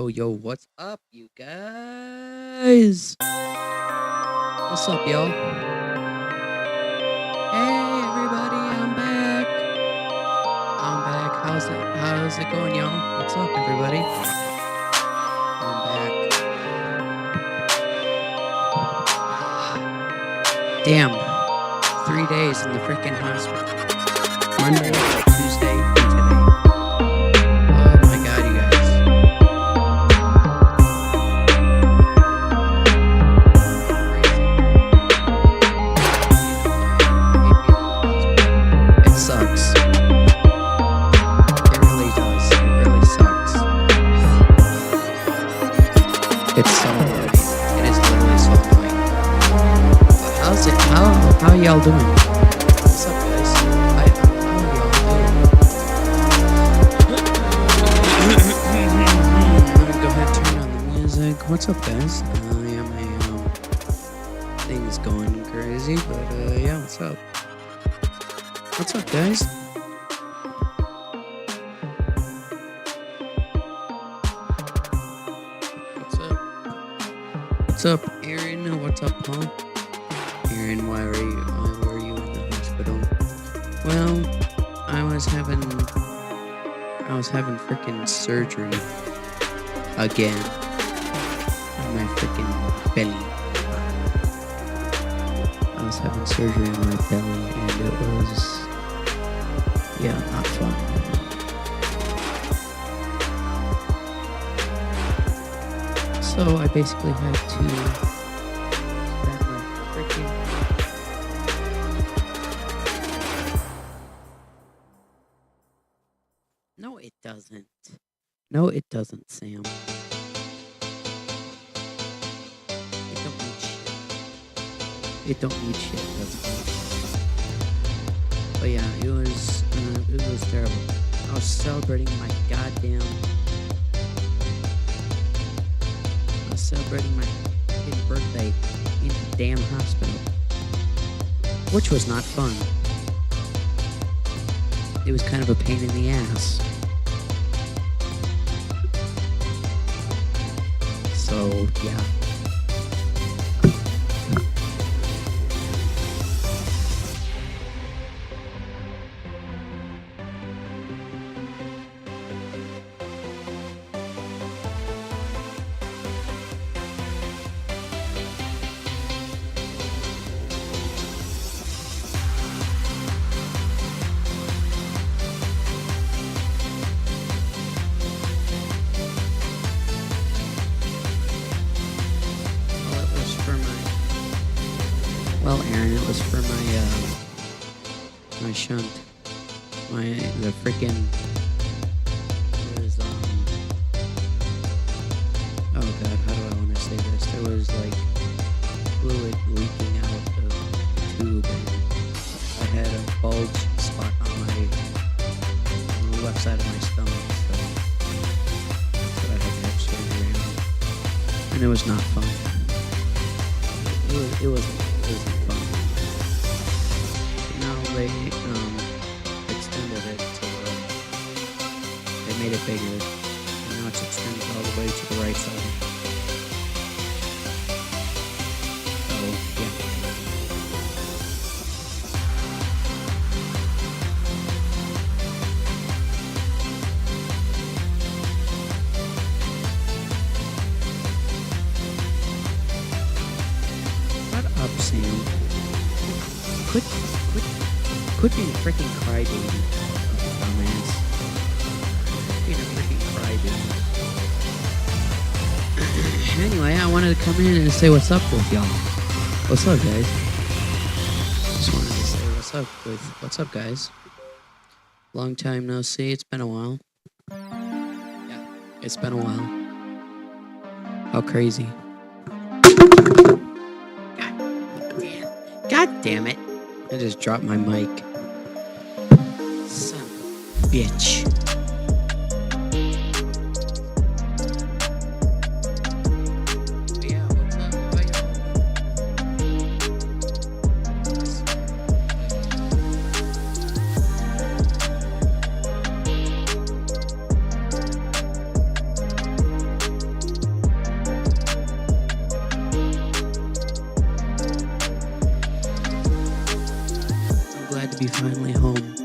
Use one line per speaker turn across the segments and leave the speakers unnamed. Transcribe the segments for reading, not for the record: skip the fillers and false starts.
Yo, what's up, you guys? What's up, y'all? Hey, everybody, I'm back. I'm back. How's it going, y'all? What's up, everybody? I'm back. Damn. 3 days in the freaking hospital. Monday, Tuesday, and today. Oh my god, you guys. It sucks. It really does. It really sucks. It's so annoying. It is literally so annoying. But how are y'all doing? What's up, guys? How are y'all doing? I'm gonna go ahead and turn on the music. What's up, guys? Yeah, my thing's going crazy, but yeah, what's up? What's up, guys? What's up, Aaron? What's up, Paul? Aaron, why were you in the hospital? Well, I was having freaking surgery again on my freaking belly. I was having surgery on my belly, and it was, yeah, not fun. So I basically had to spend my freaking... No, it doesn't. No, it doesn't, Sam. It don't need shit. It don't need shit, doesn't it? But yeah, it was terrible. I was celebrating my goddamn... celebrating my fucking birthday in the damn hospital, which was not fun. It was kind of a pain in the ass. So, yeah. Well, Aaron, it was for my my shunt, the freaking was oh god, how do I want to say this? There was like fluid leaking out of the tube, and I had a bulge spot on the left side of my stomach, so that's what I had to have surgery on, and it was not fun. It wasn't fun. Now they extended it to they made it bigger, and now it's extended all the way to the right side. So yeah. Shut up, Sam. Quit being a freaking crybaby, dumbass. Being a freaking crybaby. Anyway, I wanted to come in and say what's up with y'all. What's up, guys? Just wanted to say what's up, guys. Long time no see. It's been a while. Yeah, it's been a while. How crazy. God damn it. I just dropped my mic. Son of a bitch. Yeah, what's up? How I'm glad to be finally home.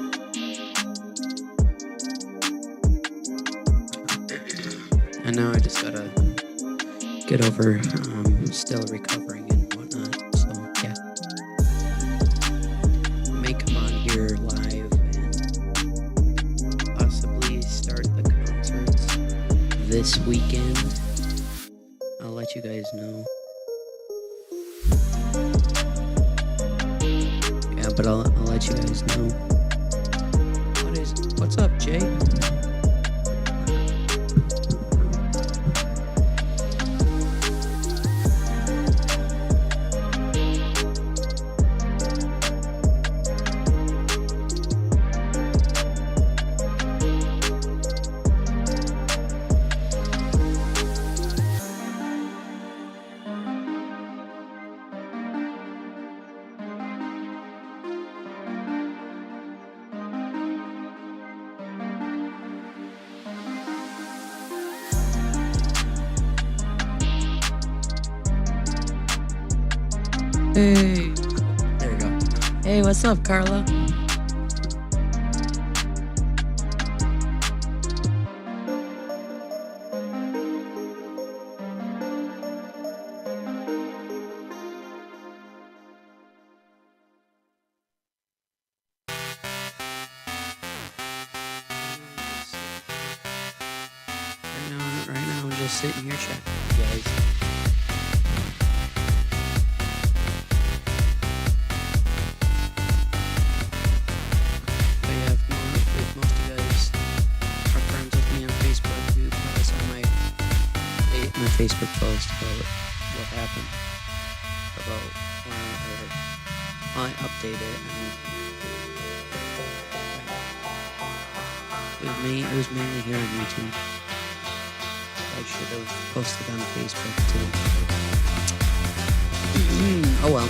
And now I just gotta get over still recovering and whatnot. So yeah, I may come on here live and possibly start the concerts this weekend. I'll let you guys know. Yeah, but I'll let you guys know. What's up, Jay? Hey, there we go. Hey, what's up, Carla? Right now, I'm just sitting here chatting with you guys. Facebook post about what happened about I updated it, and it was mainly here on YouTube. I should have posted on Facebook too. Oh well.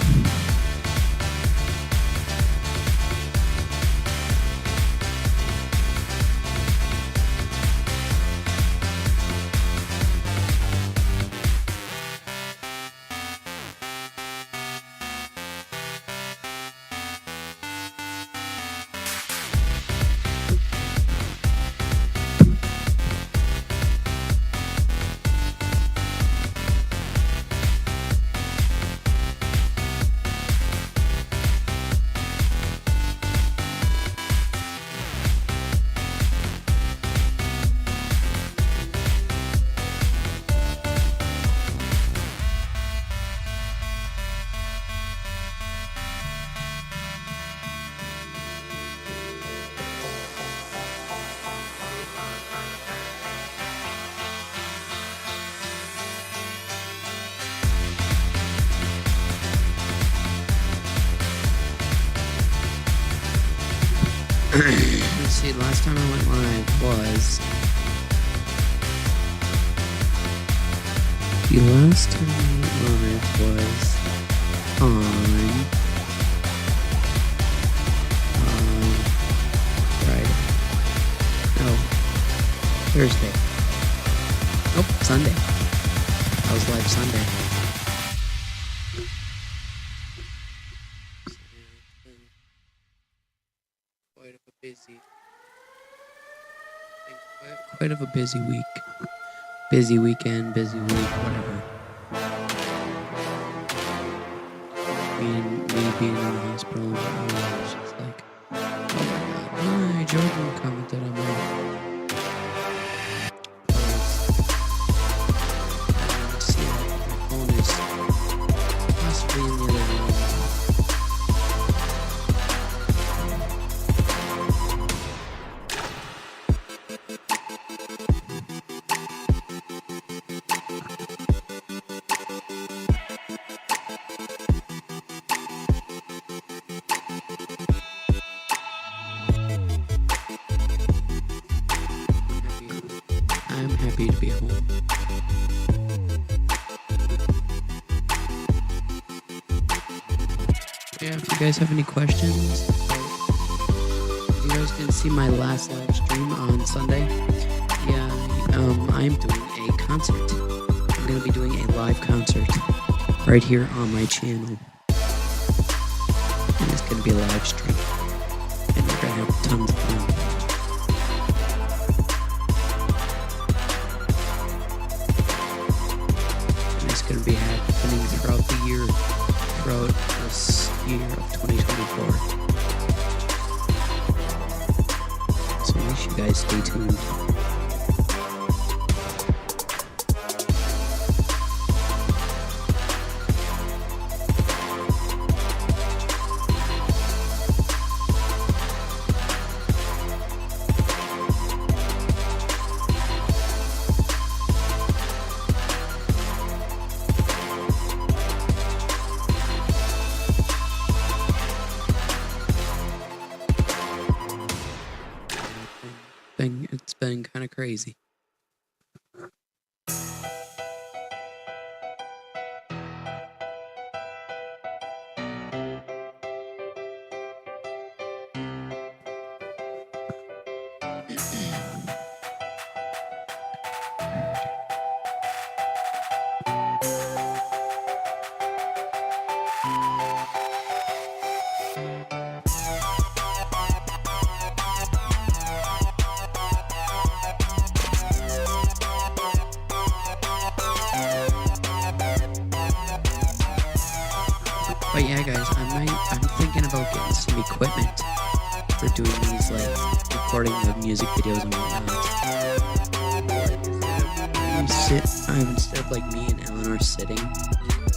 Let's see, last time I went live was... The last time I went live was on Friday. No, Thursday. Nope, Sunday. I was live Sunday. Quite of a busy week. Busy weekend, busy week, whatever. Me being in the hospital, and I was just like, oh my god, hi, Jordan commented on my see my phone is possibly in the other room. I'm happy to be home. Yeah, if you guys have any questions, if you guys didn't see my last live stream on Sunday, yeah, I'm doing a concert. I'm gonna be doing a live concert right here on my channel. And it's gonna be a live stream. And we're gonna have tons of fun. Going to be happening throughout the year, throughout this year of 2024. So make sure you guys stay tuned. It's been kind of crazy. But yeah, guys, I'm thinking about getting some equipment for doing these, like, recording the music videos and whatnot. Instead of like me and Eleanor sitting,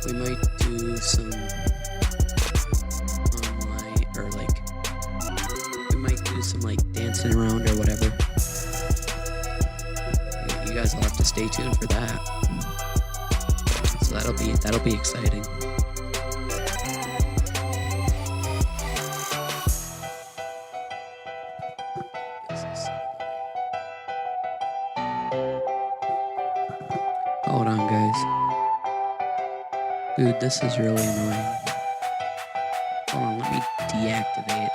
we might do some online, or like, we might do some like dancing around or whatever. You guys will have to stay tuned for that. So that'll be exciting. Hold on, guys. Dude, this is really annoying. Hold on, let me deactivate.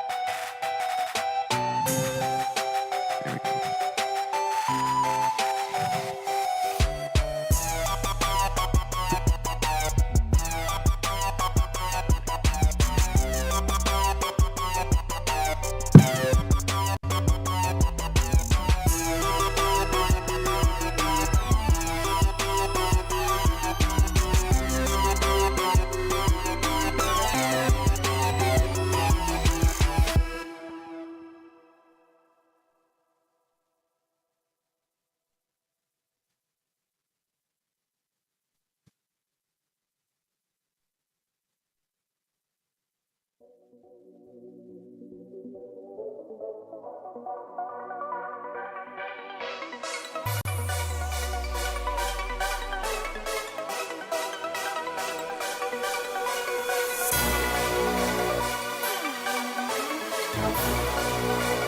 There we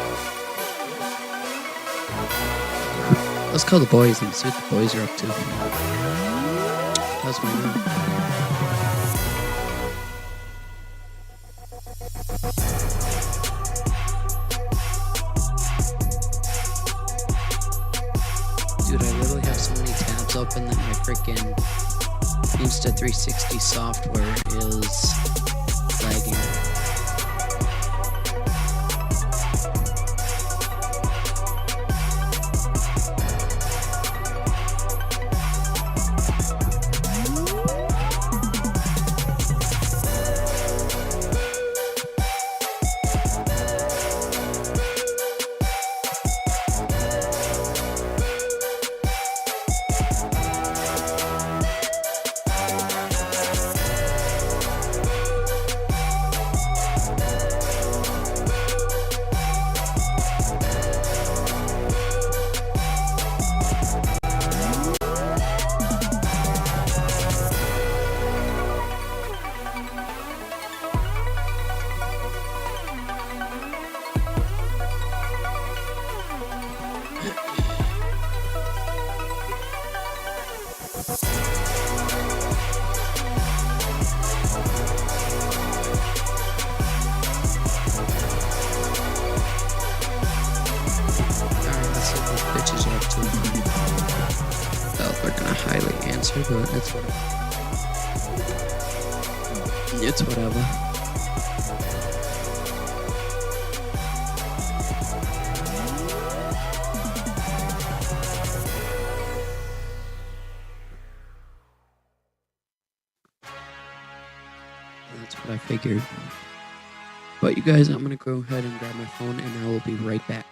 go. Let's call the boys and see what the boys are up to. How's my room? Dude, I literally have so many tabs open that my freaking Insta360 software is lagging. But it's whatever. It's whatever. That's what I figured. But you guys, I'm gonna go ahead and grab my phone and I will be right back.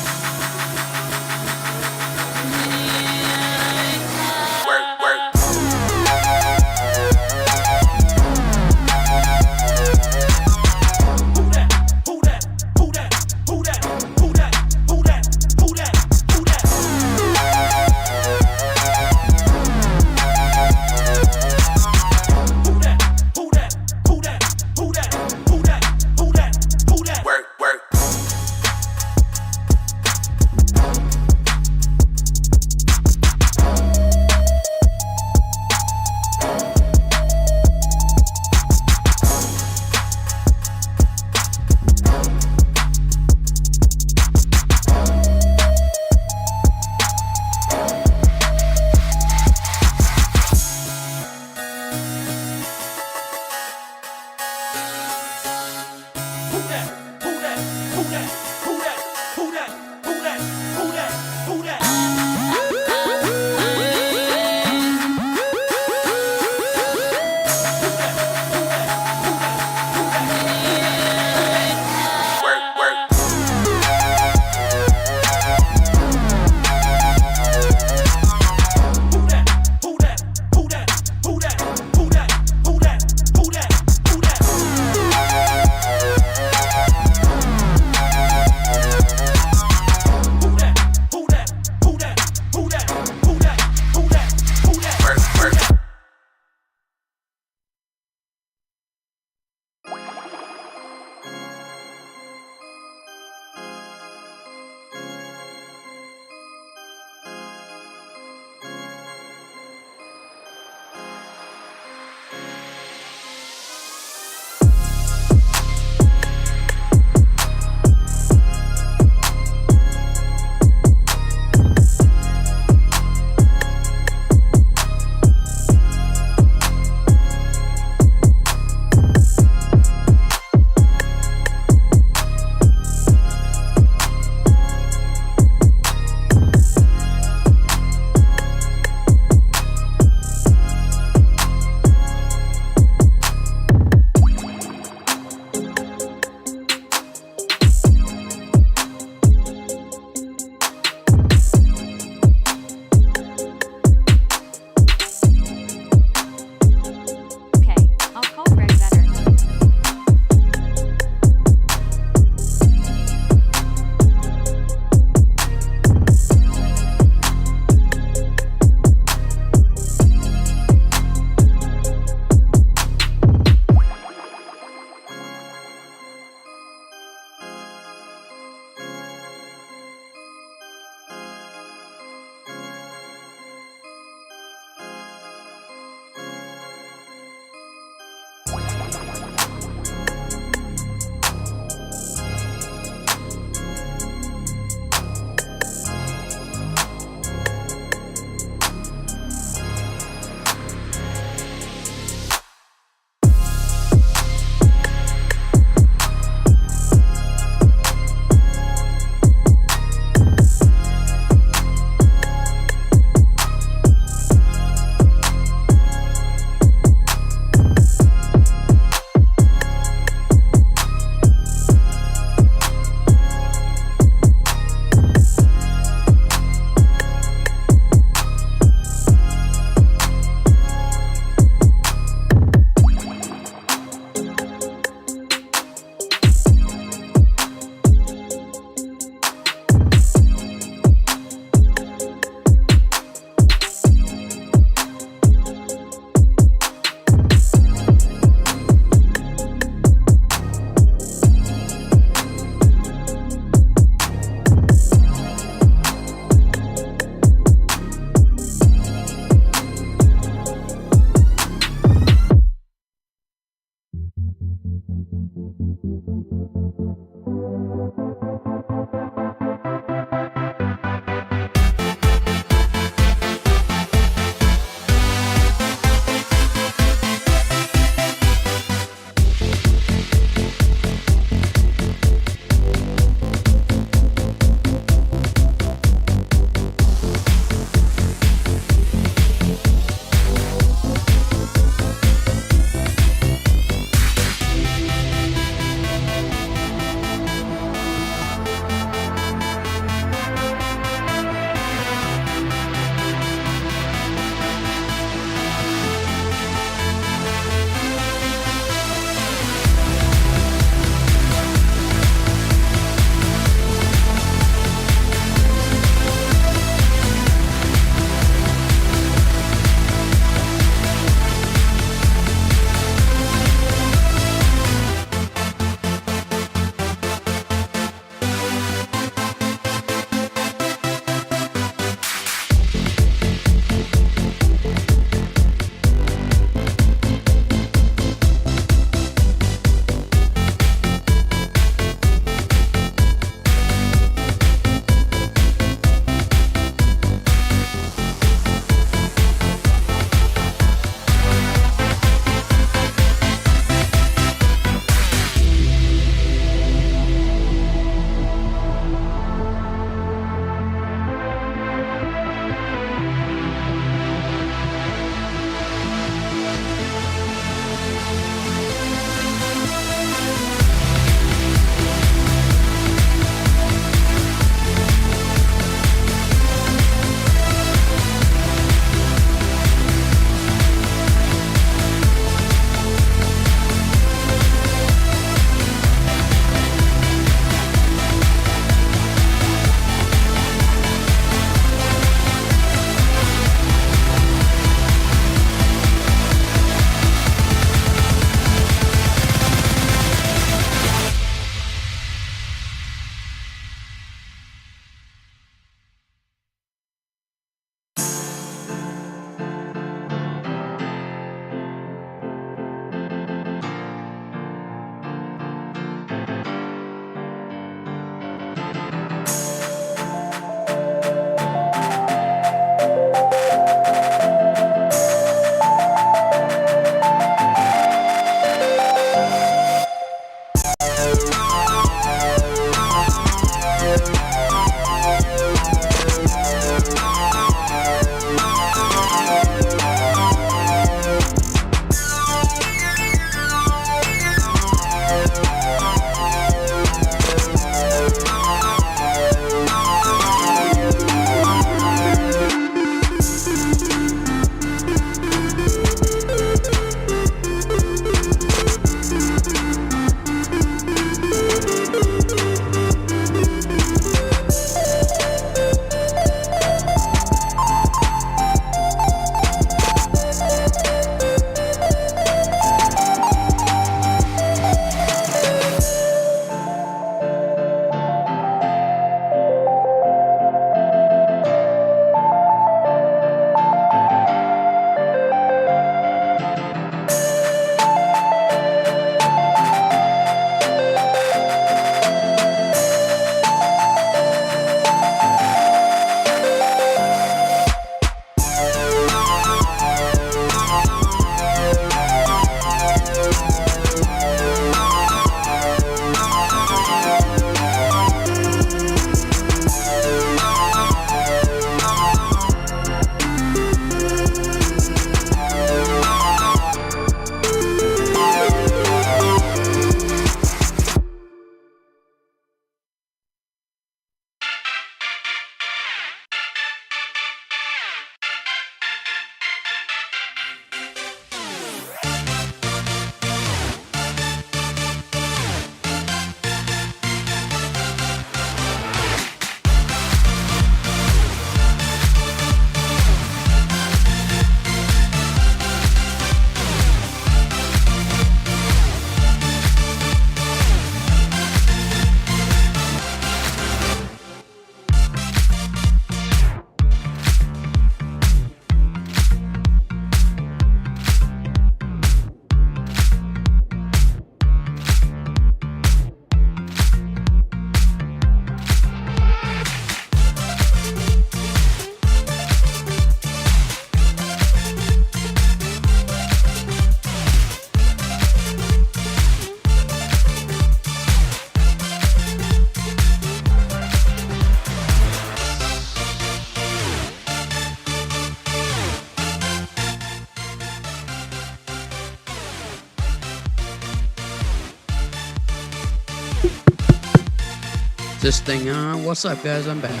this thing on. What's up, guys? I'm back.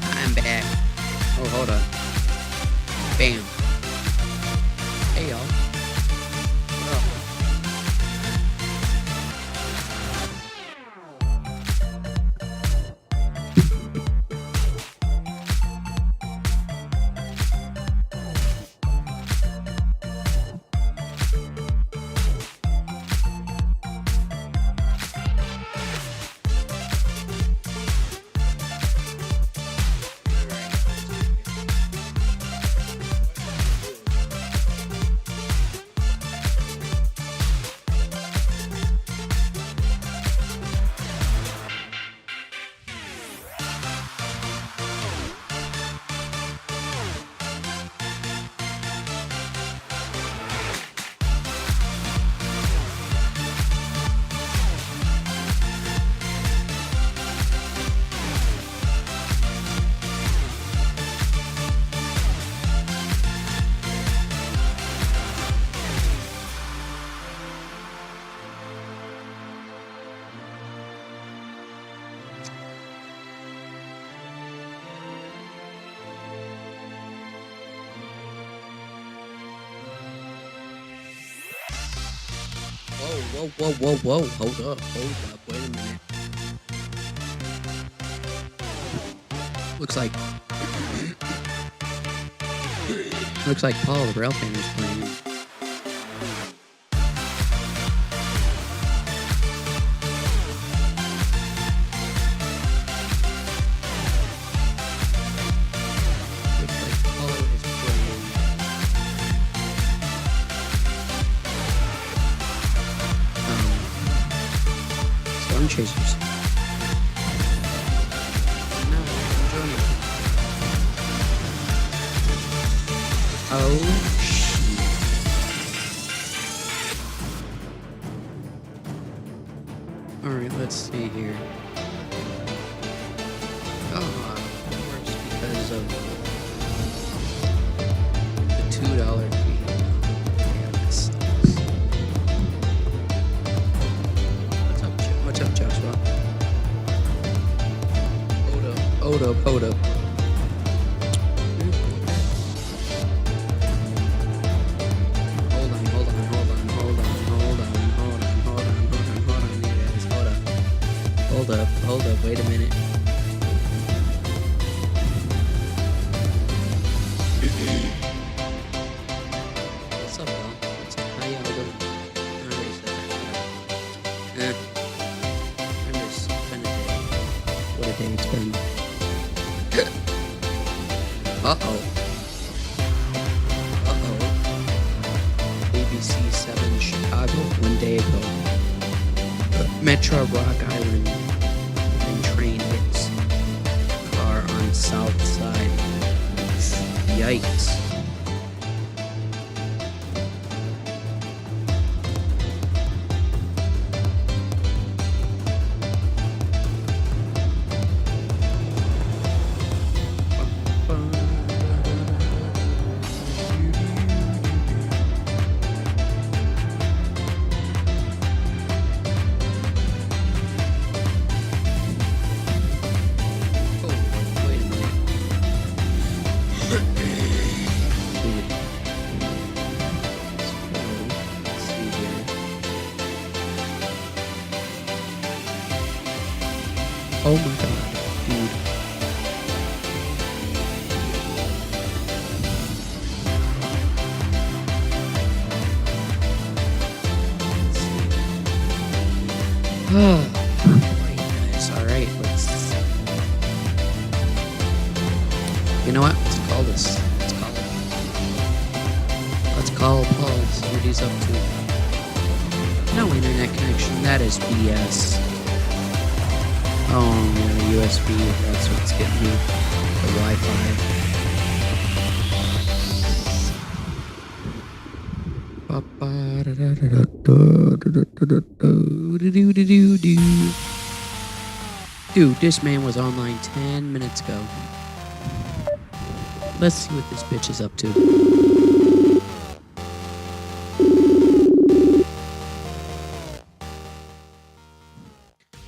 I'm back. Oh, hold on. Bam. Hey, y'all. What up? Whoa. Hold up. Wait a minute. Looks like Paul the Rail fan is playing. Storm Chasers. No, I'm joining. Oh, shit. Alright, let's see here. Oh, of course, because of the $2 fee. Yeah, that sucks. What's up, Joshua? Hold up. Hold up, wait a minute. What's up, Bill? How y'all doing? I already said that. I'm just spending a day. What a day it's been. Uh-oh. ABC 7 Chicago, one day ago. Metro Rock Island. Train hits car on south side. Yikes. Oh my god, dude. Alright, let's... You know what? Let's call this. Let's call Paul, see what he's up to. No internet connection, that is BS. Oh, yeah, USB, that's what's getting me. The Wi-Fi. Dude, this man was online 10 minutes ago. Let's see what this bitch is up to.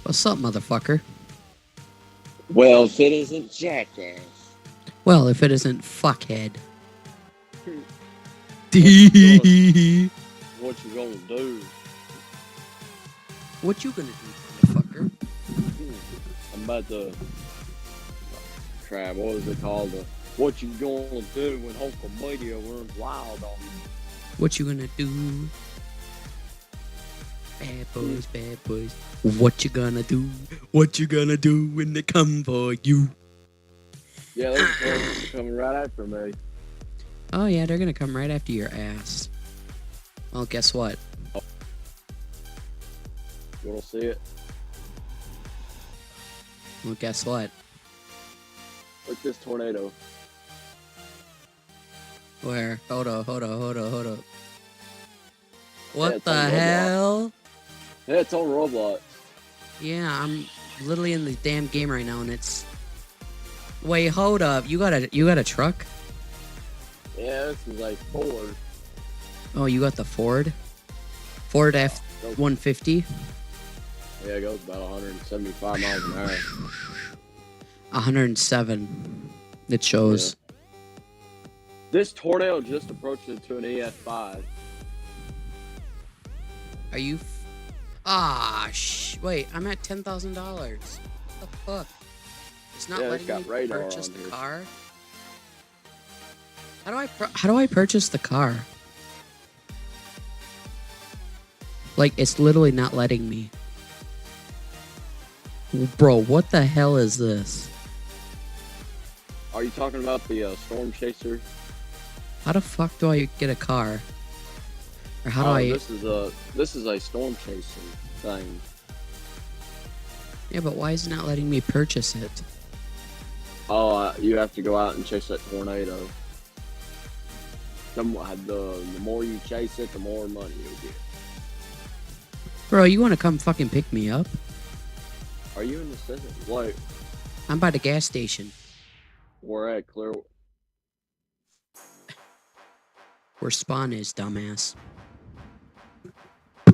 What's up, motherfucker?
Well, if it isn't Jackass.
Well, if it isn't fuckhead.
What you gonna do?
What you gonna do, motherfucker?
I'm about to try, what is it called? What you gonna do when Uncle Media runs wild on you?
What you gonna do? Bad boys. What you gonna do? What you gonna do when they come for you?
Yeah, they're coming right after me.
Oh yeah, they're gonna come right after your ass. Well, guess what?
You wanna see it?
Well, guess what?
Look at this tornado.
Where? Hold up. What
it's
the
on Roblox.
hell?
Yeah, it's on Roblox.
Yeah, I'm literally in the damn game right now, and it's. Wait, hold up. You got a truck?
Yeah, this is like Ford.
Oh, you got the Ford? Ford F-150?
Yeah, it goes about 175 miles an hour.
107. It shows.
Yeah. This tornado just approached into an EF5.
Are you? Wait, I'm at $10,000. What the fuck? It's not letting me purchase the car. How do I purchase the car? Like, it's literally not letting me. Bro, what the hell is this?
Are you talking about the Storm Chaser?
How the fuck do I get a car? Or how do I?
This is a Storm Chaser thing.
Yeah, but why is it not letting me purchase it?
Oh, you have to go out and chase that tornado. The more you chase it, the more money you'll get.
Bro, you want to come fucking pick me up?
Are you in the city? Wait.
I'm by the gas station.
We're at Clear.
Where Spawn is, dumbass.
I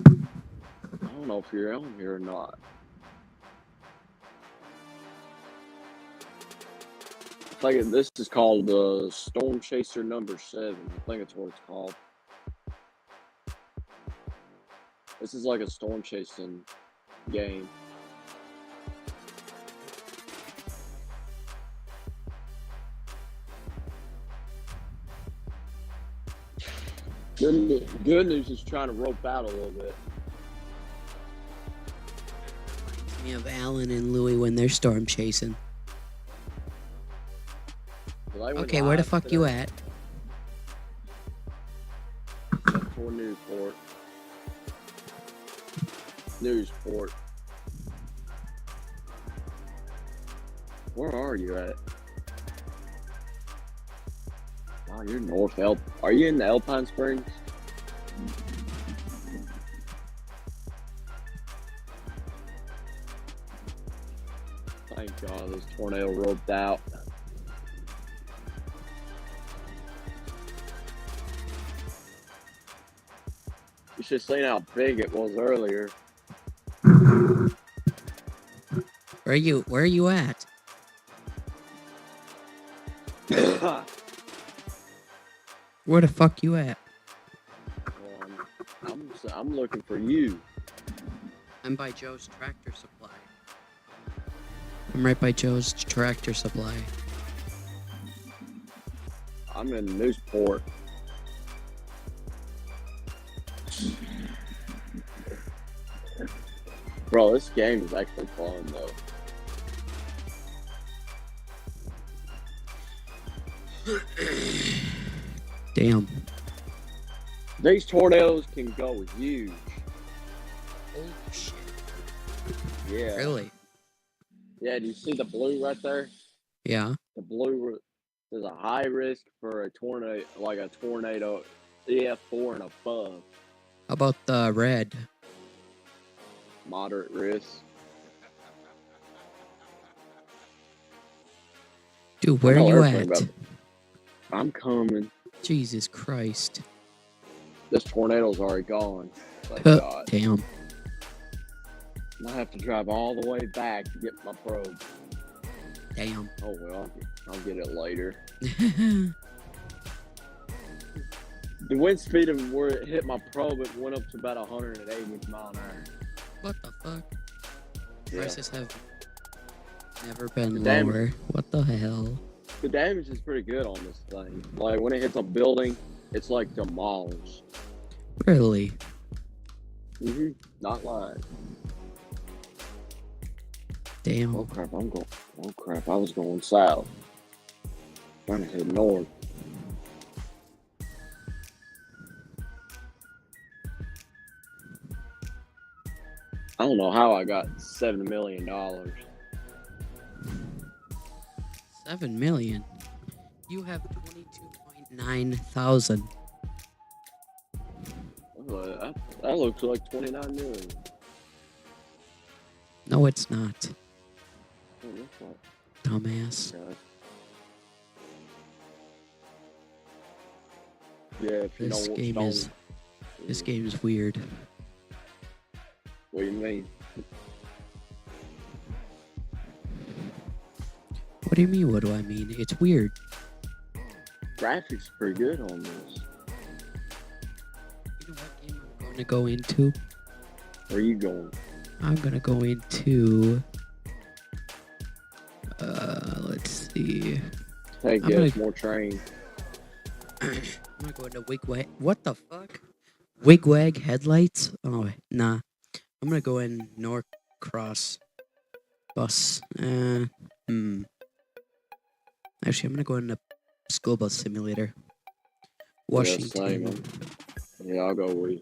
don't know if you're on here or not. I think this is called the Storm Chaser number 7. I think that's what it's called. This is like a storm chasing game. Good news is trying to rope out a little bit.
We have Alan and Louie when they're storm chasing. Okay, where the fuck today. You at?
For Newsport. Where are you at? Oh, you're North Are you in the Alpine Springs? Thank God this tornado roped out. You should have seen how big it was earlier.
Where are you at? Where the fuck you at?
I'm looking for you.
I'm by Joe's Tractor Supply. I'm right by Joe's Tractor Supply.
I'm in Newsport. Bro, this game is actually fun though.
Damn.
These tornadoes can go huge.
Holy shit.
Yeah.
Really?
Yeah, do you see the blue right there?
Yeah.
The blue, there's a high risk for a tornado, like a tornado, EF4 and above.
How about the red?
Moderate risk.
Dude, where are you at?
I'm coming.
Jesus Christ.
This tornado's already gone. Thank God.
Damn.
I have to drive all the way back to get my probe.
Damn.
Oh well, I'll get it later. The wind speed of where it hit my probe, it went up to about 180 mile an hour.
What the fuck?
Yeah.
Prices have never been
The damage-
lower. What the hell?
The damage is pretty good on this thing. Like when it hits a building, it's like demolished.
Really?
Not lying.
Damn.
Oh crap! Oh crap! I was going south. Trying to head north. I don't know how I got $7 million.
7 million. You have 22.9 thousand.
That looks like 29 million.
No, it's not.
Oh, that's not
Dumbass.
bad. Yeah, if you
This
know
game
what's
is
on-
this game is weird.
What do you mean?
What do you mean? What do I mean? It's weird.
Graphics pretty good on this.
You know what game I'm going to go into?
Where you going?
I'm gonna go into. Let's see.
Hey,
I'm
guess
gonna-
more train.
I'm gonna go into Wigwag. What the fuck? Wigwag headlights? Oh, nah. I'm gonna go in Norcross bus. Actually, I'm gonna go into school bus simulator. Washington.
Yeah, same. Yeah, I'll go with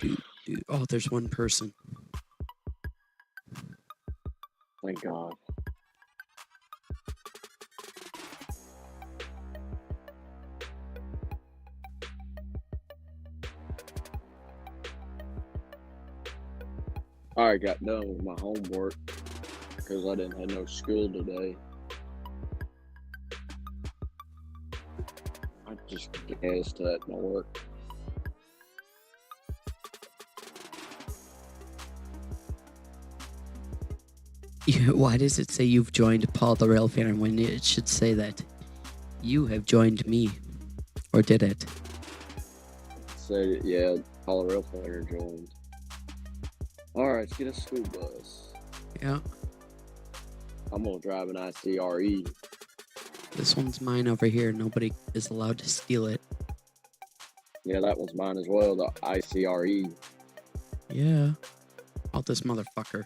you.
Dude, oh, there's one person.
Thank God. I got done with my homework because I didn't have no school today. I just guessed that my work.
Why does it say you've joined Paul the Rail Fan when it should say that you have joined me? Or did it?
Said, yeah, Colorado player joined. Alright, let's get a school bus.
Yeah.
I'm gonna drive an ICRE.
This one's mine over here. Nobody is allowed to steal it.
Yeah, that one's mine as well, the ICRE.
Yeah. Oh, this motherfucker.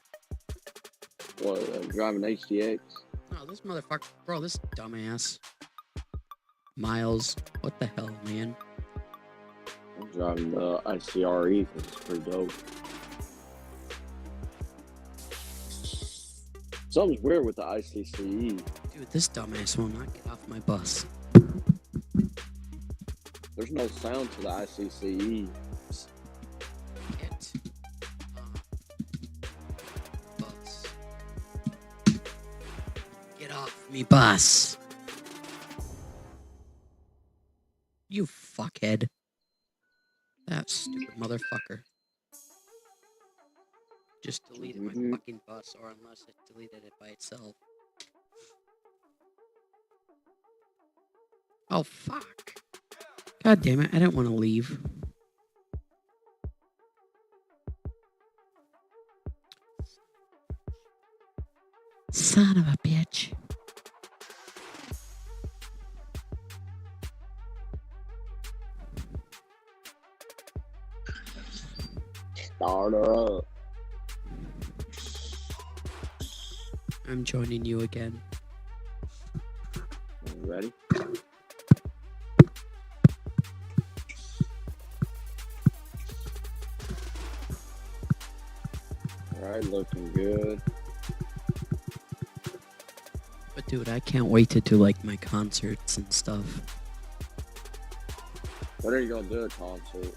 What, driving HDX?
Oh, this motherfucker. Bro, this dumbass. Miles. What the hell, man?
I'm driving the ICRE because it's pretty dope. Something's weird with the ICCE.
Dude, this dumbass will not get off my bus.
There's no sound to the ICCE.
Get bus. Get off me bus. You fuckhead. That stupid motherfucker. Just deleted my fucking bus, or unless it deleted it by itself. Oh, fuck. God damn it, I didn't want to leave. Son of a bitch.
Start her up.
I'm joining you again.
You ready? Alright, looking good.
But dude, I can't wait to do like my concerts and stuff.
What are you gonna do at concert?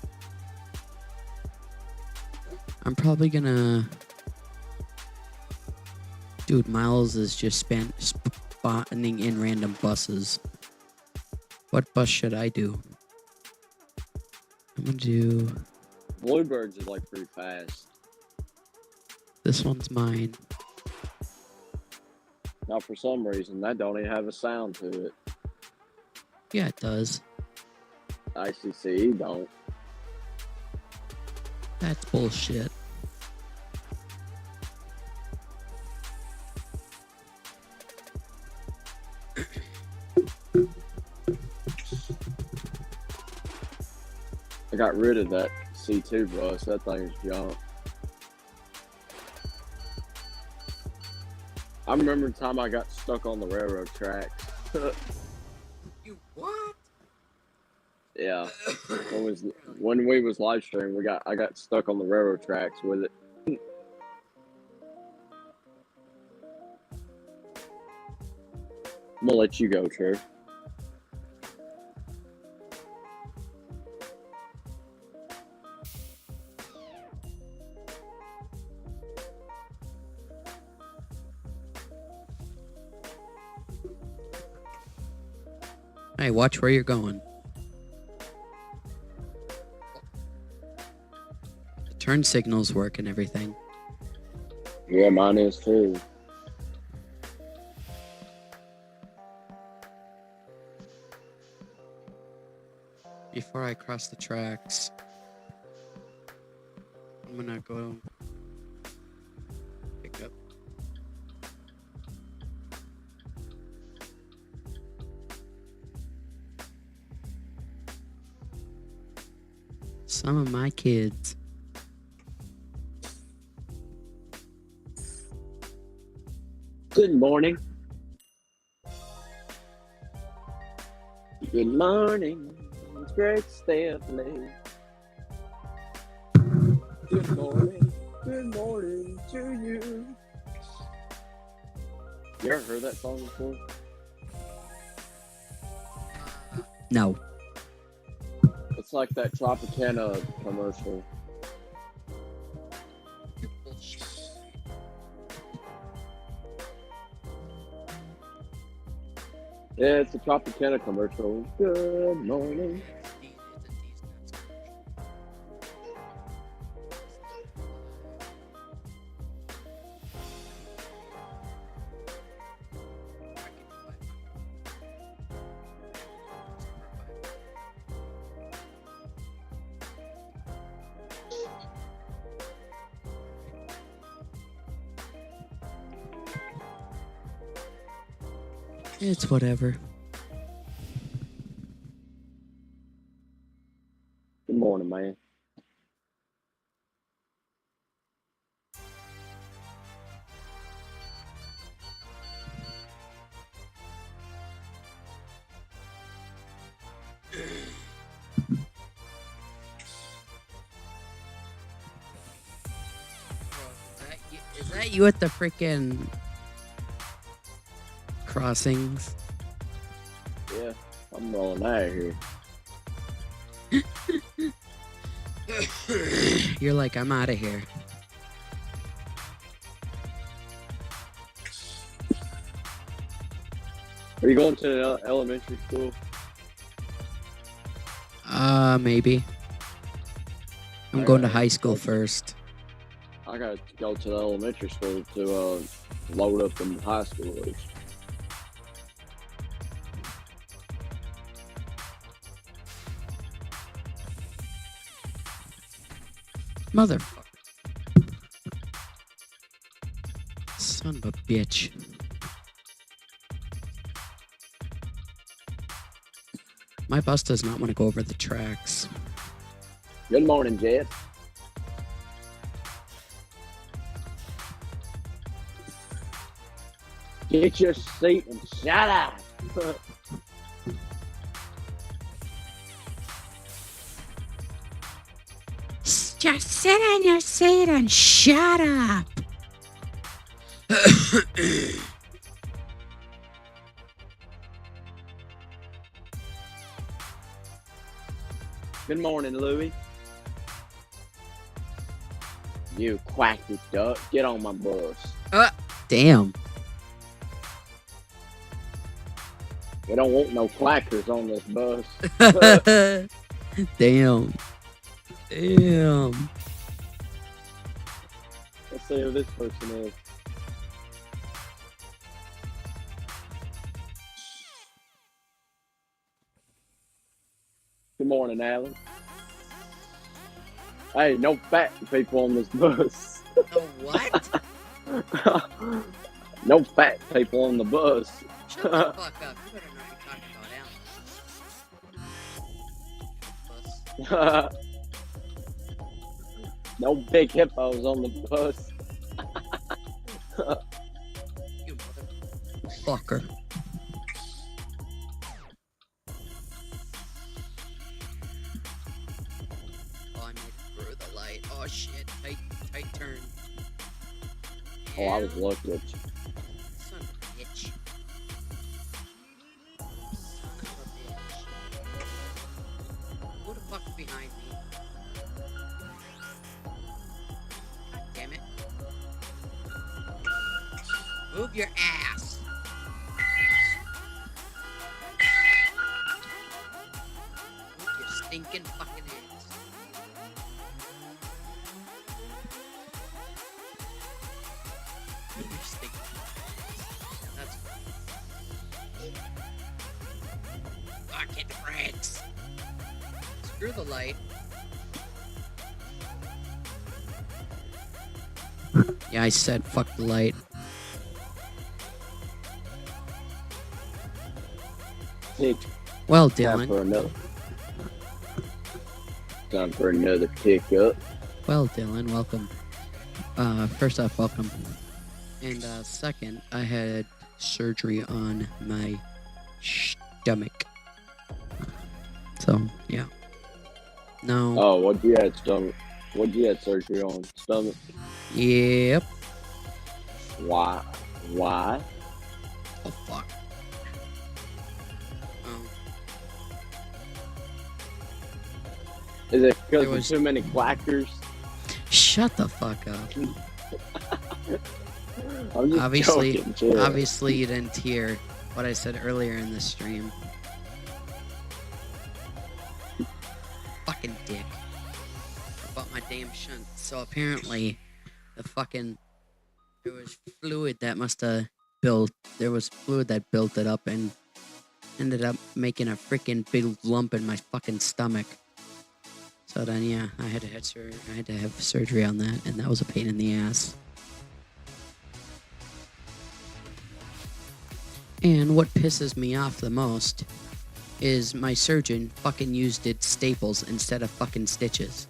I'm probably gonna... Dude, Miles is just spawning in random buses. What bus should I do? I'm gonna do...
Bluebirds is like pretty fast.
This one's mine.
Now, for some reason, that don't even have a sound to it.
Yeah, it does.
ICCE don't.
That's bullshit.
I got rid of that C2 bus. That thing's junk. I remember the time I got stuck on the railroad tracks.
You what?
Yeah. When we was live streaming, I got stuck on the railroad tracks with it. I'm gonna let you go, Trey.
Hey, watch where you're going. The turn signals work and everything.
Yeah, mine is too.
Before I cross the tracks, I'm gonna go pick up. Some of my kids.
Good morning. Good morning. It's great, Stephanie. Good morning. Good morning to you. You ever heard that song before?
No.
It's like that Tropicana commercial. Yeah, it's a Tropicana commercial. Good morning.
It's whatever.
Good morning, man.
Is that you at the freaking crossings?
Yeah, I'm rolling out of here.
You're like, I'm out of here.
Are you going to the elementary school?
Maybe. I'm going to high school first.
I got to go to the elementary school to load up them high schoolers.
Motherfucker. Son of a bitch. My bus does not want to go over the tracks.
Good morning, Jess. Get your seat and shut up.
Just sit in your seat and shut up.
Good morning, Louie. You quacky duck. Get on my bus.
Damn.
We don't want no quackers on this bus.
Damn. Damn.
Let's see who this person is. Good morning, Alan. Hey, no fat people on this bus.
Oh, what?
No fat people on the bus.
Shut the fuck up. You better not be talking about Alan. Bus.
No big hippos on the bus.
You motherfucker. Oh, I made it through the light. Oh shit. Tight turn.
Oh, I was lucky.
Son of a bitch. Son of a bitch. Who the fuck's behind me? God damn it. Move your ass. Move your stinking fucking ass. Move your stinking ass. That's fucking brakes. Screw the light. Yeah, I said fuck the light.
Pick
Well,
time
Dylan.
for another. Time for another pickup.
Well, Dylan, welcome. First off, welcome. And second, I had surgery on my stomach. So, yeah. No.
Oh, what you had stomach? What you had surgery on? Stomach?
Yep.
Why? Why?
Oh, fuck. Oh.
Is it
There
because
was-
of too many quackers?
Shut the fuck up.
I'm just
Obviously-
joking, chill.
Obviously, you didn't hear what I said earlier in the stream. Fucking dick. About my damn shunt. So apparently, there was fluid that must have built. There was fluid that built it up and ended up making a freaking big lump in my fucking stomach. So then, yeah, I had to have surgery on that, and that was a pain in the ass. And what pisses me off the most is my surgeon fucking used its staples instead of fucking stitches.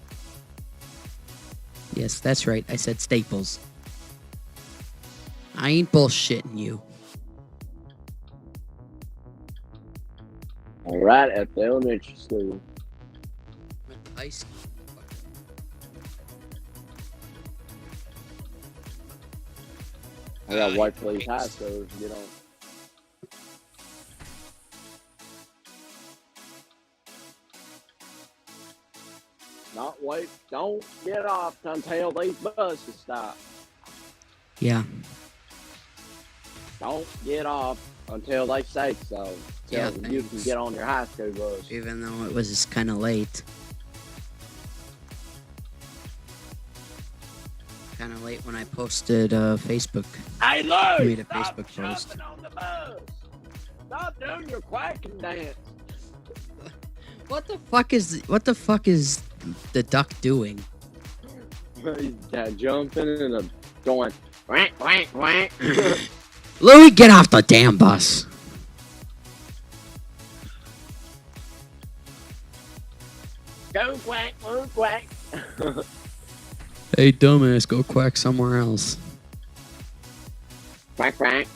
Yes, that's right. I said staples. I ain't bullshitting you.
All right, at the elementary school.
Went to high school.
I got White Plains High School. Get on. Not wait. Don't get off until these buses stop.
Yeah.
Don't get off until they say so.
Yeah,
Till you can
thanks.
get on your high school bus.
Even though it was kind of late. Kind of late when I posted Facebook.
Hey, Lou!
I made a
Stop
Facebook post.
jumping on the bus. Stop doing your quacking dance.
What the fuck is the duck doing?
He's jumping and going quack quack quack.
Louie, get off the damn bus.
Go quack, go quack.
Hey, dumbass, go quack somewhere else.
Quack quack.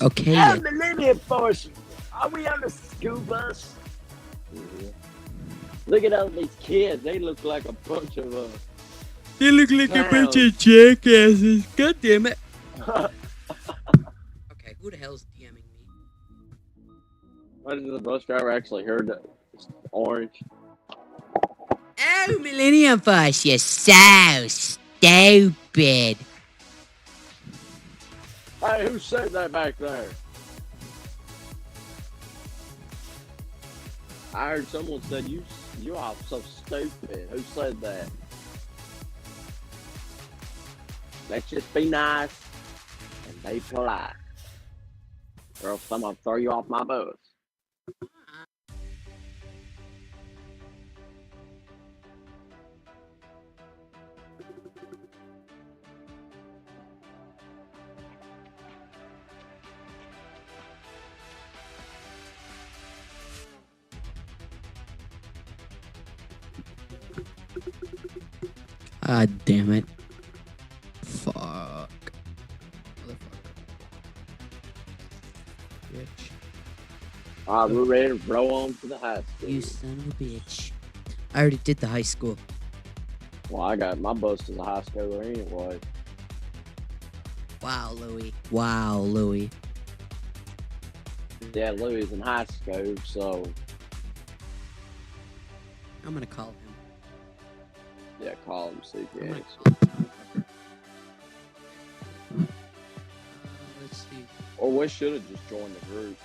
Okay.
Yeah, Millennium Force. Are we on the school bus? Look at all these kids. They look like a bunch of
They look like
a bunch of
jackasses. God damn it. Okay, who the hell's DMing me?
What if the bus driver actually heard that? Orange.
Oh, Millennium Force, you're so stupid.
Hey, who said that back there? I heard someone said you are so stupid. Who said that? Let's just be nice and be polite. Or else I'm gonna throw you off my bus.
God damn it. Fuck. Motherfucker. Bitch.
Alright, we're ready to roll on to the high school.
You son of a bitch. I already did the high school.
Well, I got my bus to the high schooler anyway.
Wow, Louie. Wow, Louie.
Yeah, Louis is in high school, so
I'm gonna call him.
yeah, call him, see if he
I'm gonna
answers.
call him. Let's see.
Or we should have just joined the group.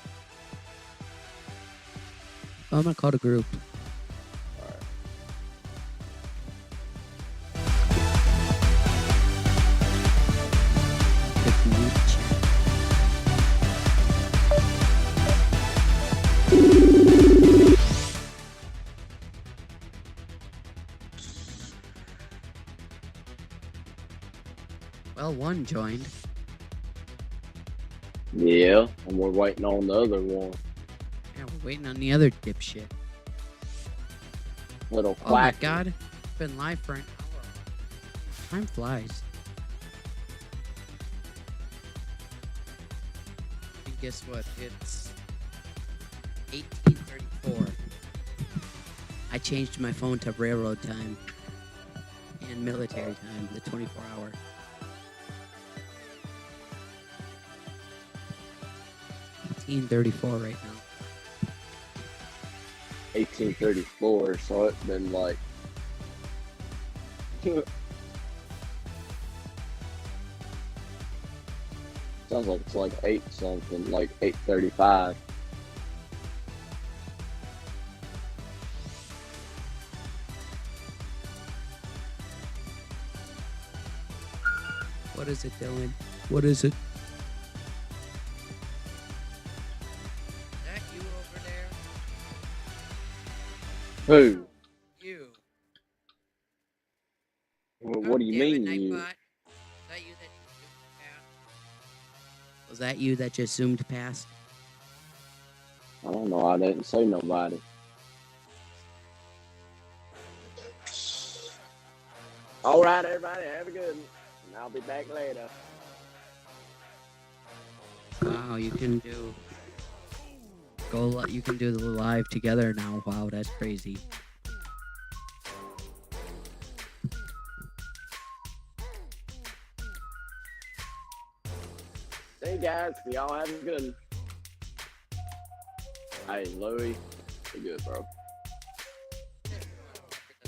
Oh, I'm gonna call the group.
Alright.
The group chat. Well, one joined.
Yeah, and we're waiting on the other one.
Yeah, we're waiting on the other dipshit.
Little
Oh my
quack.
god. It's been live for an hour. Time flies. And guess what? It's 1834. I changed my phone to railroad time and military time, the 24 hour. $18.34 right now.
1834, so it's been like sounds like it's like 8 something, like 8:35.
What is it, Dylan? What is it? Is that you over there?
Who?
You.
What do you mean you?
Was that you that just zoomed past?
I don't know. I didn't say nobody. All right, everybody, have a good one. And I'll be back later.
Wow, you can do you can do the live together now. Wow, that's crazy.
Hey guys, y'all have a good one. Hey, Louie, you good, bro?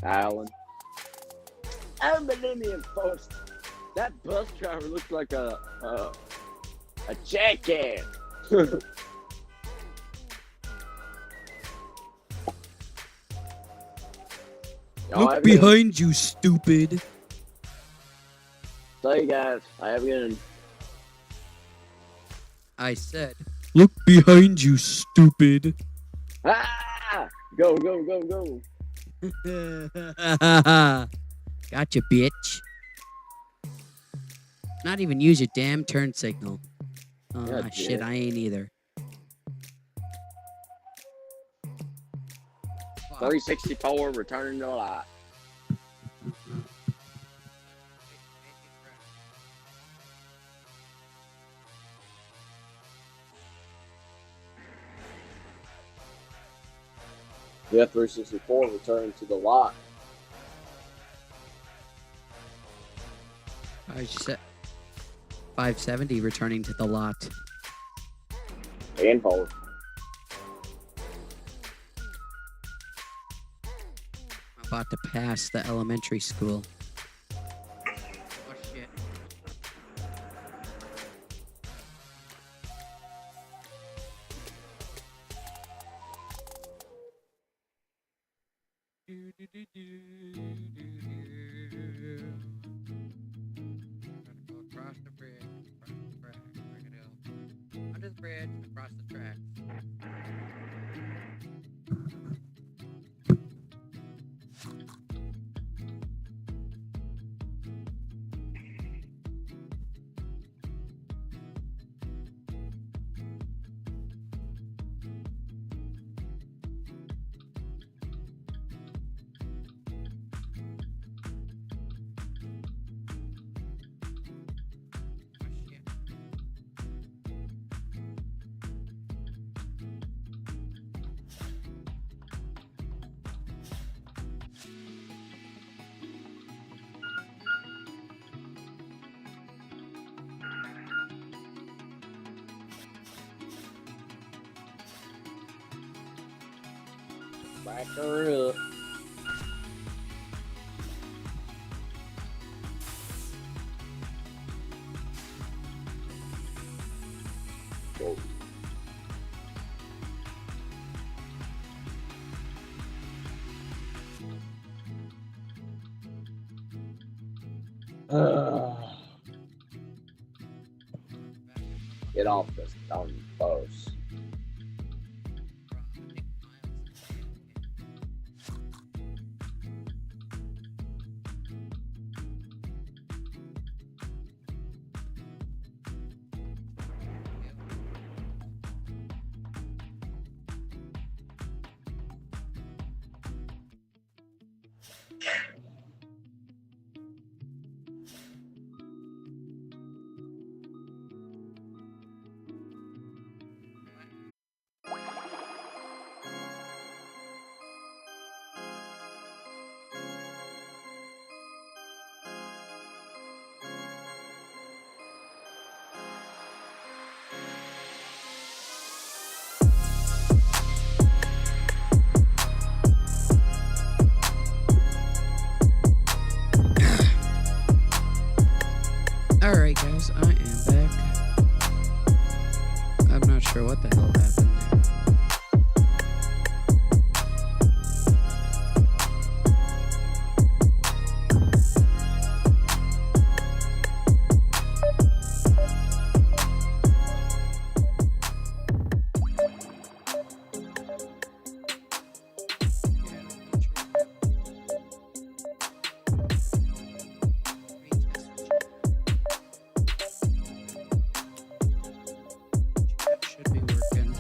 Alan. Aluminium post. That bus driver looks like a jackass. Y'all have a good one.
you, stupid.
So you guys, I have a good one.
I said, look behind you, stupid.
Ah! Go, go, go, go.
Gotcha, bitch. Not even use your damn turn signal. Oh,
Yeah,
shit,
bitch.
I ain't either.
364 returning to life. Yeah, 364 returning to the lot.
I said 570 returning to the lot.
And hold.
I'm about to pass the elementary school. Oh shit. bridge across the track.
Back her up. Whoa. Get off this dumb bus.
Alright guys, I am back. I'm not sure what the hell happened should be working.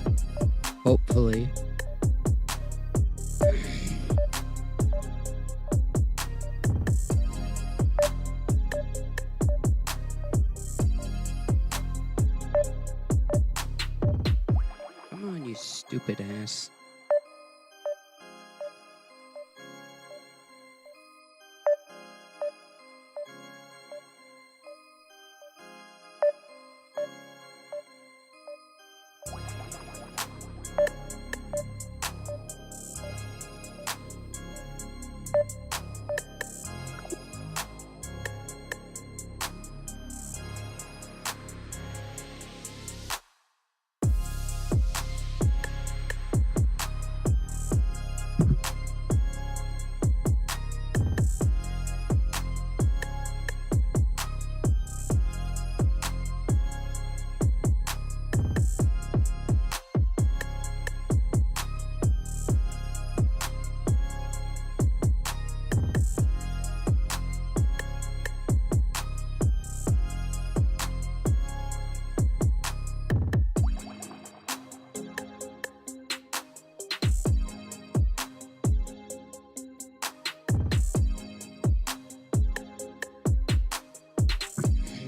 Hopefully. Come on, you stupid ass.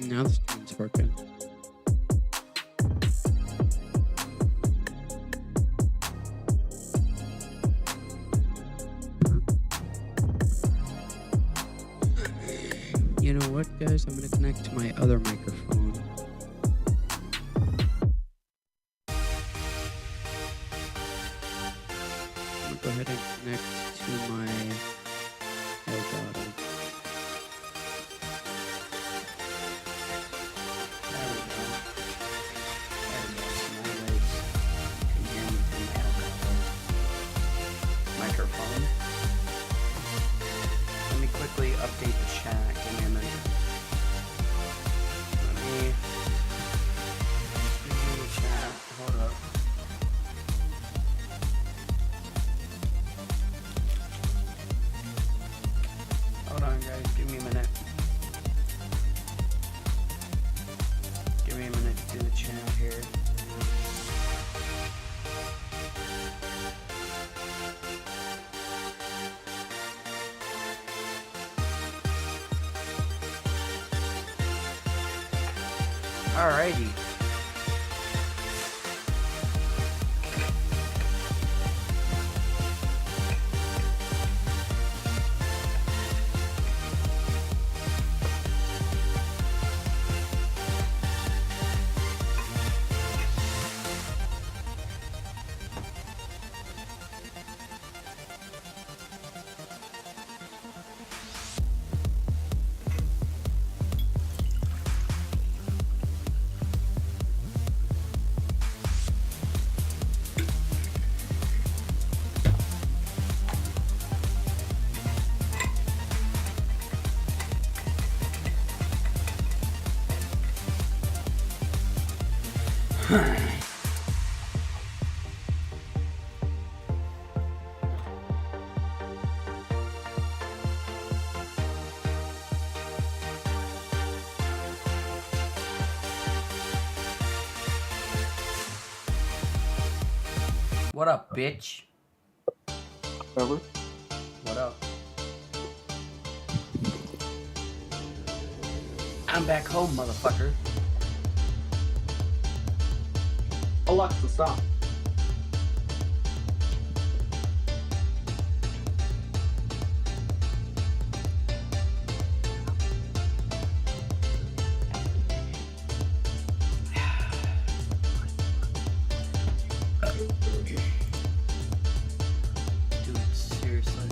Now the stream's working. You know what, guys? I'm gonna connect to my other microphone. I'm gonna go ahead and connect to my... Oh god.
There we go. There we go. So now you guys can hear me through my Elgato microphone. Let me quickly update the chat. Give me a minute. Let me Alrighty. What up, bitch?
Trevor?
What up? I'm back home, motherfucker.
Alexa, stop.
Dude, seriously.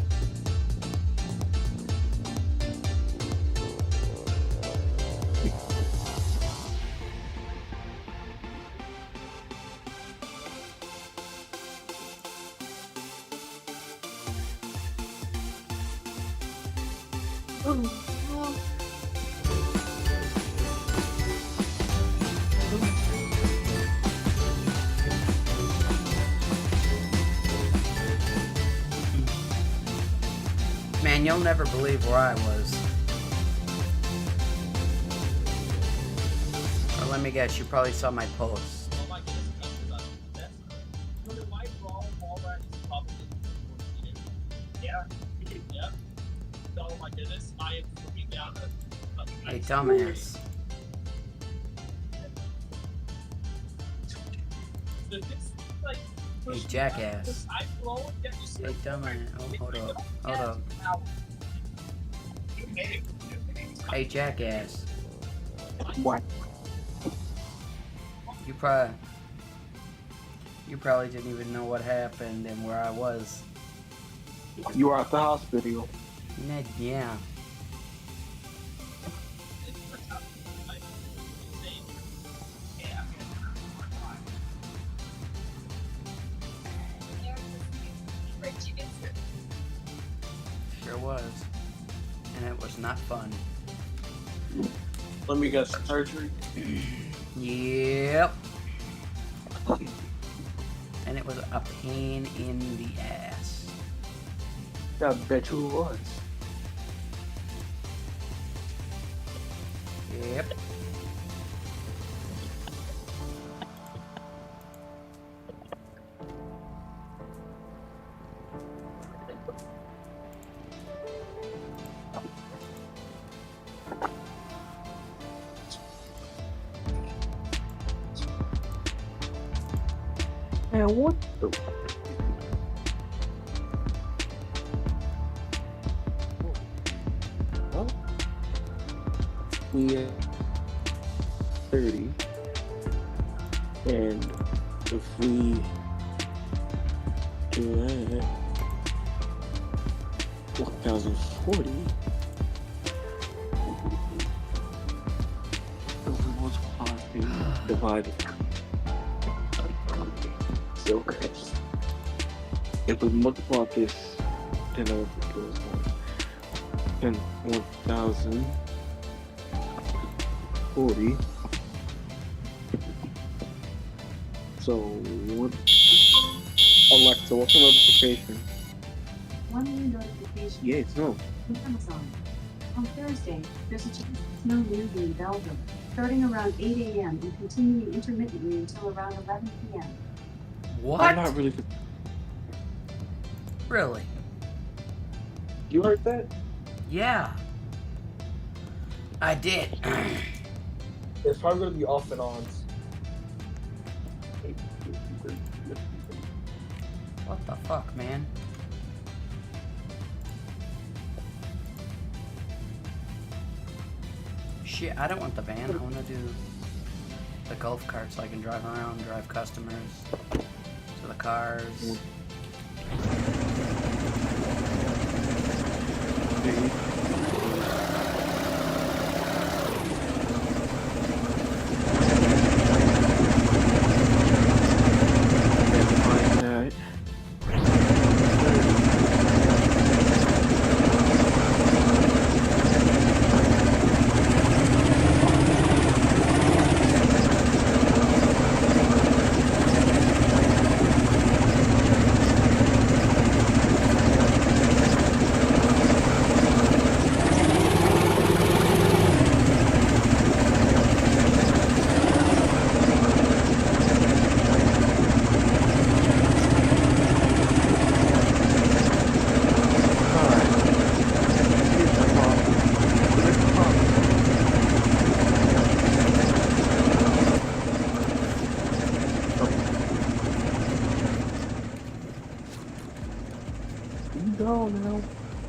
Man, you'll never believe where I was. Or let me guess, you probably saw my post.
Oh my goodness, that's wonder why Brawl Walrat is probably yeah. Yeah. Oh my goodness, I am freaking out.
Hey, dumbass.
Like,
Hey, jackass.
I roll and get you
Hey, dumbass. Oh, hold up. Hold up. Hey, jackass.
What?
You probably didn't even know what happened and where I was.
You were at the hospital.
Yeah. Sure was. And it was not fun.
Let me guess, surgery?
Yep. And it was a pain in the ass.
I bet you it was.
Yep.
Man, what the? Well, we 30, and if we do that, 1040. If we multiply and divide it. So if we multiply this, then it goes then 1040. So what? Alexa, what's the notification?
One new notification
Yes, no.
from Amazon. On Thursday, there's a chance of snow near you in Belgium, starting around 8 a.m. and continuing intermittently until around 11 p.m.
I'm
What?
not really.
Really?
You heard that?
Yeah. I did.
It's probably gonna be off and on.
What the fuck, man? Shit, I don't want the van. I want to do the golf cart so I can drive around, drive customers to the cars.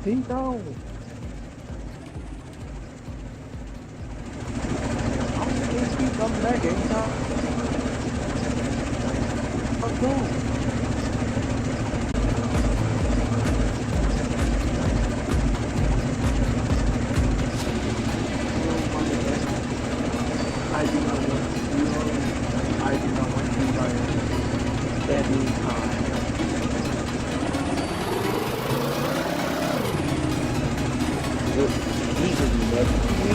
Ding dong. I'm gonna keep coming back anytime. Let's go. I do not want you. I do not want you by any time. Easily left me.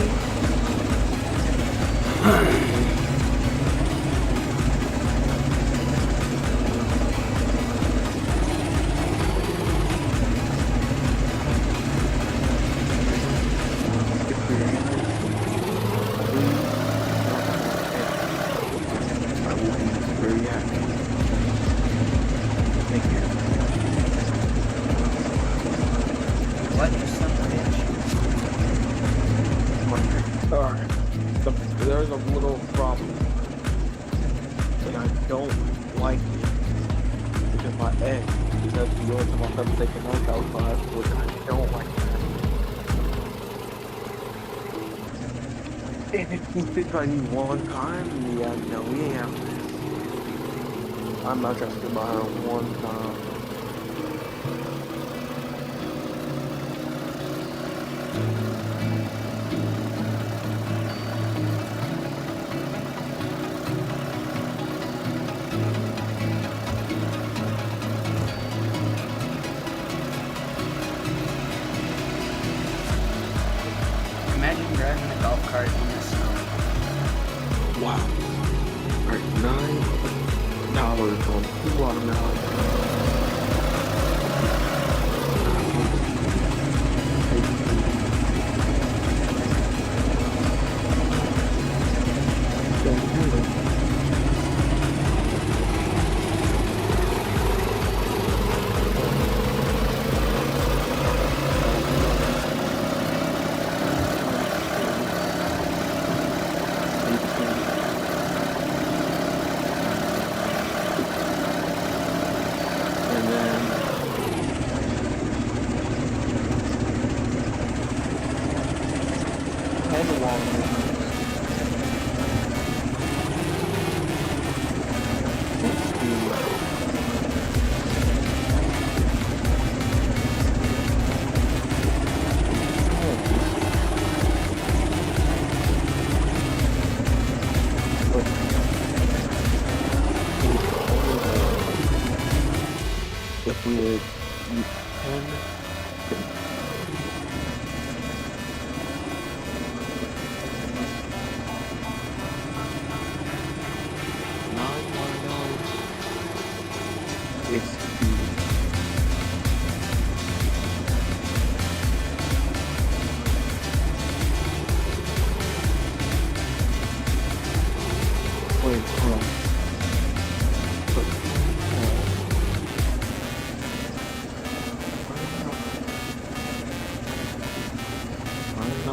I will be very happy. Thank you.
What, you son of a bitch?
Alright. There's a little problem. And I don't like it. Because my ex, because the only time I've ever taken notes outside, which I don't like that. And if he thinks I need one time, yeah, no, we ain't have this. I'm not gonna sit by her one time.
Imagine driving a golf cart in the snow.
Wow. Alright, $9 on 2 watermelons. And then and the watermelons. If we would use 10, it's wait, hold on. $9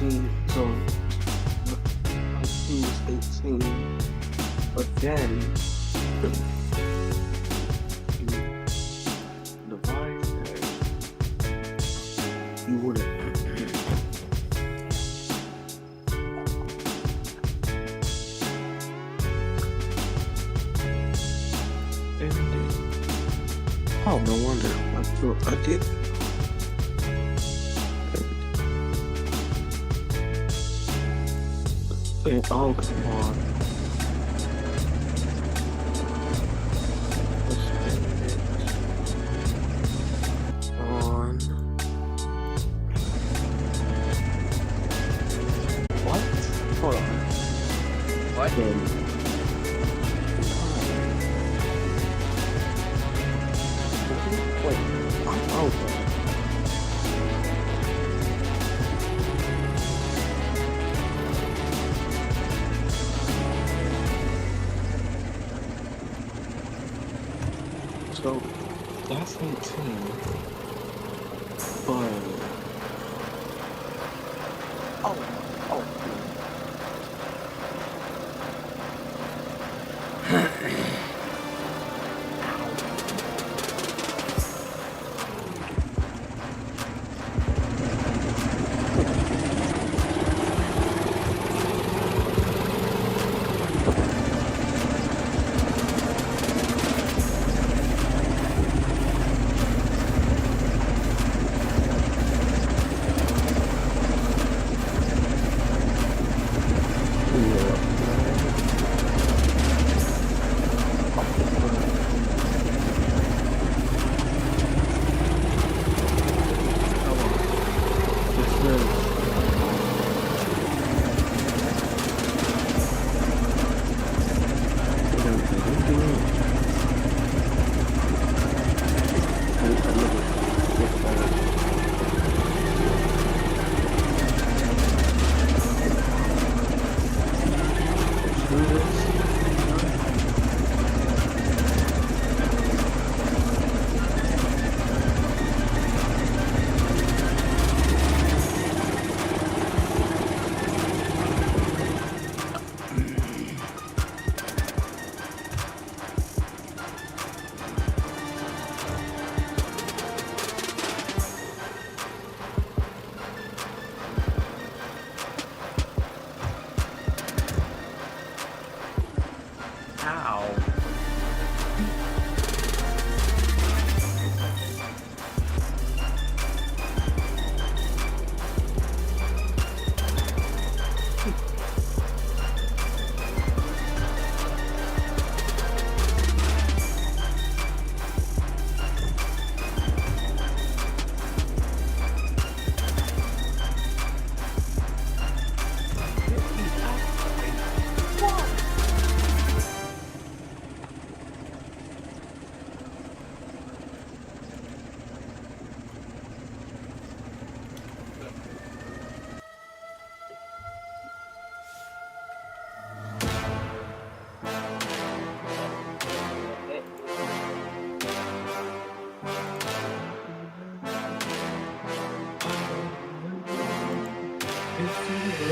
18, so he was 18, but then the line said you wouldn't. Oh, no wonder. I did. Oh, come on. Let's spend it on. What? Hold on.
What?
Wait, I'm over. So that's 18, but oh.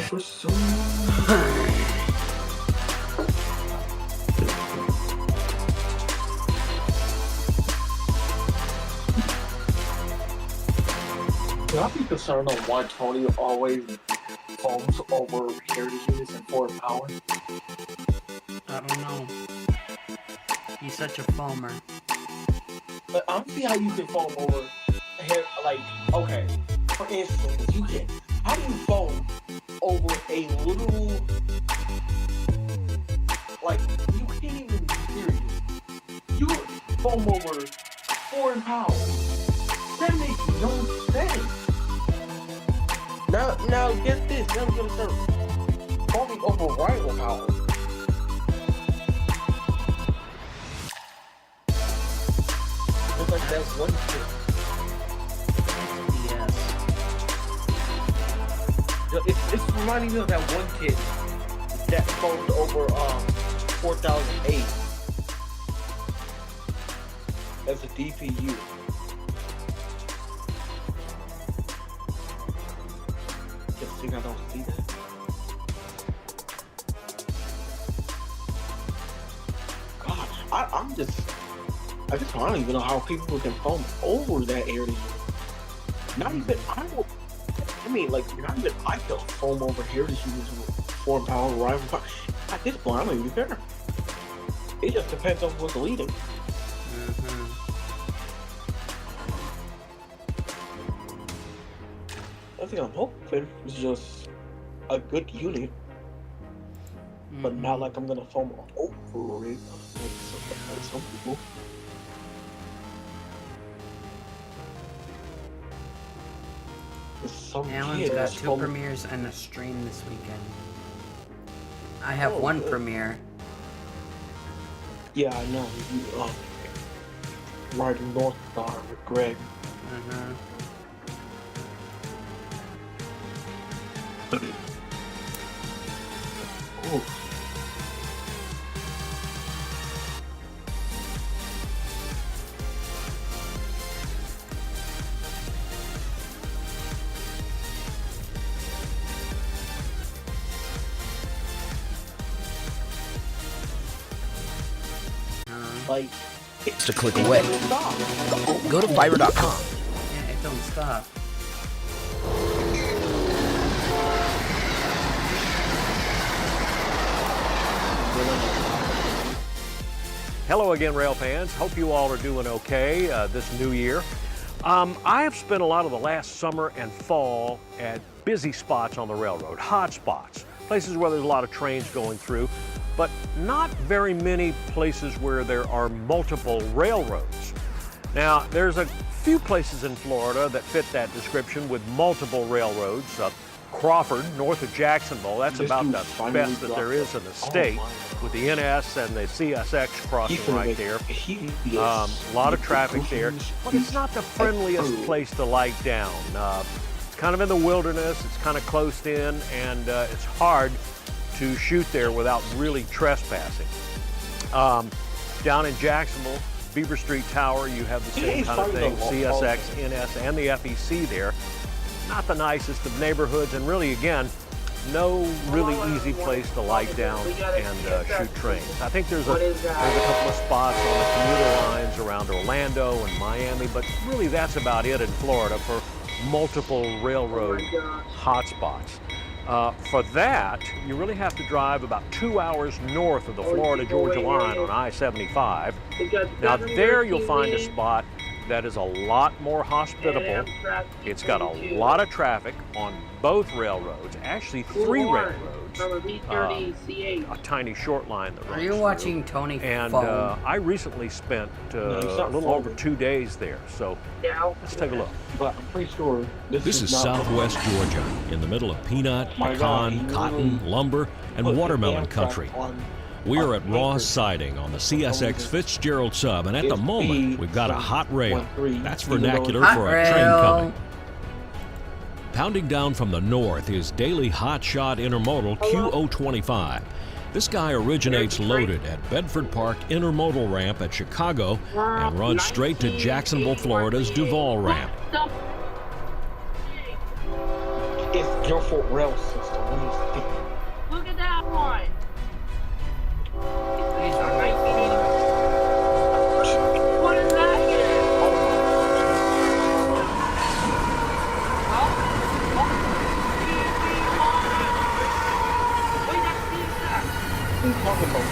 For so I'll be concerned on why Tony always foams over heritage units in 4 power.
I don't know. He's such a foamer.
But I don't see how you can foam over hair. Like, okay, for instance, you can. How do you foam over a little? Like, you can't even be serious. You foam over 4 power. That makes no sense. Now get this. Now I'm gonna start foaming over rival power. Looks like that's one kid.
Yes.
It's reminding me of that one kid that foamed over 4008 as a DPU. Just think I don't
I don't even know how people can foam over that area. Not even I mean, like, not even I can foam over heritage units with 4-power rifle. At this point, I don't even care. It just depends on what's leading. I think I'm hoping it's just a good unit, but not like I'm gonna foam over it like some people.
Alan's got 2 premieres and a stream this weekend. I have 1 premiere.
Yeah, I know. Riding North Star with Greg. Ooh. Like,
Just a click away. Go to Fiverr.com.
Yeah, it don't stop.
Hello again, rail fans. Hope you all are doing okay this new year. I have spent a lot of the last summer and fall at busy spots on the railroad, hot spots, places where there's a lot of trains going through, but not very many places where there are multiple railroads. Now, there's a few places in Florida that fit that description with multiple railroads. Crawford, north of Jacksonville, that's about the best that there is in the state, with the NS and the CSX crossing right there. A lot of traffic there, but it's not the friendliest place to light down. It's kind of in the wilderness, it's kind of closed in, and it's hard to shoot there without really trespassing. Down in Jacksonville, Beaver Street Tower, you have the same kind of thing, CSX, NS, and the FEC there. Not the nicest of neighborhoods, and really, again, no really easy place to light down and shoot trains. I think there's a couple of spots on the commuter lines around Orlando and Miami, but really that's about it in Florida for multiple railroad hotspots. For that, you really have to drive about 2 hours north of the Florida-Georgia line on I-75. Now there you'll find a spot that is a lot more hospitable. It's got a lot of traffic on both railroads, actually 3 railroads, a tiny short line that runs
Are you watching Tony
and
foam?
I recently spent a little over 2 days there, so let's take a look.
But I'm pretty sure
This is southwest Georgia, in the middle of peanut, pecan, cotton, lumber, and watermelon country. We are at Ross Siding on the CSX Fitzgerald sub, and at the moment, we've got a hot rail. That's vernacular for a train coming. Pounding down from the north is daily hotshot intermodal QO25. This guy originates loaded at Bedford Park Intermodal Ramp at Chicago and runs straight to Jacksonville, Florida's Duval Ramp.
it's your fault rail system. What do you think?
Look at that one.
These are nice.
What is that here? Wait, that's CSX.
What are you talking about?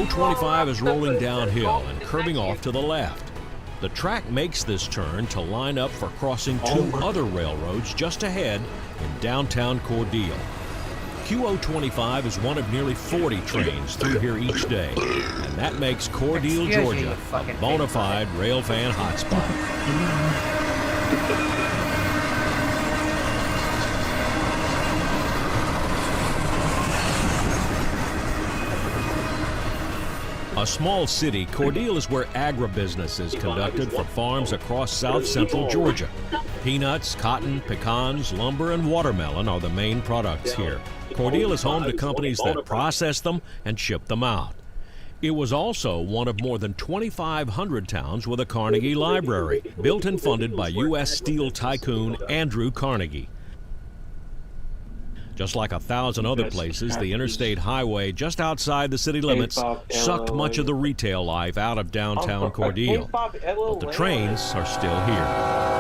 025 is rolling downhill and curving off to the left. The track makes this turn to line up for crossing 2 other railroads just ahead in downtown Cordele. QO25 is one of nearly 40 trains through here each day, and that makes Cordele, Georgia, a bona fide railfan hotspot. A small city, Cordele is where agribusiness is conducted for farms across south central Georgia. Peanuts, cotton, pecans, lumber, and watermelon are the main products here. Cordele is home to companies that process them and ship them out. It was also one of more than 2,500 towns with a Carnegie Library, built and funded by U.S. steel tycoon Andrew Carnegie. Just like 1,000 other places, the interstate highway just outside the city limits sucked much of the retail life out of downtown Cordele. But the trains are still here.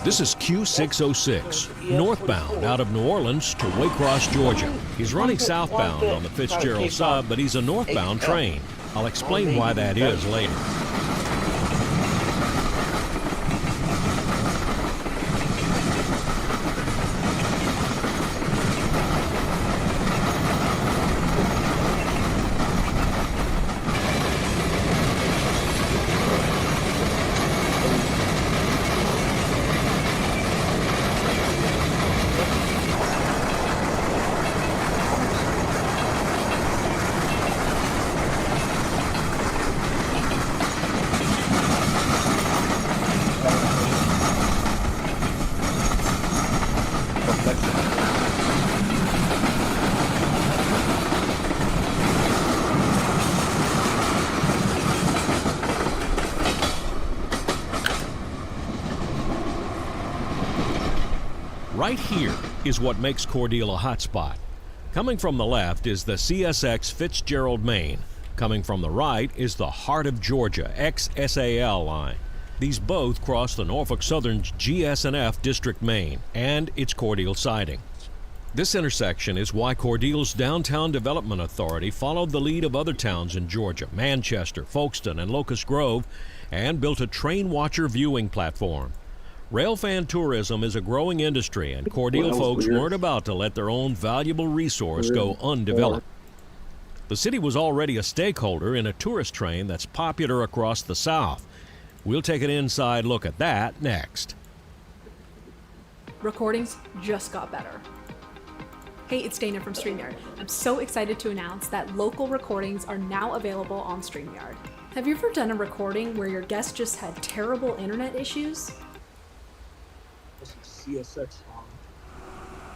This is Q606, northbound out of New Orleans to Waycross, Georgia. He's running southbound on the Fitzgerald Sub, but he's a northbound train. I'll explain why that is later. Right here is what makes Cordele a hotspot. Coming from the left is the CSX Fitzgerald Main. Coming from the right is the Heart of Georgia XSAL line. These both cross the Norfolk Southern's GS&F District Main and its Cordele siding. This intersection is why Cordele's Downtown Development Authority followed the lead of other towns in Georgia, Manchester, Folkestone, and Locust Grove, and built a train watcher viewing platform. Railfan tourism is a growing industry, and Cordele folks weren't about to let their own valuable resource go undeveloped. The city was already a stakeholder in a tourist train that's popular across the South. We'll take an inside look at that next.
Recordings just got better. Hey, it's Dana from StreamYard. I'm so excited to announce that local recordings are now available on StreamYard. Have you ever done a recording where your guest just had terrible internet issues?
CSX.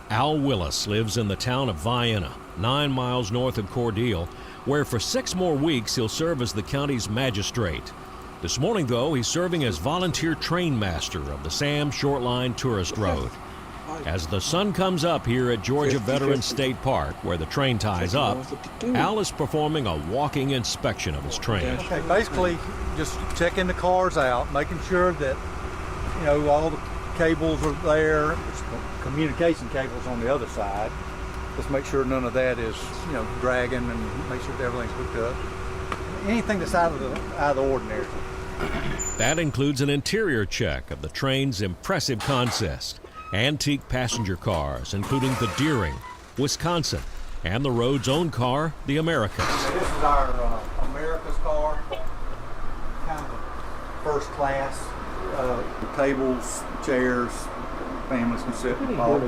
Al Willis lives in the town of Vienna, 9 miles north of Cordele, where for 6 more weeks he'll serve as the county's magistrate. This morning, though, he's serving as volunteer train master of the Sam Short Line Tourist Road. As the sun comes up here at Georgia Veterans State Park, where the train ties up, Al is performing a walking inspection of his train.
Okay, basically just checking the cars out, making sure that, you know, all the cables are there, there's communication cables on the other side. Just make sure none of that is, you know, dragging, and make sure that everything's hooked up. Anything that's out of the ordinary.
That includes an interior check of the train's impressive consist. Antique passenger cars, including the Deering, Wisconsin, and the road's own car, the Americas.
This is our Americas car, kind of first class. Tables, chairs, families can sit and follow.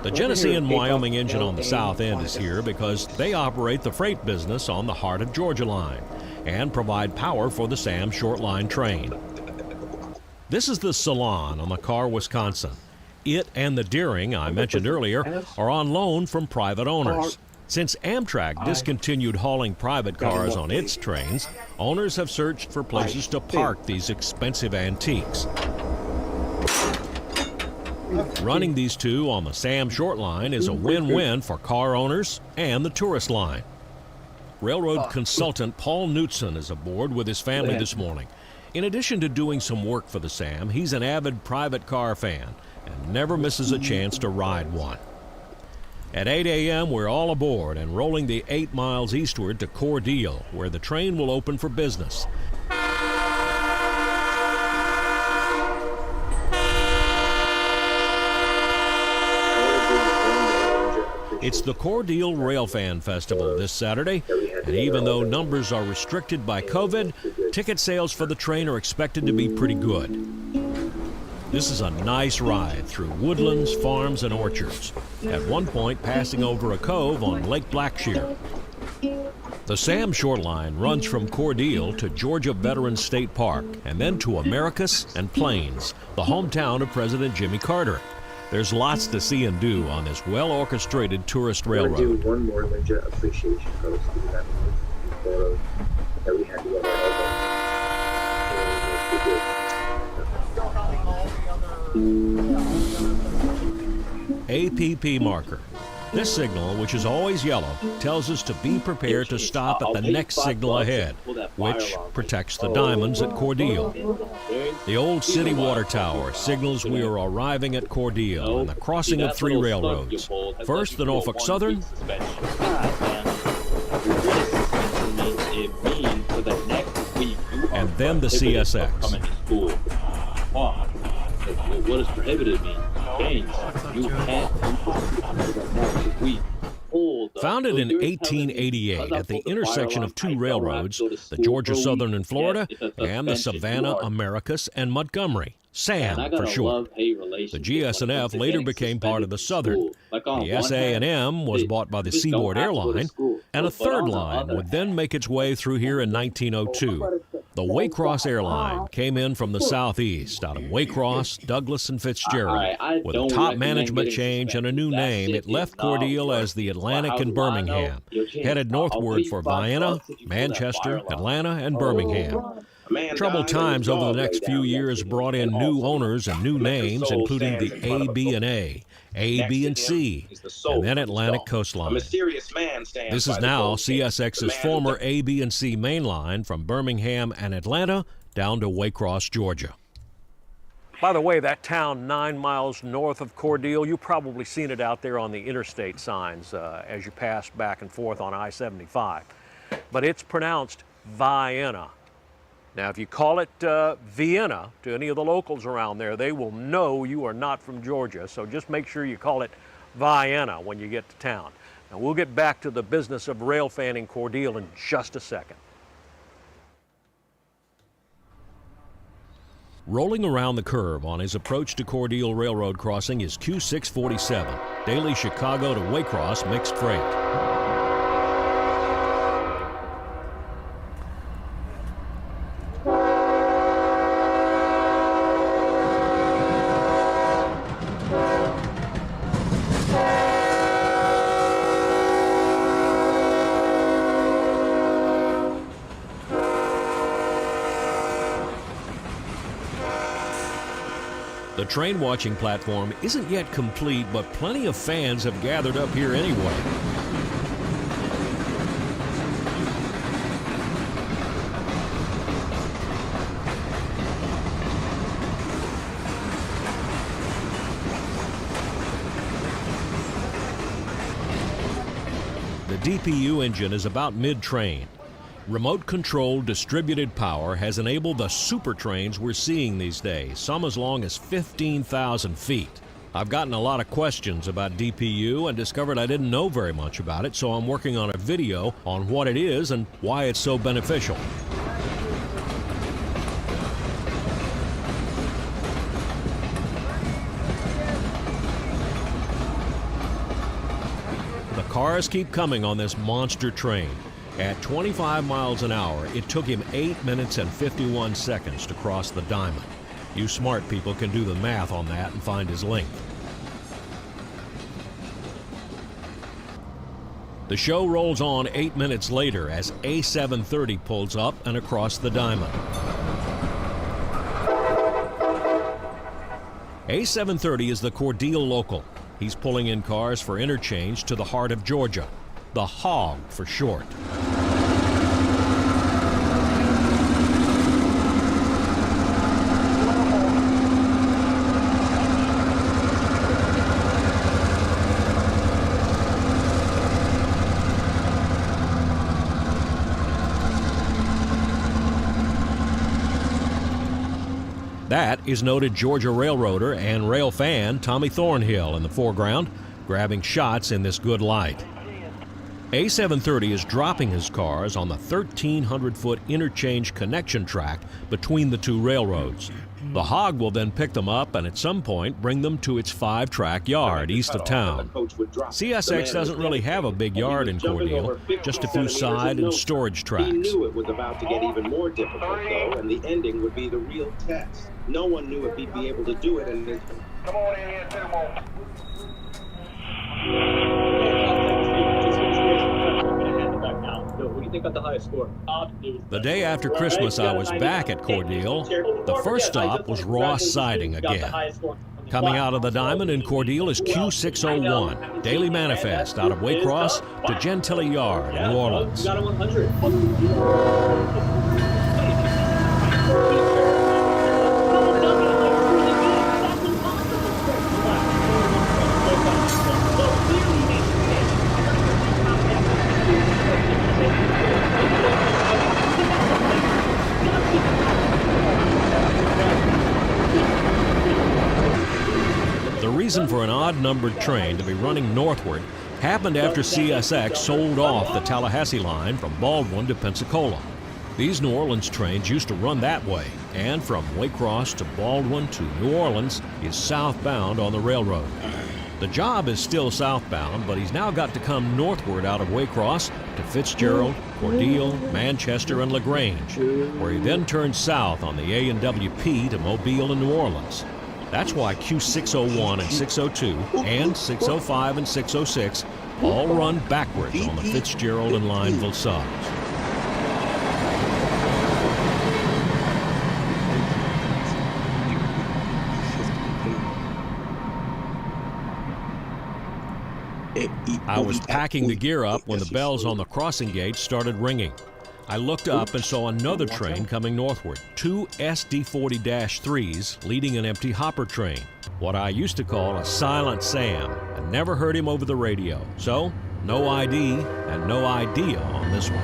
The Genesee and Wyoming engine on the south end is here because they operate the freight business on the Heart of Georgia line and provide power for the Sam Short Line train. This is the Salon on the car Wisconsin. It and the Deering I mentioned earlier are on loan from private owners. Since Amtrak discontinued hauling private cars on its trains, owners have searched for places to park these expensive antiques. Running these two on the Sam Short Line is a win-win for car owners and the tourist line. Railroad consultant Paul Knutson is aboard with his family this morning. In addition to doing some work for the Sam, he's an avid private car fan and never misses a chance to ride one. At 8 a.m., we're all aboard and rolling the 8 miles eastward to Cordele, where the train will open for business. It's the Cordele Railfan Festival this Saturday, and even though numbers are restricted by COVID, ticket sales for the train are expected to be pretty good. This is a nice ride through woodlands, farms, and orchards, at one point passing over a cove on Lake Blackshear. The Sam Short Line runs from Cordele to Georgia Veterans State Park, and then to Americus and Plains, the hometown of President Jimmy Carter. There's lots to see and do on this well-orchestrated tourist railroad.
I'm going to do one more Ninja appreciation post.
APP marker. This signal, which is always yellow, tells us to be prepared to stop at the next signal ahead, which protects the diamonds at Cordele. The old city water tower signals we are arriving at Cordele and the crossing of 3 railroads. First, the Norfolk Southern, and then the CSX.
What does prohibited mean? James, you can't
Founded in 1888 at the intersection of 2 railroads, the Georgia Southern in Florida and the Savannah Americus and Montgomery, SAM for short. The GS&F later became part of the Southern. The SA&M was bought by the Seaboard Airline, and a third line would then make its way through here in 1902. The Waycross Airline came in from the southeast, out of Waycross, Douglas, and Fitzgerald. With a top management change and a new name, it left Cordele as the Atlantic and Birmingham, headed northward for Vienna, Manchester, Atlanta, and Birmingham. Troubled times over the next few years brought in new owners and new names, including the A, B, and A, B, and C, and then Atlantic Coastline. This is now CSX's former A, B, and C main line from Birmingham and Atlanta down to Waycross, Georgia.
By the way, that town 9 miles north of Cordele, you've probably seen it out there on the interstate signs as you pass back and forth on I-75. But it's pronounced Vienna. Now, if you call it Vienna to any of the locals around there, they will know you are not from Georgia. So just make sure you call it Vienna when you get to town. Now, we'll get back to the business of rail fanning Cordele in just a second.
Rolling around the curve on his approach to Cordele Railroad crossing is Q647, daily Chicago to Waycross mixed freight. The train watching platform isn't yet complete, but plenty of fans have gathered up here anyway. The DPU engine is about mid-train. Remote-controlled distributed power has enabled the super trains we're seeing these days, some as long as 15,000 feet. I've gotten a lot of questions about DPU and discovered I didn't know very much about it, so I'm working on a video on what it is and why it's so beneficial. The cars keep coming on this monster train. At 25 miles an hour, it took him 8 minutes and 51 seconds to cross the diamond. You smart people can do the math on that and find his length. The show rolls on 8 minutes later as A730 pulls up and across the diamond. A730 is the Cordele local. He's pulling in cars for interchange to the heart of Georgia. The Hog for short. That is noted Georgia railroader and rail fan Tommy Thornhill in the foreground, grabbing shots in this good light. A730 is dropping his cars on the 1,300-foot interchange connection track between the 2 railroads. The Hog will then pick them up and at some point bring them to its 5-track yard east of town. CSX doesn't really have a big yard in Cordele, just a few side and storage tracks.
He knew it was about to get even more difficult, though, and the ending would be the real test. No one knew if he'd be able to do it, and come on in here, 2 more.
you think got the highest score?
The day after Christmas, I was back at Cordele. The first stop was Ross Siding again. Coming out of the Diamond in Cordele is Q601, Daily Manifest out of Waycross to Gentilly Yard in New Orleans.
You got a 100.
The reason for an odd-numbered train to be running northward happened after CSX sold off the Tallahassee line from Baldwin to Pensacola. These New Orleans trains used to run that way, and from Waycross to Baldwin to New Orleans is southbound on the railroad. The job is still southbound, but he's now got to come northward out of Waycross to Fitzgerald, Cordele, Manchester, and LaGrange, where he then turns south on the A&WP to Mobile and New Orleans. That's why Q601 and 602 and 605 and 606 all run backwards on the Fitzgerald and Lineville subs. I was packing the gear up when the bells on the crossing gate started ringing. I looked up and saw another train coming northward, two SD40-3s leading an empty hopper train, what I used to call a Silent Sam, and never heard him over the radio. So, no ID and no idea on this one.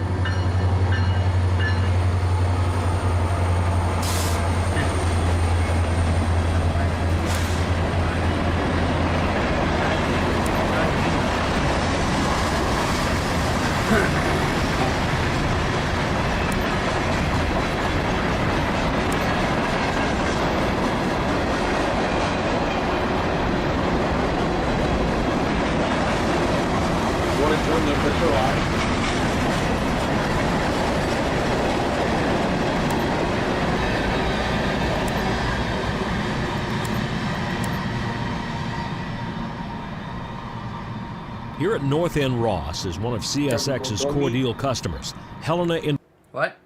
Here at North End Ross is one of CSX's Cordele customers, Helena in...
What?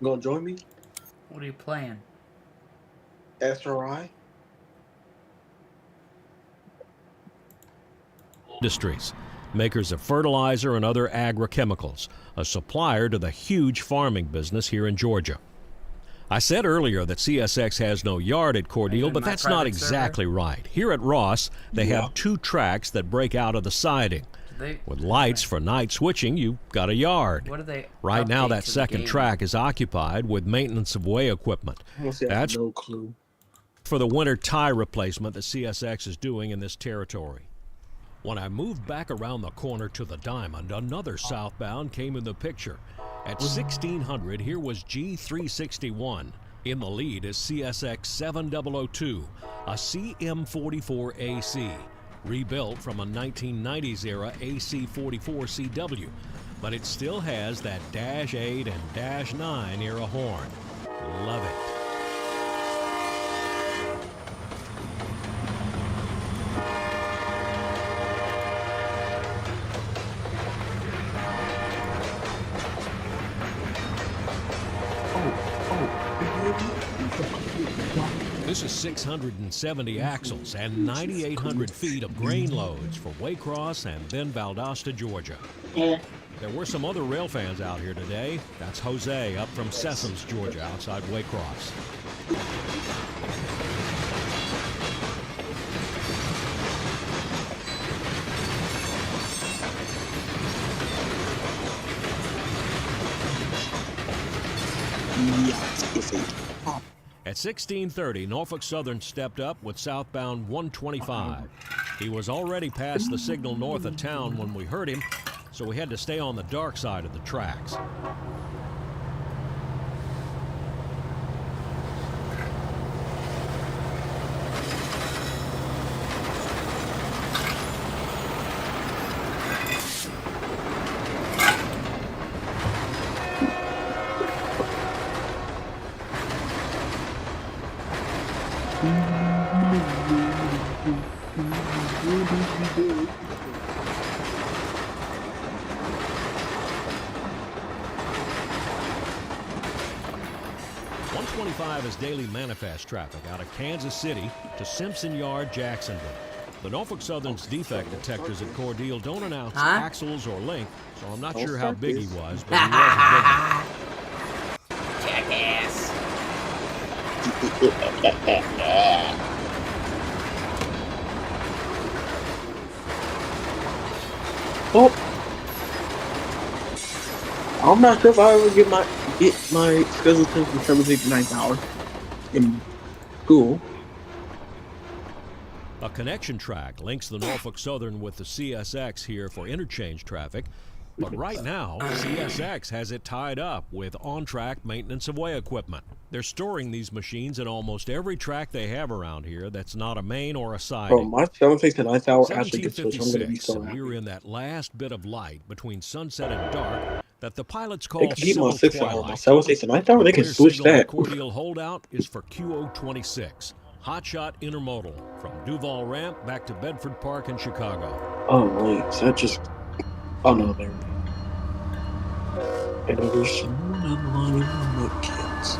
Gonna join me?
What are you playing?
SRI?
Industries, makers of fertilizer and other agrochemicals, a supplier to the huge farming business here in Georgia. I said earlier that CSX has no yard at Cordele, but that's not exactly right. Here at Ross, they have two tracks that break out of the siding. With lights for night switching, you've got a yard.
What do they
right now,
update
that
to the
second
game?
track is occupied with maintenance of way equipment. That's
no clue.
for the winter tie replacement that CSX is doing in this territory. When I moved back around the corner to the Diamond, another southbound came in the picture. At 1600, here was G361. In the lead is CSX 7002, a CM44AC, rebuilt from a 1990s era AC44CW, but it still has that Dash 8 and Dash 9 era horn. Love it. This is 670 axles and 9,800 feet of grain loads for Waycross and then Valdosta, Georgia. There were some other rail fans out here today. That's Jose up from Sessoms, Georgia, outside Waycross. At 1630, Norfolk Southern stepped up with southbound 125. He was already past the signal north of town when we heard him, so we had to stay on the dark side of the tracks. 225 is daily manifest traffic out of Kansas City to Simpson Yard, Jacksonville. The Norfolk Southern's defect detectors at Cordele don't announce axles or length, so I'm not sure how big he was, but he was a big one.
Jackass.
Oh, I'm not sure if I ever get my schedule since the 7th hour in school.
A connection track links the Norfolk Southern with the CSX here for interchange traffic, but right now, CSX has it tied up with on-track maintenance of way equipment. They're storing these machines in almost every track they have around here that's not a main or a siding.
Bro, my 7th to 9th hour actually gets switched. I'm going to be so
and
happy.
we're in that last bit of light between sunset and dark that the pilots call
They can keep my
civil
6th hour, my
twilight.
7th to 9th hour, they can
Clear
switch
signal
that.
at Cordele holdout is for QO26. Hotshot Intermodal from Duval Ramp back to Bedford Park in Chicago.
Oh, wait, so that just... Oh, no, there we go. And there's someone online in the kids.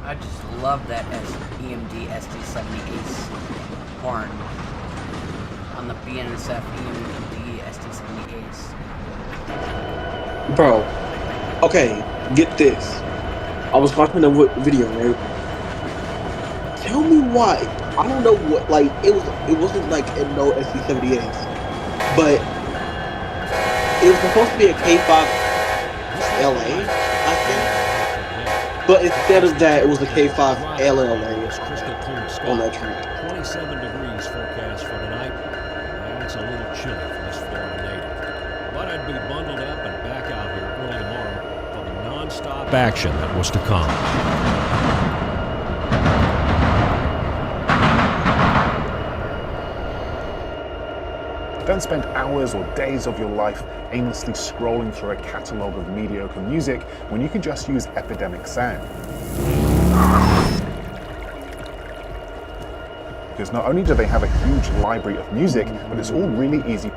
I just love that EMD ST70 Ace horn on the BNSF EMD ST70 Ace.
Bro, okay, get this. I was watching a video, right? Tell me why. I don't know what, like, it wasn't like in no ST70As, but it was supposed to be a K5 LA, I think. But instead of that, it was a K5 LLA on that train.
27 degrees forecast for tonight. That's a little chilly for this Florida native. But I'd be bundled up and back out here early tomorrow for the non-stop action that was to come.
Don't spend hours or days of your life aimlessly scrolling through a catalogue of mediocre music when you can just use Epidemic Sound. Because not only do they have a huge library of music, but it's all really easy.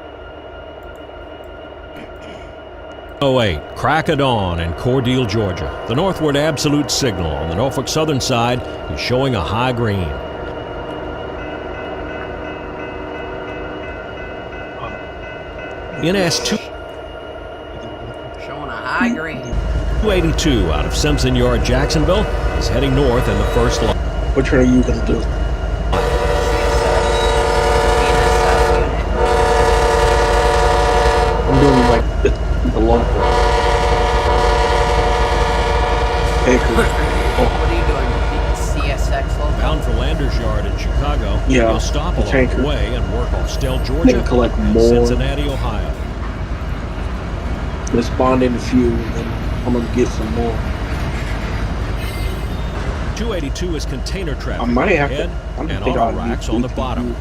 08, crack of dawn in Cordele, Georgia. The northward absolute signal on the Norfolk Southern side is showing a high green. NS2
Showing a high green.
282 out of Simpson Yard, Jacksonville is heading north in the first line.
What train are you going to do? I'm doing like the long one. Hey,
What are you doing? CSX local?
Bound for Landers Yard in Chicago.
Yeah,
You'll stop
the
along
tanker.
the way and work off Stell,
They
Georgia,
can collect
and
more.
Cincinnati, Ohio.
Respond in a few, and then I'm going to get some more.
282 is container traffic
I might have to.
ahead
I don't
and
think
auto
I'll
racks
need
on the
to
bottom.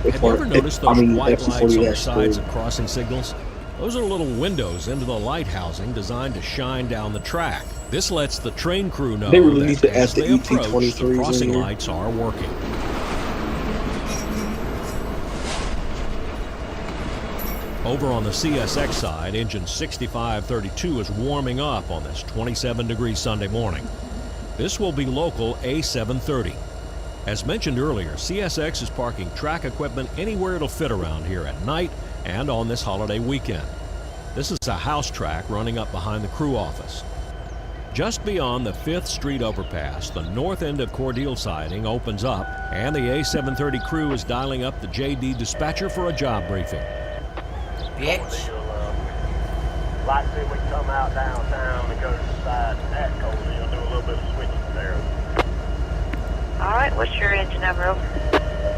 If
Have you ever noticed those white lights on the
FC40
sides of crossing signals? Those are little windows into the light housing designed to shine down the track. This lets the train crew know
They really need
that
to add
as
the
they approach,
ET23s
the
in
crossing
here.
lights are working. Over on the CSX side, engine 6532 is warming up on this 27-degree Sunday morning. This will be local A730. As mentioned earlier, CSX is parking track equipment anywhere it'll fit around here at night and on this holiday weekend. This is a house track running up behind the crew office. Just beyond the 5th Street overpass, the north end of Cordele siding opens up, and the A730 crew is dialing up the JD dispatcher for a job briefing.
Bitch.
Likely we come out downtown and go to the side at Cordele, do a little bit of switching there.
Alright, what's your engine number? Over?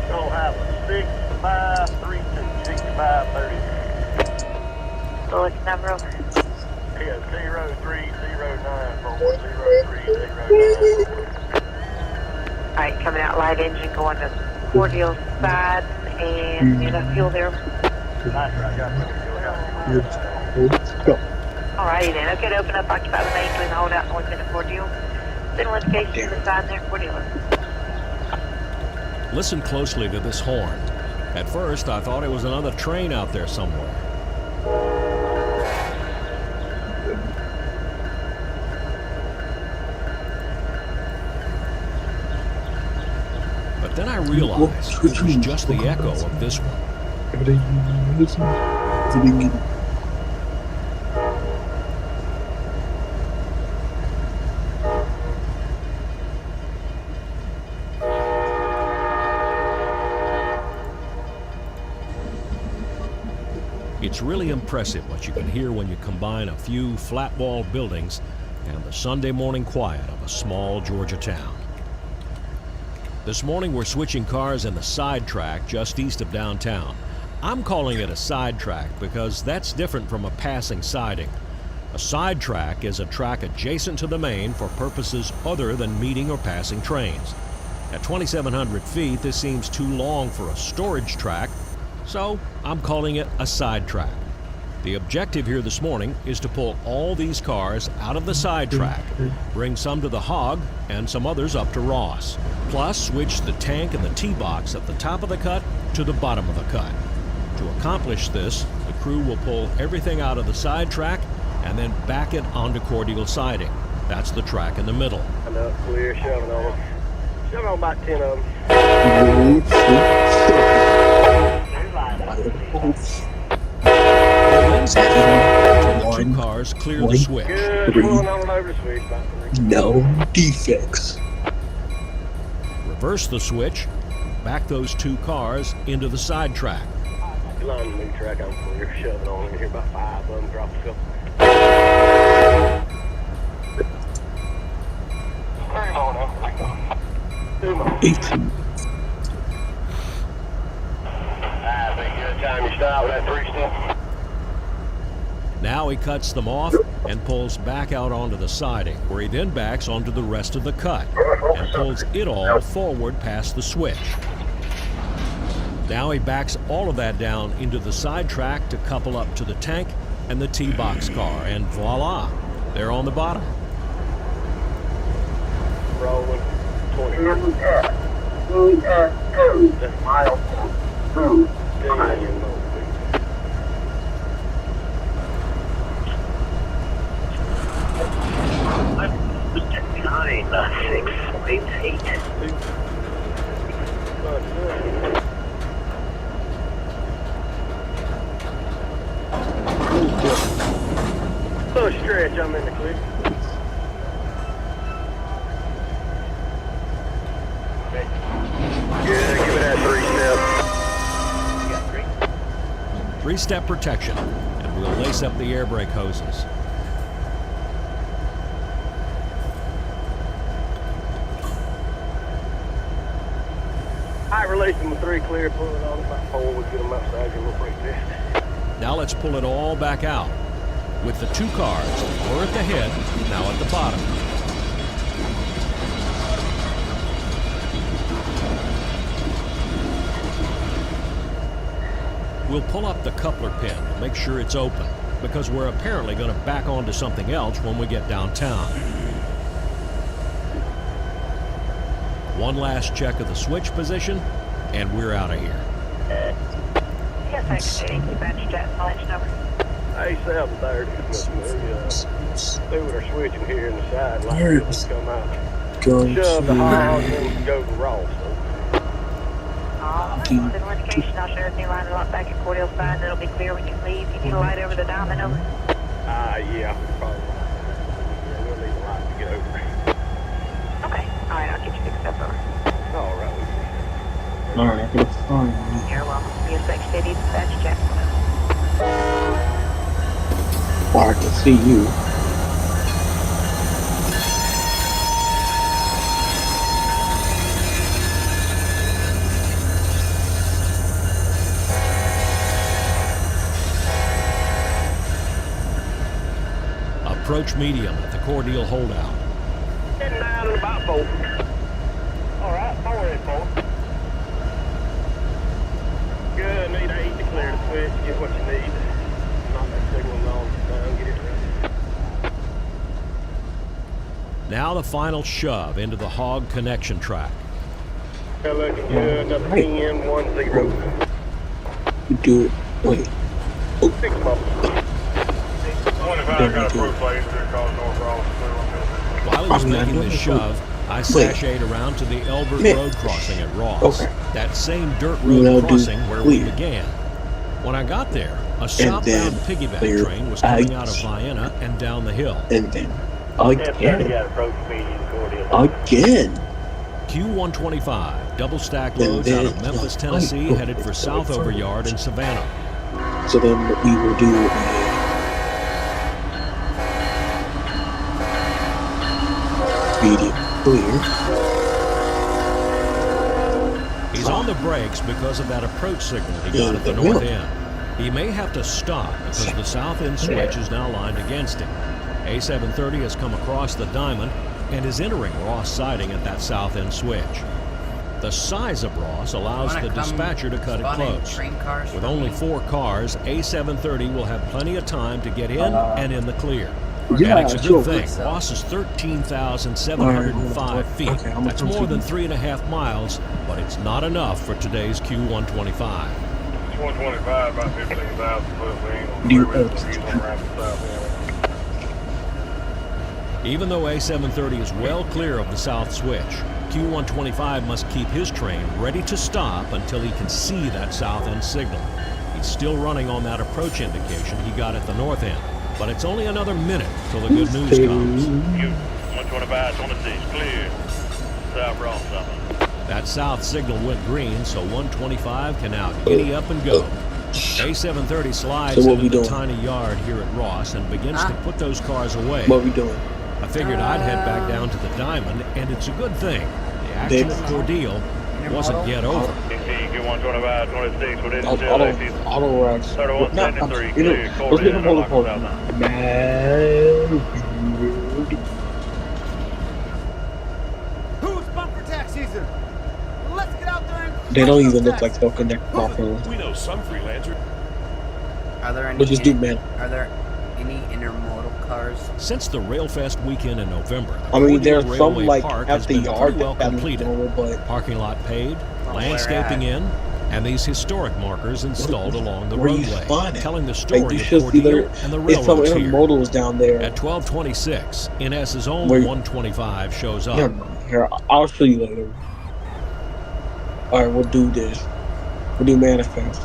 Gonna have a 6532, 6530.
Bulletin number over.
Yeah, 0309410309.
Alright, coming out light engine going to Cordele side and need a fuel there.
That's right, got
Alrighty then, okay to open up, occupy the main between the holdout north end of Cordele. Signal indication to the side there, Cordele.
Listen closely to this horn. At first, I thought it was another train out there somewhere. But then I realized it was just the echo of this one. It's really impressive what you can hear when you combine a few flat-walled buildings and the Sunday morning quiet of a small Georgia town. This morning we're switching cars in the side track just east of downtown. I'm calling it a side track because that's different from a passing siding. A side track is a track adjacent to the main for purposes other than meeting or passing trains. At 2,700 feet, this seems too long for a storage track, so I'm calling it a side track. The objective here this morning is to pull all these cars out of the side track, bring some to the Hog and some others up to Ross, plus switch the tank and the T-box at the top of the cut to the bottom of the cut. To accomplish this, the crew will pull everything out of the side track and then back it onto Cordial siding. That's the track in the middle.
Enough clear, shoving on them. Shoving on about 10 of them.
The two cars clear the switch.
Good, pulling on over the switch.
No defects.
Reverse the switch, back those two cars into the side track.
Line the new track, I'm clear, shoving on in here, about 5 of them, drop a couple.
18.
Good time you start with that 3-step.
Now he cuts them off and pulls back out onto the siding, where he then backs onto the rest of the cut and pulls it all forward past the switch. Now he backs all of that down into the side track to couple up to the tank and the T-box car, and voila, they're on the bottom.
Rolling. 20. That's mile 2.
Nine, 6, 8, 8.
Little stretch, I'm in the clear. Good, give it that 3-step.
Three-step protection, and we'll lace up the air brake hoses.
I release them with 3 clear, pull it on about 4, we'll get them outside, get a little brake test.
Now let's pull it all back out. With the two cars, we're at the head, now at the bottom. We'll pull up the coupler pin to make sure it's open, because we're apparently going to back onto something else when we get downtown. One last check of the switch position, and we're out of here.
Yes, I can dispatch jet mileage number.
A730. They were switching here in the side line. Come out. Shove the hog and go to Ross.
Good notification. I'll share with you line lock back at Cordial side. It'll be clear when you leave. You need a light over the diamond over.
Yeah, probably. We'll need a light to get over.
Okay. Alright, I'll get you fixed up over.
Alright.
Alright, I gotta find you.
You're welcome. Be a Section City dispatch jet.
Or I can see you.
Approach medium at the Cordial holdout.
Getting down in about 4. Alright, 4 in 4. Good, need 8 to clear the switch, get what you need. Knock that signal on down, get it ready.
Now the final shove into the hog connection track.
Looking good, another 10, 1, 0.
You do it. Wait.
While he was making the shove, I sashayed around to the Elbert Road crossing at Ross. That same dirt road crossing where we began. When I got there, a southbound piggyback train was coming out of Vienna and down the hill.
And then again.
Q125, double stack loads out of Memphis, Tennessee, headed for Southover Yard in Savannah.
So then we will do medium clear.
He's on the brakes because of that approach signal he got at the north end. He may have to stop because the south end switch is now lined against him. A730 has come across the diamond and is entering Ross siding at that south end switch. The size of Ross allows the dispatcher to cut it close. With only 4 cars, A730 will have plenty of time to get in and in the clear. And it's a good thing. Ross is 13,705 feet. That's more than 3.5 miles, but it's not enough for today's Q125.
125, about 15,000 foot. We ain't gonna around the south end.
Even though A730 is well clear of the south switch, Q125 must keep his train ready to stop until he can see that south end signal. He's still running on that approach indication he got at the north end, but it's only another minute till the good news comes.
Q125, 26, clear. South Ross,
That south signal went green, so 125 can now giddy up and go. A730 slides into the tiny yard here at Ross and begins to put those cars away.
What are we doing?
I figured I'd head back down to the diamond, and it's a good thing. The action at Cordele wasn't yet over.
Q125, 26, what is it?
Auto racks.
3173, clear.
Let's get him on the phone.
Who's bumper tax season? Let's get out there and
They don't even look like they'll connect properly.
We know some freelancers.
Are there any?
But just do men.
Are there any intermodal cars?
Since the Railfest weekend in November,
I mean, there's
Railway
some like
Park
at
has
the
been
yard
pretty well
that
completed.
normal, but
Parking lot paved, landscaping in, and these historic markers installed along the
where you
roadway,
find it?
telling the
Like,
story
you
of
should see
Cordele and the
it's some
railroads here.
intermodals down there.
At 12:26, Inez's own
Where-
125 shows up.
Here, I'll show you later. All right, we'll do this. We'll do manifest.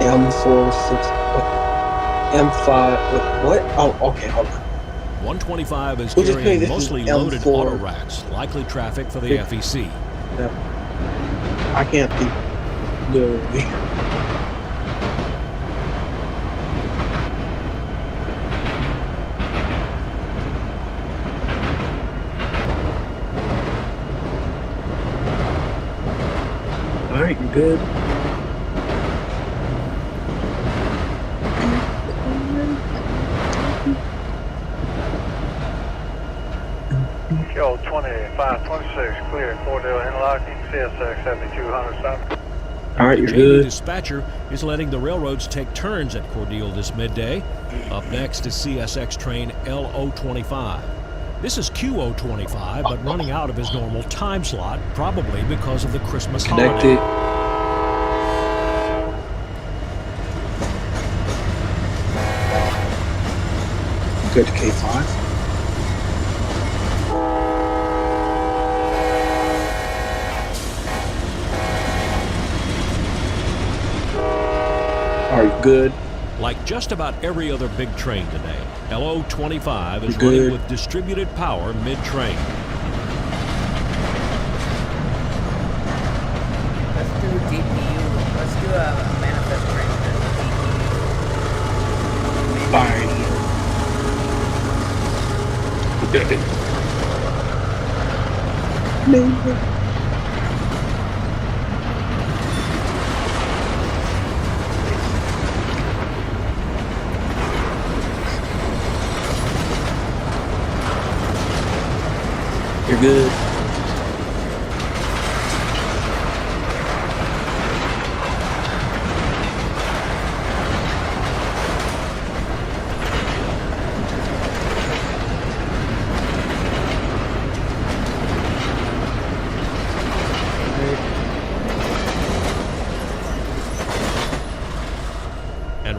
M46, M5, what? Oh, okay, hold on.
125 is
We'll just say
carrying
this is
mostly loaded
M4.
auto racks, likely traffic for the
Yeah.
FEC.
Yeah. I can't think. No. All right, you're good.
Yo, 25, 26, clear. Cordele interlocking, CSX 7200 south.
All right, you're
JD
good.
Dispatcher is letting the railroads take turns at Cordele this midday. Up next is CSX train LO25. This is QO25, but running out of his normal time slot, probably because of the Christmas
Connected.
holiday.
Good to K5. Are you good?
Like just about every other big train today, LO25 is
Good.
running with distributed power mid-train.
Let's do DPU. Let's do a manifest train with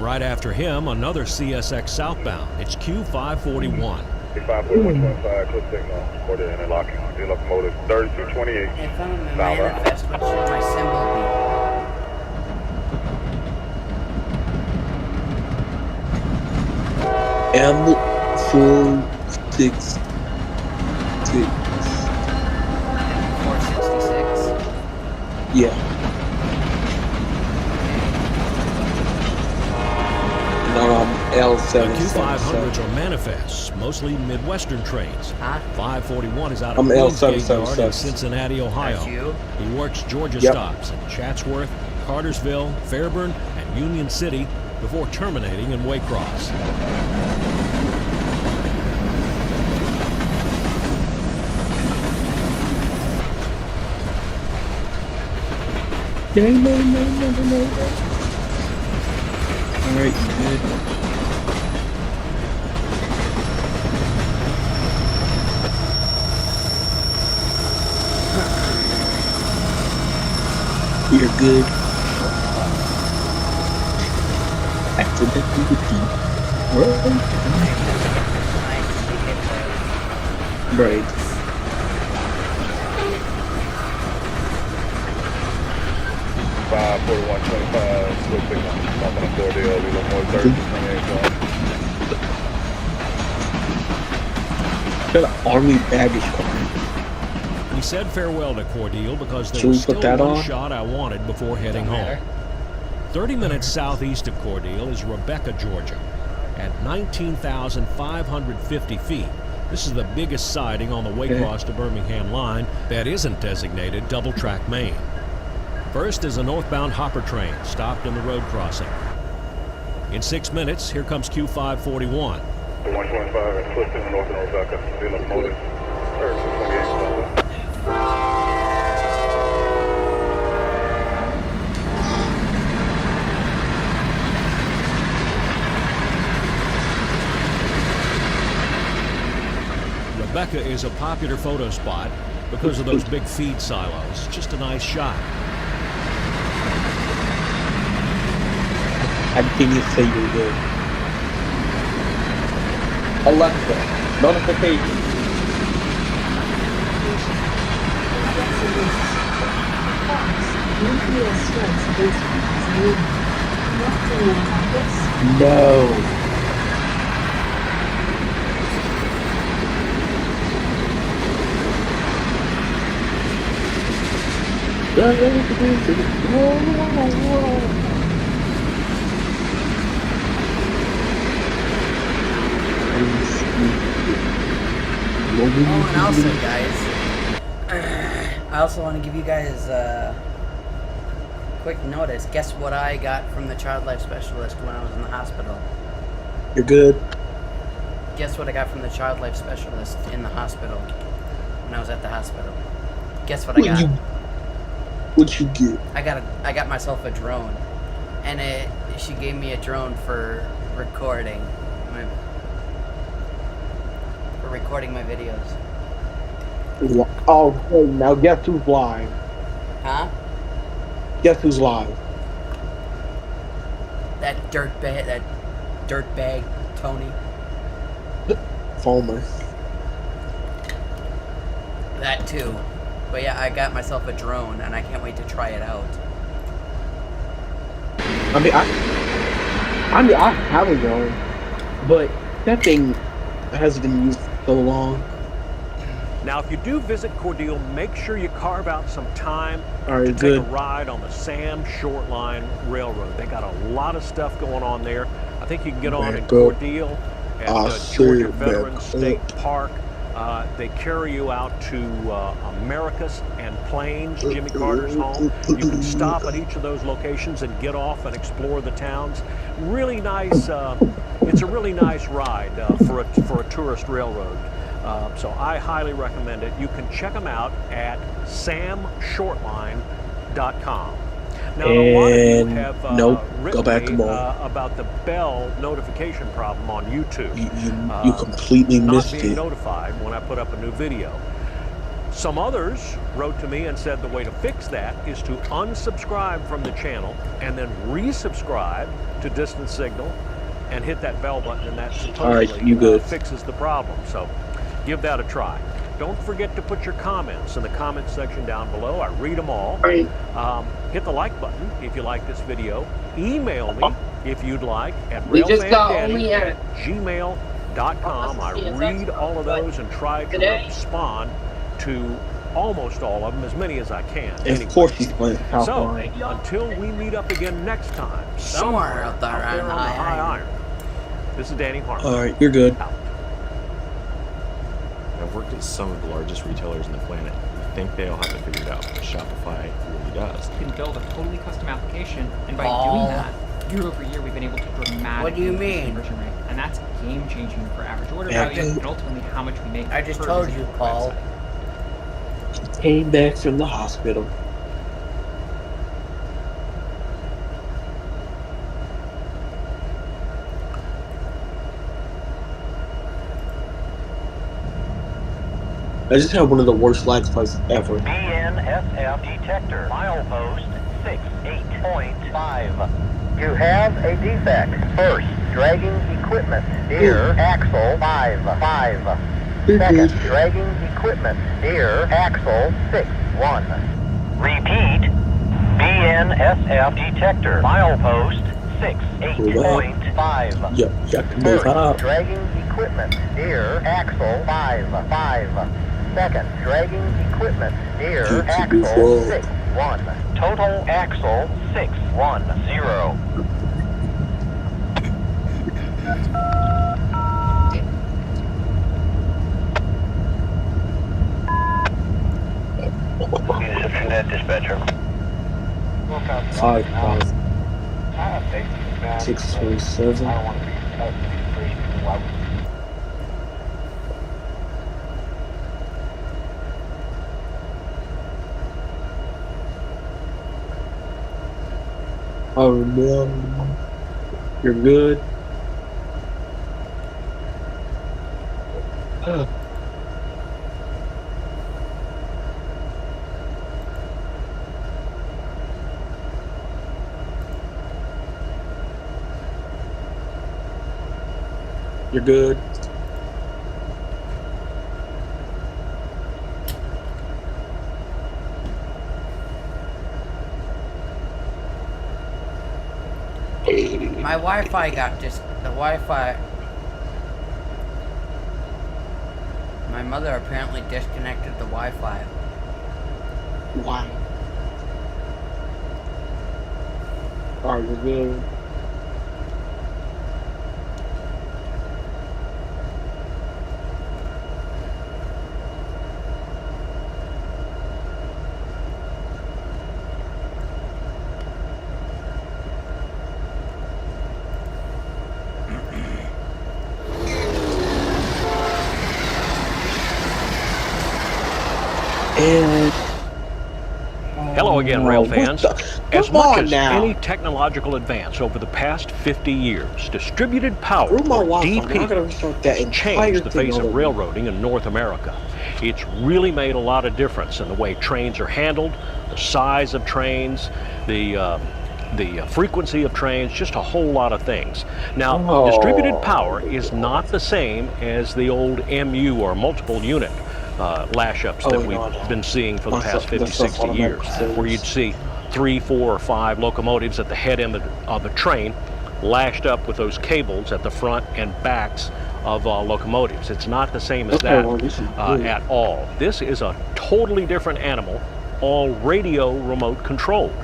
right after him, another CSX southbound. It's Q541.
54125, clip signal, quarter in and locking on. The locomotive 3228.
If I'm a manifest, what should my symbol be?
M466.
466.
Yeah. L7.
The Q500s are manifests, mostly Midwestern trains. 541 is out of
I'm
Queensgate
L777.
Yard in Cincinnati, Ohio.
That's you?
He works Georgia
Yep.
stops in Chatsworth, Cartersville, Fairburn, and Union City before terminating in Waycross.
No. Alright, good. You're good. Accidentally repeat. Right.
Five 4125, split signal, bumping up 4 deal, we look more 30, 28.
Got an army baggage car.
We said farewell to Cordele because there
Should
was
we put
still
that
one
on?
shot I wanted before heading home. 30 minutes southeast of Cordele is Rebecca, Georgia. At 19,550 feet, this is the biggest siding on the Waycross to Birmingham line that isn't designated double-track main. First is a northbound hopper train stopped in the road crossing. In 6 minutes, here comes Q541.
125 and Clifton, north of Rebecca, the locomotive 3228.
Rebecca is a popular photo spot because of those big feed silos. Just a nice shot.
I didn't say you're good.
Alexa, notification.
No.
Oh, and also, guys, I also want to give you guys a quick notice. Guess what I got from the child life specialist when I was in the hospital?
You're good.
Guess what I got from the child life specialist in the hospital when I was at the hospital? Guess what I got?
What'd you get?
I got myself a drone, and she gave me a drone for recording my videos.
Oh, okay, now guess who's live?
Huh?
Guess who's live?
That dirtbag Tony.
Foamer.
That too. But yeah, I got myself a drone, and I can't wait to try it out.
I have a drone, but that thing hasn't been used so long.
Now, if you do visit Cordele, make sure you carve out some time to take
good.
a ride on the Sam Short Line Railroad. They got a lot of stuff going on there. I think you can get on in Cordele at Georgia Veterans State Park. They carry you out to Americus and Plains, Jimmy Carter's home. You can stop at each of those locations and get off and explore the towns. Really nice. It's a really nice ride for a tourist railroad. So I highly recommend it. You can check them out at samshortline.com. Now, a lot of you have written me about the bell notification problem on YouTube.
You completely missed
not being
it.
notified when I put up a new video. Some others wrote to me and said the way to fix that is to unsubscribe from the channel and then resubscribe to Distant Signal and hit that bell button, and that supposedly fixes the problem. So give that a try. Don't forget to put your comments in the comment section down below. I read them all. Hit the like button if you like this video. Email me if you'd like at railfandanny@gmail.com. I read all of those and try to respond to almost all of them, as many as I can.
Of course he's playing
So, until we meet up again next time,
somewhere out there
on the high iron. This is Danny Harmon.
Alright, you're good.
I've worked at some of the largest retailers on the planet. I think they all have it figured out. Shopify really does.
You can build a totally custom application, and by doing that, year over year, we've been able to dramatically
What do you mean?
conversion rate, and that's game changing for average order value and ultimately how much we make.
I just told you, Paul.
Came back from the hospital. I just had one of the worst lag spikes ever.
BNSF detector, milepost 68.5. You have a defect. First, dragging equipment near axle 5. Second, dragging equipment near axle 6.1. Repeat, BNSF detector, milepost 68.5.
Yep,
Third, dragging equipment near axle 5. Second, dragging equipment near axle 6.1. Total axle 610. Net dispatcher.
627. Oh no, you're good. You're good.
My Wi-Fi got the Wi-Fi. My mother apparently disconnected the Wi-Fi.
Why? Are you good?
Hello again, rail fans. As much as any technological advance over the past 50 years, distributed power, or DP, has changed the face of railroading in North America. It's really made a lot of difference in the way trains are handled, the size of trains, the frequency of trains, just a whole lot of things. Now, distributed power is not the same as the old MU or multiple unit lash-ups that we've been seeing for the past 50, 60 years, where you'd see 3, 4, or 5 locomotives at the head end of the train lashed up with those cables at the front and backs of locomotives. It's not the same as that at all. This is a totally different animal, all radio remote controlled.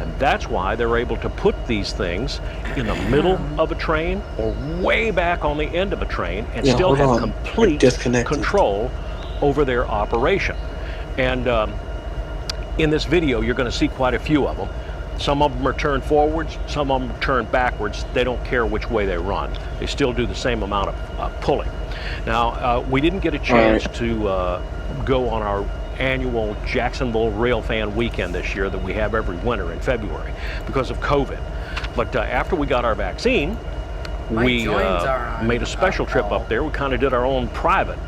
And that's why they're able to put these things in the middle of a train or way back on the end of a train and still have complete control over their operation. And in this video, you're going to see quite a few of them. Some of them are turned forwards, some of them are turned backwards. They don't care which way they run. They still do the same amount of pulling. Now, we didn't get a chance to go on our annual Jacksonville Railfan weekend this year that we have every winter in February because of COVID. But after we got our vaccine, we made a special trip up there. We kind of did our own private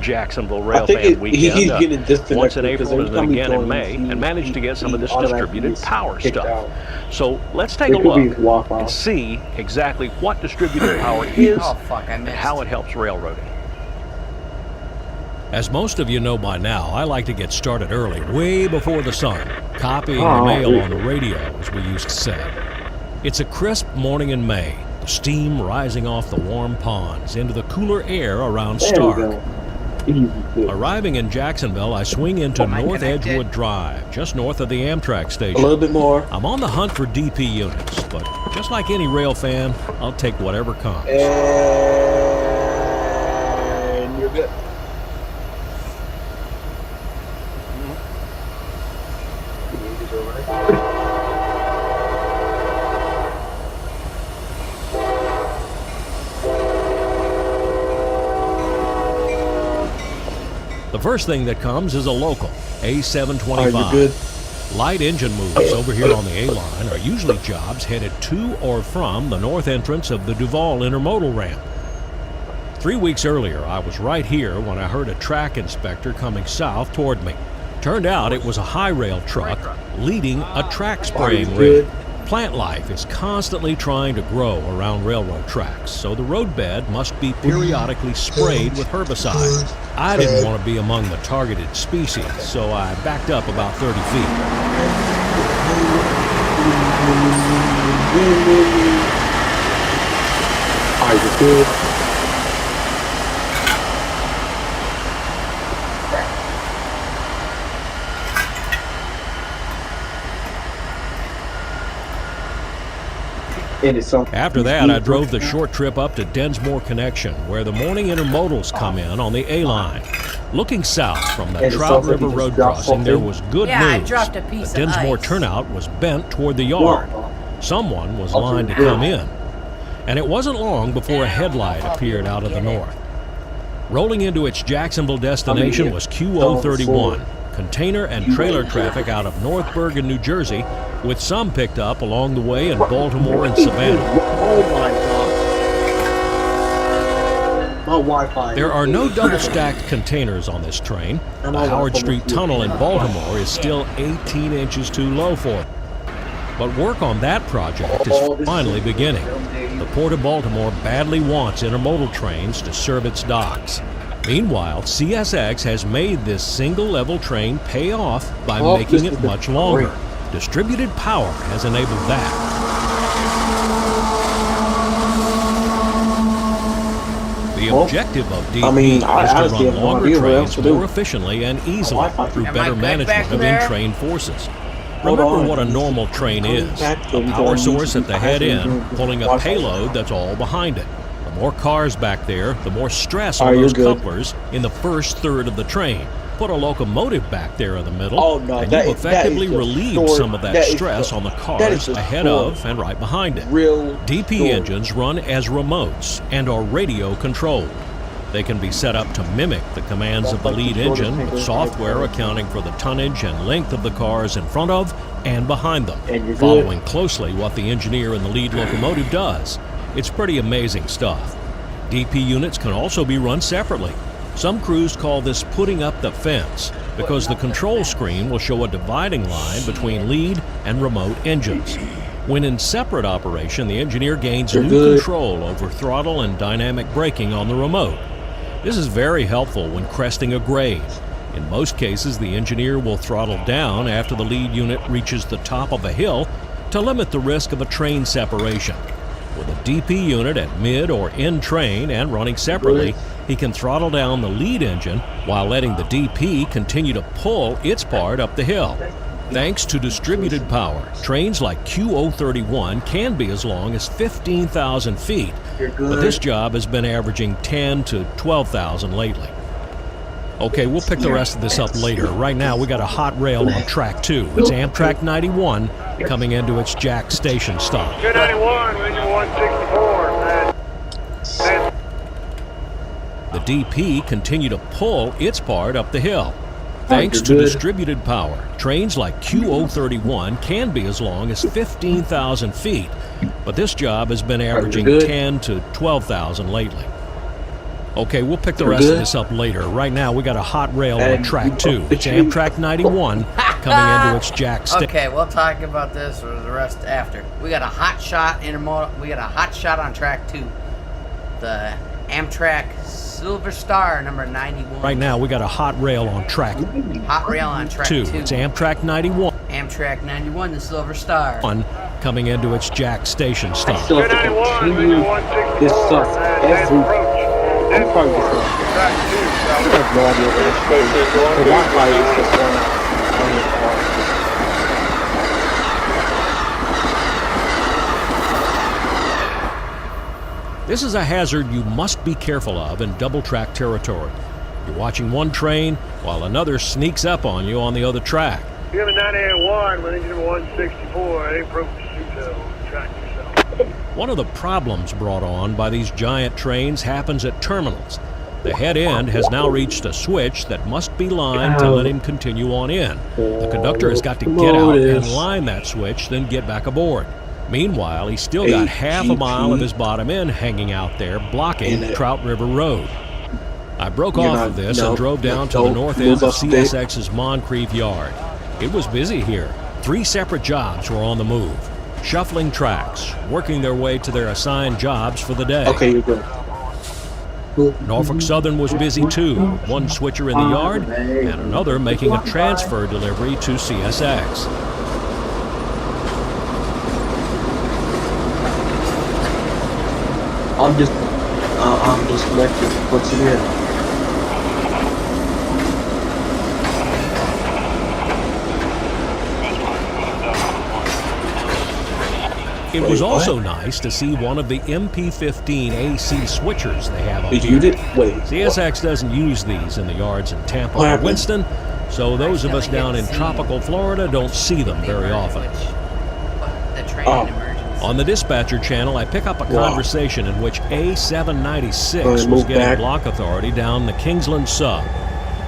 Jacksonville
I think
Railfan Weekend.
he's getting disconnected
Once in April
because
and then
every time
again
he
in May,
joins,
and managed to get some of this
automatically
distributed
gets
power
kicked
stuff.
out.
So let's take
It
a
could be
look
Wi-Fi.
and see exactly what distributed power is
Oh fuck, I
and
missed.
how it helps railroading.
As most of you know by now, I like to get started early, way before the sun, copying
Oh,
the mail
yeah.
on the radio, as we used to say. It's a crisp morning in May, the steam rising off the warm ponds into the cooler air around
There we
Stark.
go. Easy to-
Arriving in Jacksonville, I swing into
Am I
North
connected?
Edgewood Drive, just north of the Amtrak
A
station.
little bit more.
I'm on the hunt for DP units, but just like any rail fan, I'll take whatever comes.
And you're good.
The first thing that comes is a local, A725.
Are you good?
Light engine moves over here on the A-line are usually jobs headed to or from the north entrance of the Duval Intermodal Ramp. 3 weeks earlier, I was right here when I heard a track inspector coming south toward me. Turned out it was a high rail truck leading a track spraying rig. Plant life is constantly trying to grow around railroad tracks, so the roadbed must be periodically sprayed with herbicide. I didn't want to be among the targeted species, so I backed up about 30 feet.
Are you good?
After that, I drove the short trip up to Densmore Connection, where the morning intermodals come in on the A-line. Looking south from the
And it
Trout
sounds like
River
you just
Road
dropped
crossing, there
something.
was good
Yeah, I
news.
dropped a piece
The
of
Densmore
ice.
turnout was bent toward the yard. Someone was lined to come in. And it wasn't long before a headlight appeared out of the north. Rolling into its Jacksonville destination was QO31, container and trailer traffic out of North Bergen, New Jersey, with some picked up along the way in Baltimore and Savannah.
Oh my god. My Wi-Fi.
There are no double-stacked containers on this train. The Howard Street Tunnel in Baltimore is still 18 inches too low for it. But work on that project is finally beginning. The Port of Baltimore badly wants intermodal trains to serve its docks. Meanwhile, CSX has made this single-level train pay off by making it much longer. Distributed power has enabled that. The objective of DP is to run longer trains more efficiently and easily through better management of in-train forces. Remember what a normal train is. A power source at the head end pulling a payload that's all behind it. The more cars back there, the more stress on those couplers in the first third of the train. Put a locomotive back there in the middle, and you effectively relieve some of that stress on the cars ahead of and right behind it. DP engines run as remotes and are radio controlled. They can be set up to mimic the commands of the lead engine, with software accounting for the tonnage and length of the cars in front of and behind them, following closely what the engineer in the lead locomotive does. It's pretty amazing stuff. DP units can also be run separately. Some crews call this putting up the fence, because the control screen will show a dividing line between lead and remote engines. When in separate operation, the engineer gains new control over throttle and dynamic braking on the remote. This is very helpful when cresting a grade. In most cases, the engineer will throttle down after the lead unit reaches the top of a hill to limit the risk of a train separation. With a DP unit at mid or end train and running separately, he can throttle down the lead engine while letting the DP continue to pull its part up the hill. Thanks to distributed power, trains like QO31 can be as long as 15,000 feet, but this job has been averaging 10 to 12,000 lately. Okay, we'll pick the rest of this up later. Right now, we got a hot rail on track 2. It's Amtrak 91 coming into its Jack Station stop.
291, engine 164.
The DP continue to pull its part up the hill. Thanks to distributed power, trains like QO31 can be as long as 15,000 feet, but this job has been averaging 10 to 12,000 lately.
Okay, we'll pick the
We're
rest of
good?
this up later. Right now, we got a hot rail on
And
track 2.
the
It's
tree.
Amtrak 91 coming into its jack station.
Okay, we'll talk about this or the rest after. We got a hot shot intermodal. We got a hot shot on track 2. The Amtrak Silver Star number 91.
Right now, we got a hot rail on track
Hot rail on track 2.
2. It's Amtrak 91
Amtrak 91, the Silver Star.
coming into its jack station stop.
I still have to continue this stuff every. I'm probably just going to have no idea what it's going to be. The Wi-Fi is just going out.
This is a hazard you must be careful of in double-track territory. You're watching one train while another sneaks up on you on the other track.
You have a 98-1 with engine 164. It ain't broke the seatbelt. Track yourself.
One of the problems brought on by these giant trains happens at terminals. The head end has now reached a switch that must be lined to let him continue on in. The conductor has got to get out and line that switch, then get back aboard. Meanwhile, he's still got half a mile of his bottom end hanging out there, blocking Trout River Road. I broke off of this and drove down to the north end of CSX's Moncrief yard. It was busy here. 3 separate jobs were on the move. Shuffling tracks, working their way to their assigned jobs for the day.
Okay, you're good.
Norfolk Southern was busy too. One switcher in the yard and another making a transfer delivery to CSX.
I'm disconnected. What's it in?
It was also nice to see one of the MP15 AC switchers they have on
Did
here.
you did? Wait.
CSX doesn't use these in the yards in Tampa
What
or
happened?
Winston, so those of us down in tropical Florida don't see them very often.
The train
Oh.
emergency.
On the dispatcher channel, I pick up a
Wow.
conversation in which A796
Go ahead,
was
move
getting
back.
block authority down the Kingsland sub.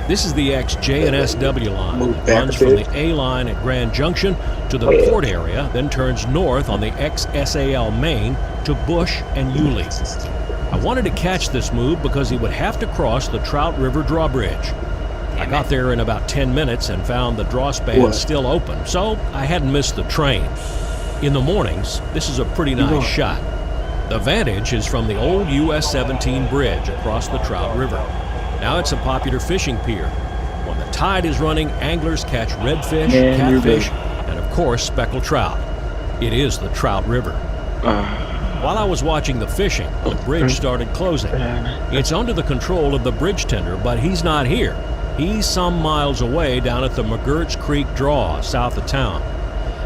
This is the ex-JNSW line.
Move
It
back
runs
a
from
bit.
the A line at Grand Junction to the port area, then turns north on the ex-SAL main to Bush and Yulee. I wanted to catch this move because he would have to cross the Trout River drawbridge. I got there in about 10 minutes and found the draw span
What?
still open, so I hadn't missed the train. In the mornings, this is a pretty nice shot. The vantage is from the old US 17 bridge across the Trout River. Now it's a popular fishing pier. When the tide is running, anglers catch redfish,
Man, you're
catfish, and of course speckled trout. It is the Trout River. While I was watching the fishing, the bridge started closing. It's under the control of the bridge tender, but he's not here. He's some miles away down at the McGurts Creek Draw, south of town.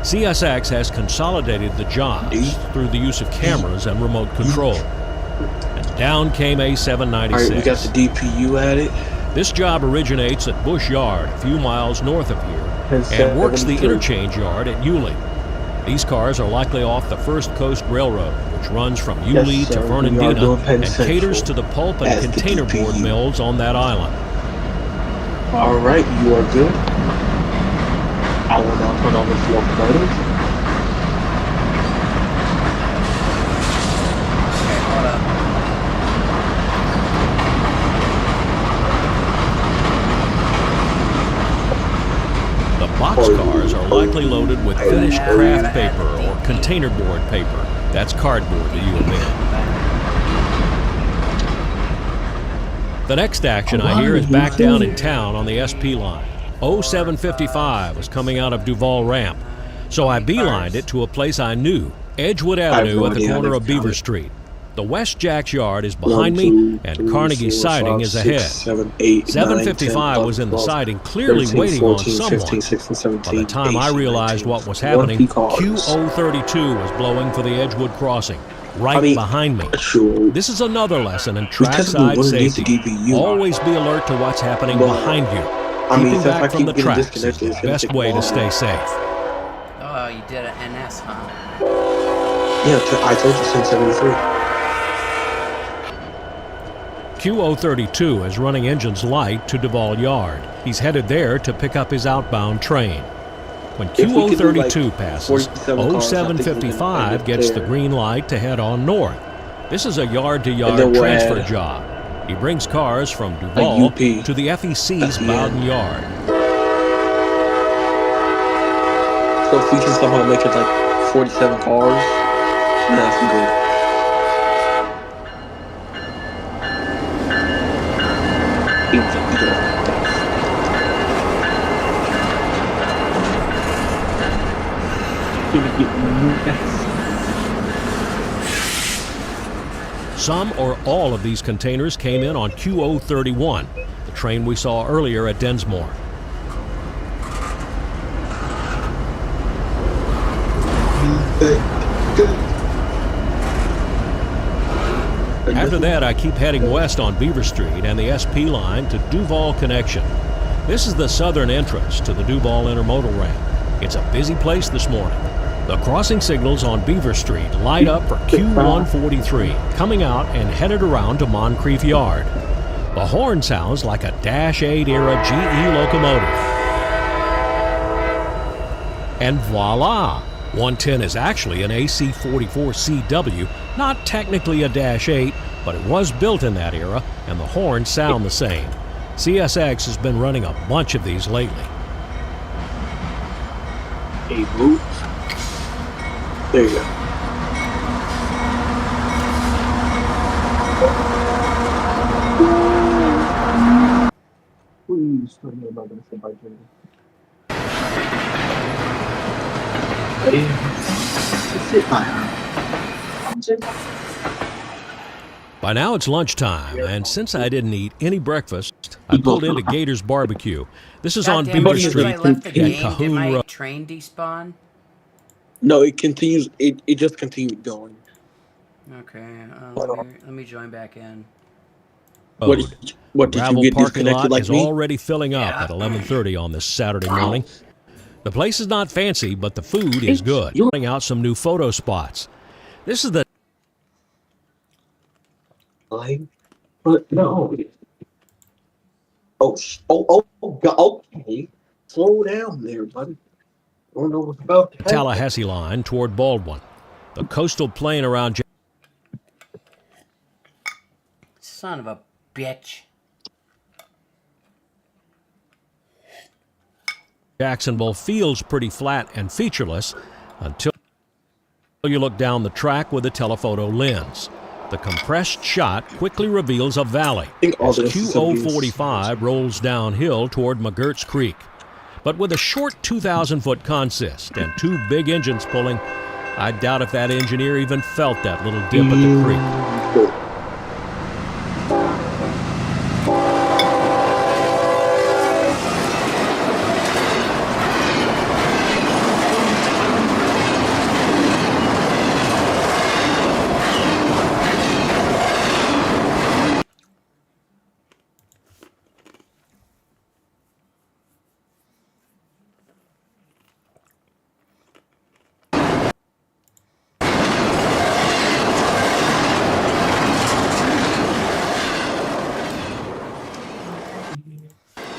CSX has consolidated the jobs through the use of cameras and remote control. And down came A796.
All right, we got the DPU at it.
This job originates at Bush Yard, a few miles north of here, and works the
73.
interchange yard at Yulee. These cars are likely off the First Coast Railroad, which runs from Yulee
Yes,
to
sir. We are
Fernandina
doing Penn
and
Central
caters to the pulp and
as the
container board
DPU.
mills on that island.
All right, you are good. I will now turn on this locomotive.
Okay, hold up.
The boxcars are likely loaded with finished craft paper or container board paper. That's cardboard to you and me. The next action I hear is back down in town on the SP line. 0755 was coming out of Duval Ramp, so I beelined it to a place I knew, Edgewood Avenue at the corner of Beaver Street. The West Jacks Yard is behind me, and Carnegie Siding is ahead. 755 was in the siding, clearly waiting on someone. By the time I realized what was happening, QO32 was blowing for the Edgewood crossing, right behind me. This is another lesson in trackside safety. Always be alert to what's happening behind you. Keeping back from the tracks is the best way to stay safe.
Oh, you did an NS, huh?
Yeah, I told you since 73.
QO32 is running engines light to Duval Yard. He's headed there to pick up his outbound train. When QO32 passes, 0755 gets the green light to head on north. This is a yard-to-yard transfer job.
He brings cars from Duval to the FEC's Bowden Yard.
So if we can somehow make it like 47 cars, that's good.
Some or all of these containers came in on QO31, the train we saw earlier at Densmore. After that, I keep heading west on Beaver Street and the SP line to Duval Connection. This is the southern entrance to the Duval Intermodal Ramp. It's a busy place this morning. The crossing signals on Beaver Street light up for Q143, coming out and headed around to Moncrief Yard. The horn sounds like a Dash 8 era GE locomotive. And voila! 110 is actually an AC-44CW, not technically a Dash 8, but it was built in that era, and the horns sound the same. CSX has been running a bunch of these lately.
Hey, Luke. There you go. Please tell me about this by
By now it's lunchtime, and since I didn't eat any breakfast, I pulled into Gator's Barbecue. This is on Beaver Street at Cahoon Road.
Train despawn?
No, it continues. It just continued going.
Okay, let me join back in.
What did
Gravel
you get
parking
disconnected
lot
like
is
me?
already filling up at 11:30 on this Saturday morning. The place is not fancy, but the food is good. Putting out some new photo spots. This is the
But no. Okay. Slow down there, buddy. I don't know what's about to happen.
Tallahassee line toward Baldwin. The coastal plain around
Son of a bitch.
Jacksonville feels pretty flat and featureless until you look down the track with a telephoto lens. The compressed shot quickly reveals a valley as QO45 rolls downhill toward McGurt's Creek. But with a short 2,000-foot consist and two big engines pulling, I doubt if that engineer even felt that little dip at the creek.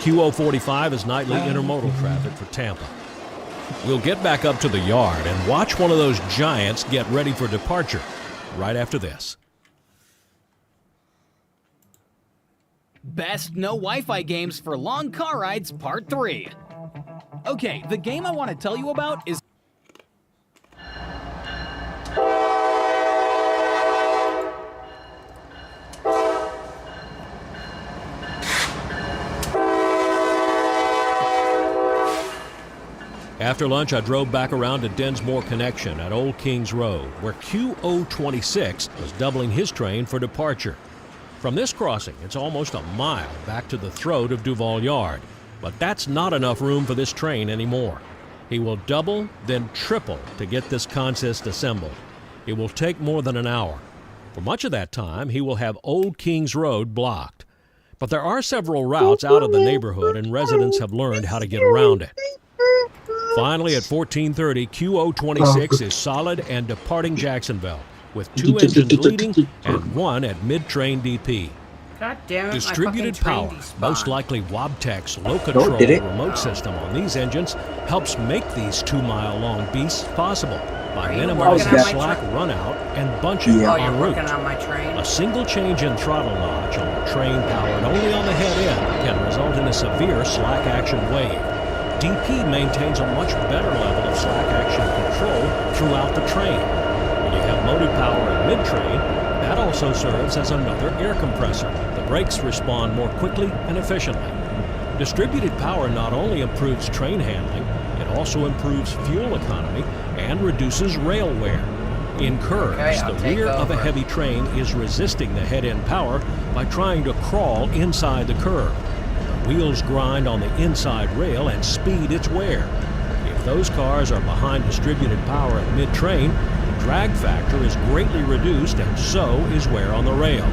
QO45 is nightly intermodal traffic for Tampa. We'll get back up to the yard and watch one of those giants get ready for departure right after this.
Best no Wi-Fi games for long car rides, Part 3. Okay, the game I want to tell you about is...
After lunch, I drove back around to Densmore Connection at Old Kings Road, where QO26 was doubling his train for departure. From this crossing, it's almost a mile back to the throat of Duval Yard, but that's not enough room for this train anymore. He will double, then triple to get this consist assembled. It will take more than an hour. For much of that time, he will have Old Kings Road blocked. But there are several routes out of the neighborhood, and residents have learned how to get around it. Finally, at 14:30, QO26 is solid and departing Jacksonville, with two engines leading and one at mid-train DP.
God damn it,
Distributed power, most likely Wabtec's low-control remote system on these engines, helps make these 2-mile-long beasts possible. by
you
minimizing
working on my
slack runout and bunching
Oh,
en
you're
route.
working on my train?
A single change in throttle notch on a train powered only on the head end can result in a severe slack action wave. DP maintains a much better level of slack action control throughout the train. When you have motive power in mid-train, that also serves as another air compressor. The brakes respond more quickly and efficiently. Distributed power not only improves train handling, it also improves fuel economy and reduces rail wear. In curves,
Okay, I'll
the
take
rear of a
over.
heavy train is resisting the head-end power by trying to crawl inside the curve. The wheels grind on the inside rail and speed its wear. If those cars are behind distributed power at mid-train, the drag factor is greatly reduced and so is wear on the rail.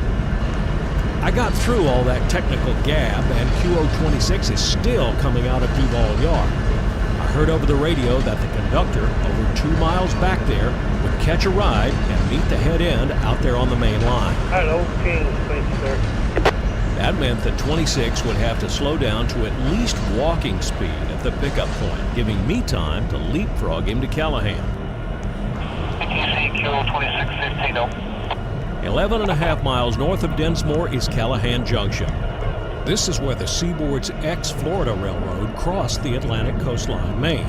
I got through all that technical gab and QO26 is still coming out of Duval Yard. I heard over the radio that the conductor, over 2 miles back there, would catch a ride and meet the head end out there on the main line.
Hello, King. Thank you, sir.
That meant that 26 would have to slow down to at least walking speed at the pickup point, giving me time to leapfrog him to Callahan.
PTC QO26
11 and a half miles north of Densmore is Callahan Junction. This is where the Seaboard's ex-Florida Railroad crossed the Atlantic coastline, Maine.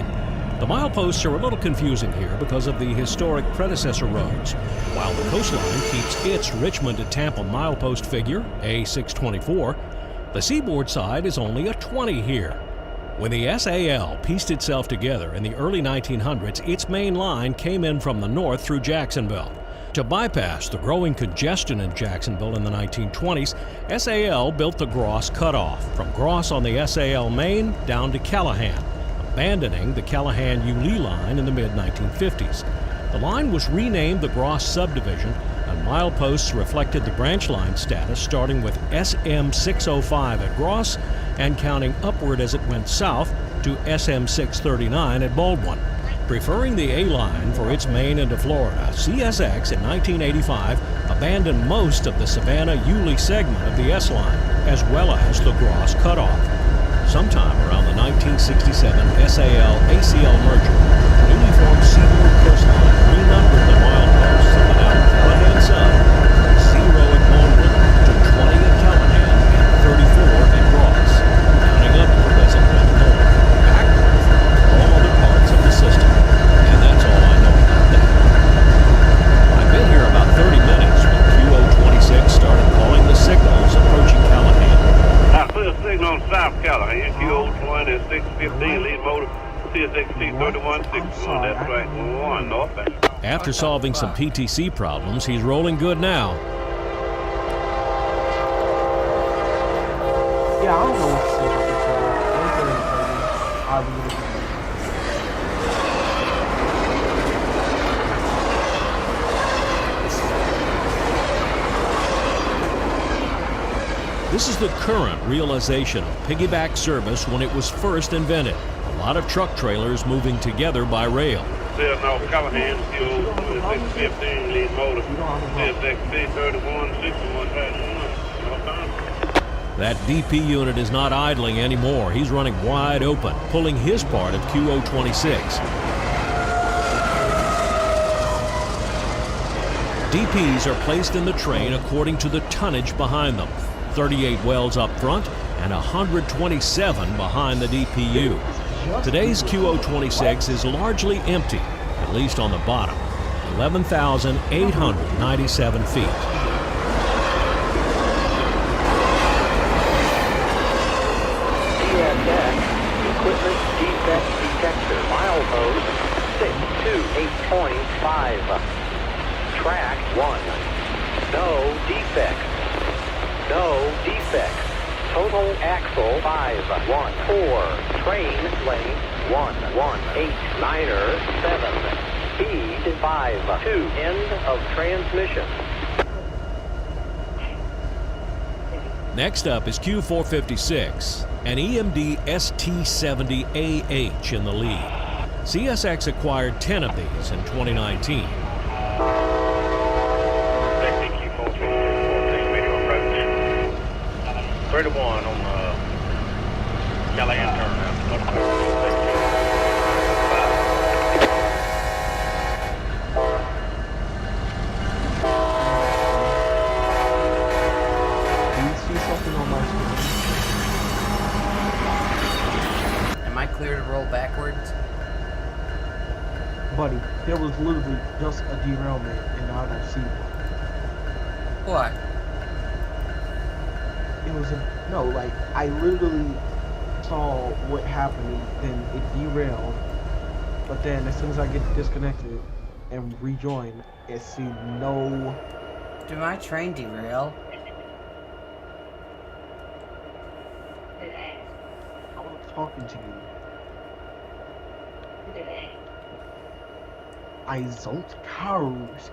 The mileposts are a little confusing here because of the historic predecessor roads. While the coastline keeps its Richmond to Tampa milepost figure, A624, the Seaboard side is only a 20 here. When the SAL pieced itself together in the early 1900s, its main line came in from the north through Jacksonville. To bypass the growing congestion in Jacksonville in the 1920s, SAL built the Gross Cutoff, from Gross on the SAL Main down to Callahan, abandoning the Callahan-Yulee line in the mid-1950s. The line was renamed the Gross Subdivision, and mileposts reflected the branch line status starting with SM605 at Gross and counting upward as it went south to SM639 at Baldwin. Preferring the A-line for its main into Florida, CSX in 1985 abandoned most of the Savannah-Yulee segment of the S-line, as well as the Gross Cutoff. Sometime around the 1967 SAL-ACL merger, the newly formed Seaboard Coastline renumbered the mileposts of the now Callahan Sub, 0 at Baldwin to 20 at Callahan and 34 at Gross, counting upward as it went north, backward from all other parts of the system. And that's all I know about that. I've been here about 30 minutes when QO26 started calling the signals approaching Callahan.
I put a signal on South Callahan, QO2615, lead motor, CSXT 3161, that's right, 1 northbound.
After solving some PTC problems, he's rolling good now.
Yeah, I don't know what to say about this. I really
This is the current realization of piggyback service when it was first invented. A lot of truck trailers moving together by rail.
Still North Callahan, QO2615, lead motor, CSXT 3161,
That DP unit is not idling anymore. He's running wide open, pulling his part of QO26. DPs are placed in the train according to the tonnage behind them. 38 wells up front and 127 behind the DPU. Today's QO26 is largely empty, at least on the bottom, 11,897 feet.
CSX Equipment Defect Detector, milepost 628.5. Track 1. No defects. No defects. Total axle 514. Train length 1189er 7. Speed 52. End of transmission.
Next up is Q456, an EMD ST70AH in the lead. CSX acquired 10 of these in 2019.
Ready one on Callahan turnaround.
Buddy, there was literally just a derailment and I don't see one.
What?
It was I literally saw what happened, then it derailed, but then as soon as I get disconnected and rejoin, it seemed no...
Did my train derail?
I was talking to you. I zolt cars.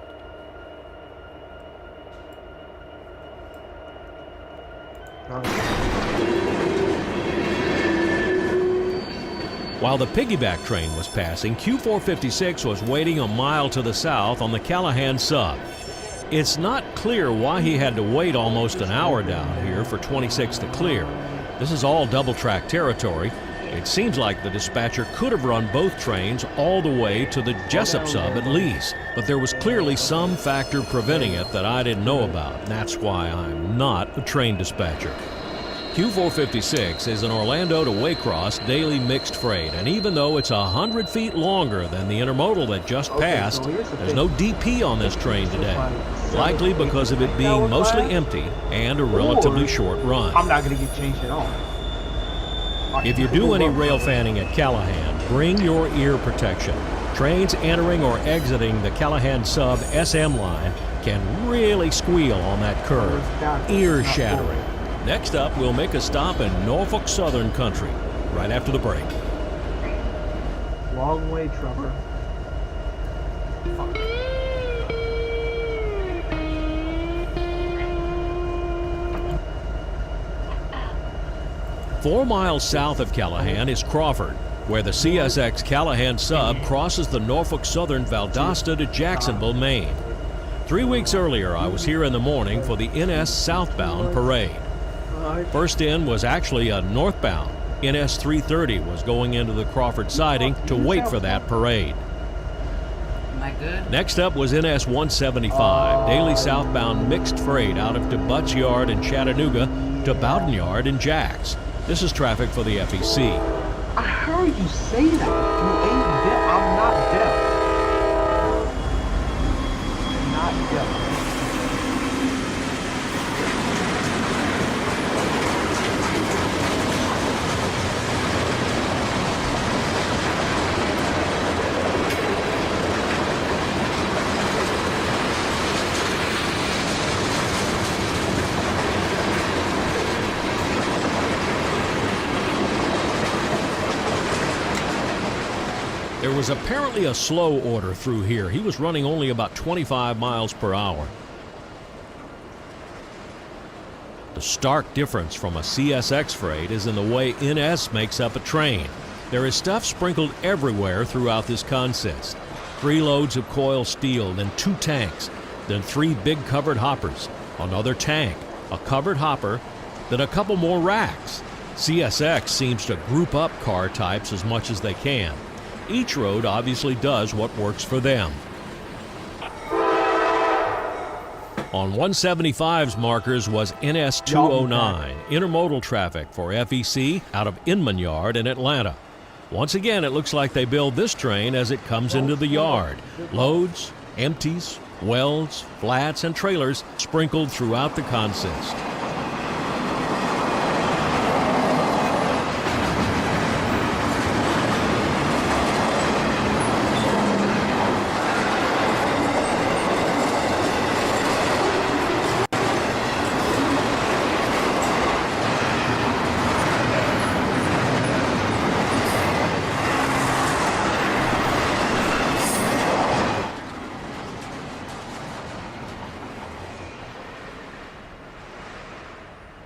While the piggyback train was passing, Q456 was waiting a mile to the south on the Callahan sub. It's not clear why he had to wait almost an hour down here for 26 to clear. This is all double-track territory. It seems like the dispatcher could have run both trains all the way to the Jessup sub at least, but there was clearly some factor preventing it that I didn't know about, and that's why I'm not a train dispatcher. Q456 is an Orlando to Waycross daily mixed freight, and even though it's 100 feet longer than the intermodal that just passed, there's no DP on this train today, likely because of it being mostly empty and a relatively short run.
I'm not going to get changed at all.
If you do any rail fanning at Callahan, bring your ear protection. Trains entering or exiting the Callahan sub SM line can really squeal on that curve, ear-shattering. Next up, we'll make a stop in Norfolk Southern country, right after the break.
Long way, Trevor. Fuck.
4 miles south of Callahan is Crawford, where the CSX Callahan sub crosses the Norfolk Southern Valdosta to Jacksonville, Maine. 3 weeks earlier, I was here in the morning for the NS southbound parade. First in was actually a northbound. NS 330 was going into the Crawford siding to wait for that parade.
Am I good?
Next up was NS 175, daily southbound mixed freight out of DeButt's Yard in Chattanooga to Bowden Yard in Jax. This is traffic for the FEC.
I heard you say that. You ain't deaf. I'm not deaf. I'm not deaf.
There was apparently a slow order through here. He was running only about 25 miles per hour. The stark difference from a CSX freight is in the way NS makes up a train. There is stuff sprinkled everywhere throughout this consist. 3 loads of coil steel, then 2 tanks, then 3 big covered hoppers, another tank, a covered hopper, then a couple more racks. CSX seems to group up car types as much as they can. Each road obviously does what works for them. On 175's markers was NS 209, intermodal traffic for FEC out of Inman Yard in Atlanta. Once again, it looks like they build this train as it comes into the yard. Loads, empties, welds, flats, and trailers sprinkled throughout the consist.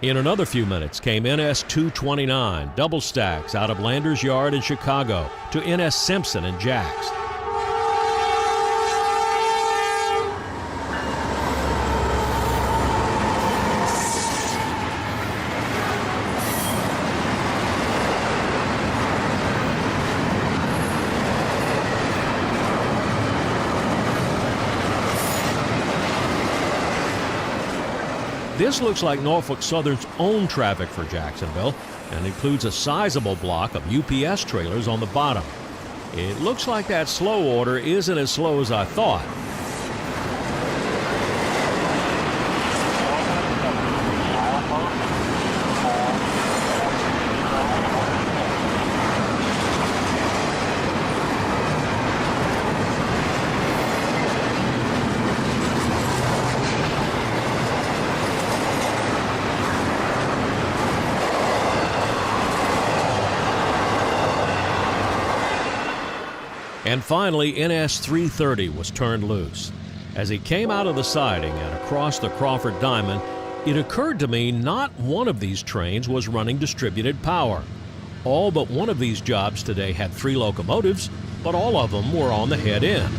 In another few minutes came NS 229, double stacks out of Landers Yard in Chicago to NS Simpson in Jax. This looks like Norfolk Southern's own traffic for Jacksonville and includes a sizable block of UPS trailers on the bottom. It looks like that slow order isn't as slow as I thought. And finally, NS 330 was turned loose. As he came out of the siding and across the Crawford Diamond, it occurred to me not one of these trains was running distributed power. All but one of these jobs today had 3 locomotives, but all of them were on the head end.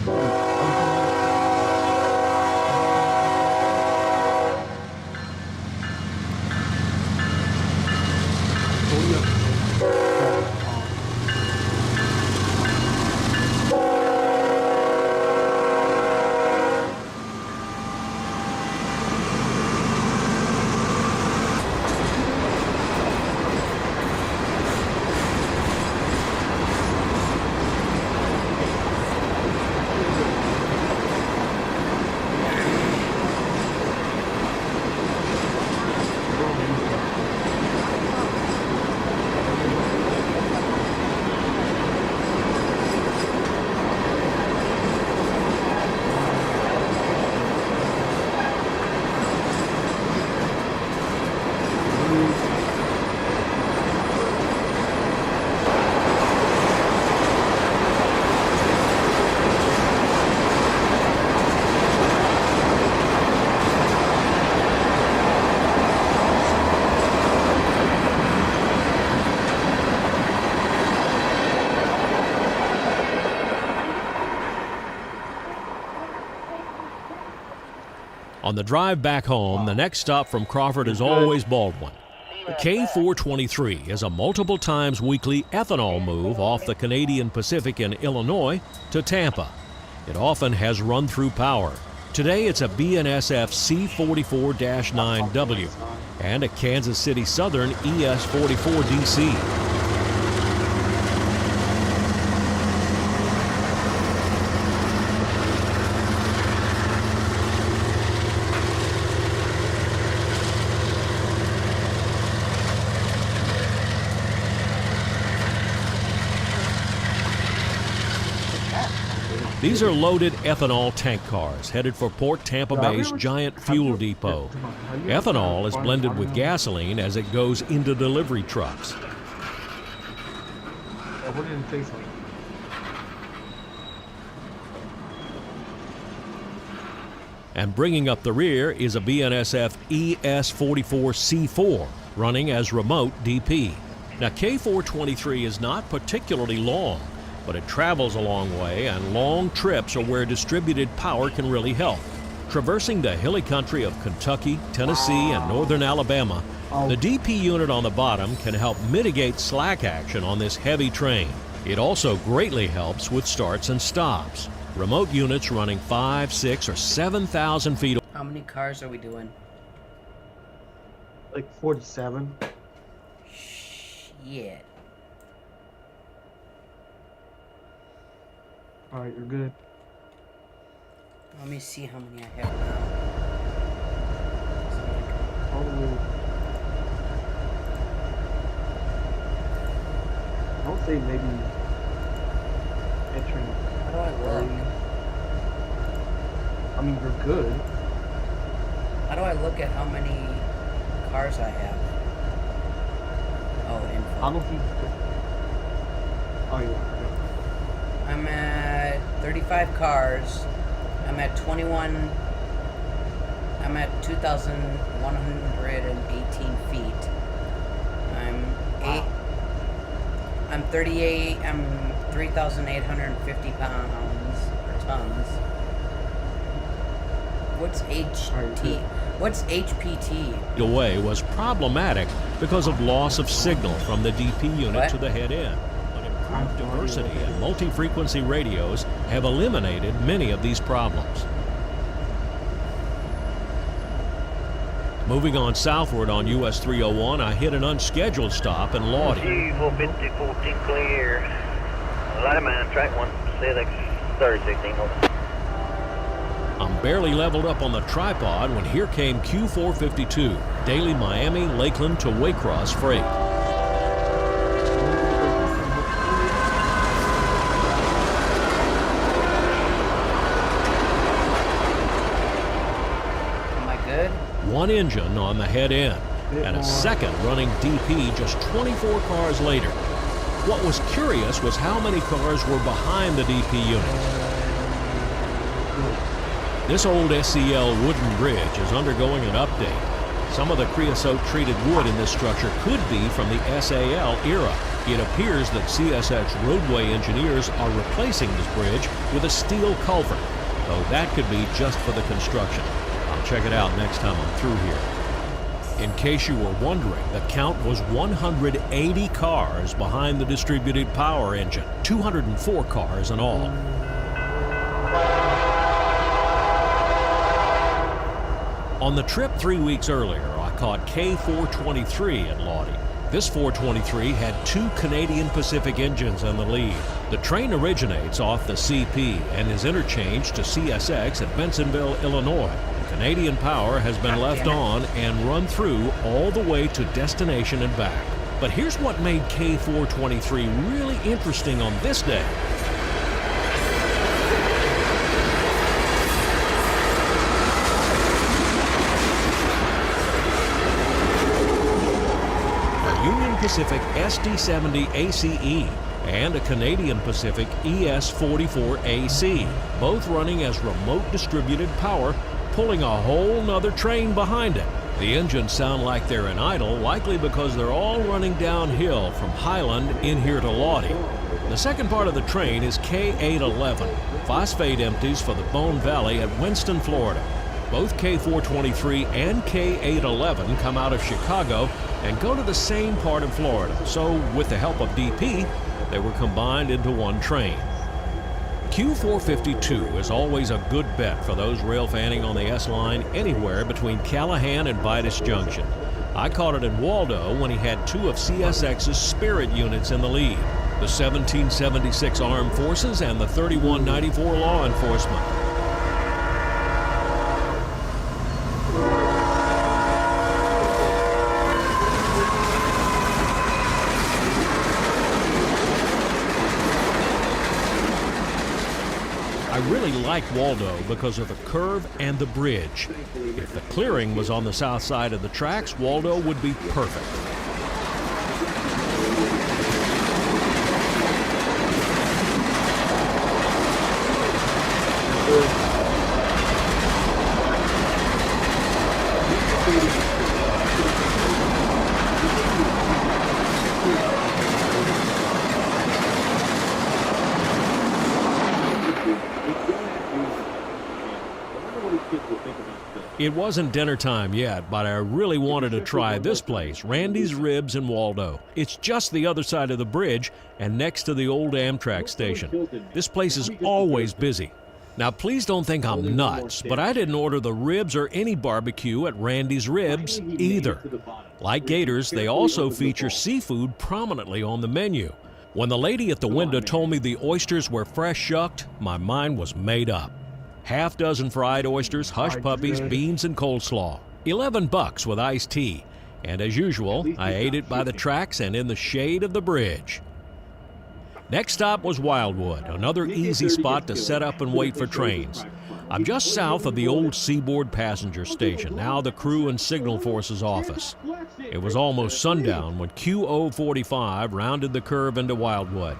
On the drive back home, the next stop from Crawford is always Baldwin. The K423 is a multiple times weekly ethanol move off the Canadian Pacific in Illinois to Tampa. It often has run-through power. Today it's a BNSF C44-9W and a Kansas City Southern ES44DC. These are loaded ethanol tank cars headed for Port Tampa Bay's giant fuel depot. Ethanol is blended with gasoline as it goes into delivery trucks. And bringing up the rear is a BNSF ES44C4 running as remote DP. Now K423 is not particularly long, but it travels a long way, and long trips are where distributed power can really help. Traversing the hilly country of Kentucky, Tennessee, and northern Alabama, the DP unit on the bottom can help mitigate slack action on this heavy train. It also greatly helps with starts and stops. Remote units running 5, 6, or 7,000 feet.
How many cars are we doing?
Like 47.
Shit.
Alright, you're good.
Let me see how many I have now.
I would say maybe entering.
How do I look?
I mean, you're good.
How do I look at how many cars I have? Oh, info.
I don't think. Oh, yeah.
I'm at 35 cars. I'm at 21. I'm at 2,118 feet. I'm 38. I'm 3,850 pounds or tons. What's HT? What's HPT?
Away was problematic because of loss of signal from the DP unit to the head end. Diversity and multi-frequency radios have eliminated many of these problems. Moving on southward on US 301, I hit an unscheduled stop in Lodi.
G450, 14 clear. Light of mine, track 1, CSX 3016, over.
I'm barely leveled up on the tripod when here came Q452, daily Miami, Lakeland to Waycross freight.
Am I good?
One engine on the head end, and a second running DP just 24 cars later. What was curious was how many cars were behind the DP unit. This old SCL wooden bridge is undergoing an update. Some of the creosote-treated wood in this structure could be from the SAL era. It appears that CSX roadway engineers are replacing this bridge with a steel culvert, though that could be just for the construction. I'll check it out next time I'm through here. In case you were wondering, the count was 180 cars behind the distributed power engine, 204 cars in all. On the trip 3 weeks earlier, I caught K423 at Lodi. This 423 had 2 Canadian Pacific engines in the lead. The train originates off the CP and is interchanged to CSX at Bensonville, Illinois. Canadian Power has been left on and run through all the way to destination and back. But here's what made K423 really interesting on this day. Pacific SD70 ACE and a Canadian Pacific ES44 AC, both running as remote distributed power, pulling a whole nother train behind it. The engines sound like they're in idle, likely because they're all running downhill from Highland in here to Lodi. The second part of the train is K811, phosphate empties for the Bone Valley at Winston, Florida. Both K423 and K811 come out of Chicago and go to the same part of Florida, so with the help of DP, they were combined into one train. Q452 is always a good bet for those rail fanning on the S-Line anywhere between Callahan and Vitus Junction. I caught it in Waldo when he had 2 of CSX's Spirit units in the lead, the 1776 Armed Forces and the 3194 Law Enforcement. I really like Waldo because of the curve and the bridge. If the clearing was on the south side of the tracks, Waldo would be perfect. It wasn't dinner time yet, but I really wanted to try this place, Randy's Ribs in Waldo. It's just the other side of the bridge and next to the old Amtrak station. This place is always busy. Now, please don't think I'm nuts, but I didn't order the ribs or any barbecue at Randy's Ribs either. Like Gators, they also feature seafood prominently on the menu. When the lady at the window told me the oysters were fresh shucked, my mind was made up. Half dozen fried oysters, hush puppies, beans, and coleslaw. $11 with iced tea. And as usual, I ate it by the tracks and in the shade of the bridge. Next stop was Wildwood, another easy spot to set up and wait for trains. I'm just south of the old Seaboard passenger station, now the Crew and Signal Forces office. It was almost sundown when Q045 rounded the curve into Wildwood.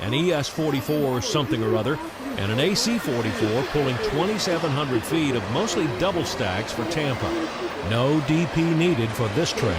An ES44 something or other, and an AC44 pulling 2,700 feet of mostly double stacks for Tampa. No DP needed for this train.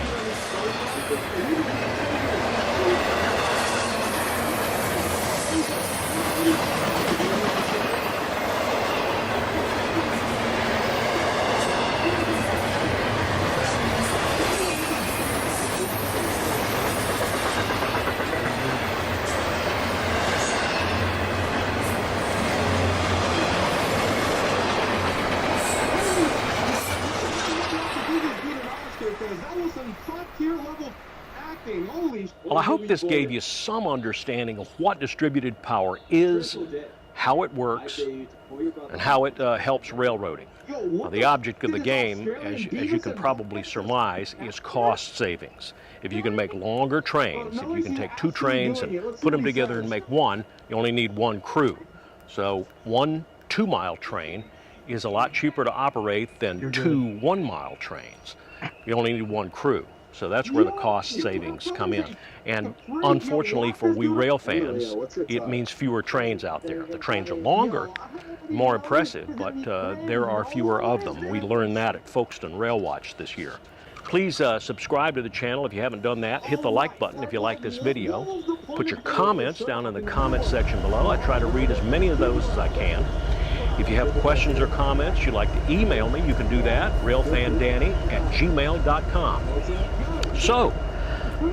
your level of acting. Holy.
Well, I hope this gave you some understanding of what distributed power is, how it works, and how it helps railroading. Now, the object of the game, as you can probably surmise, is cost savings. If you can make longer trains, if you can take 2 trains and put them together and make one, you only need 1 crew. So 1 2-mile train is a lot cheaper to operate than 2 1-mile trains. You only need 1 crew. So that's where the cost savings come in. And unfortunately for we rail fans, it means fewer trains out there. The trains are longer, more impressive, but there are fewer of them. We learned that at Folkestone Rail Watch this year. Please subscribe to the channel if you haven't done that. Hit the like button if you like this video. Put your comments down in the comment section below. I try to read as many of those as I can. If you have questions or comments you'd like to email me, you can do that, railfandanny@gmail.com. So,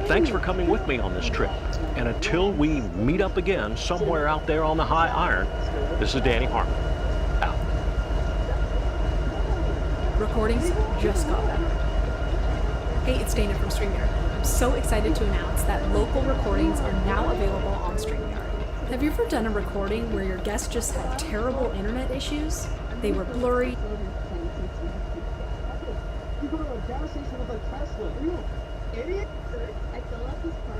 thanks for coming with me on this trip. And until we meet up again somewhere out there on the high iron, this is Danny Harmon. Out.
Recordings just got better. Hey, it's Dana from StreamYard. I'm so excited to announce that local recordings are now available on StreamYard. Have you ever done a recording where your guest just had terrible internet issues? They were blurry.
You go to a gas station with a Tesla. Are you an idiot?
I fill up this car.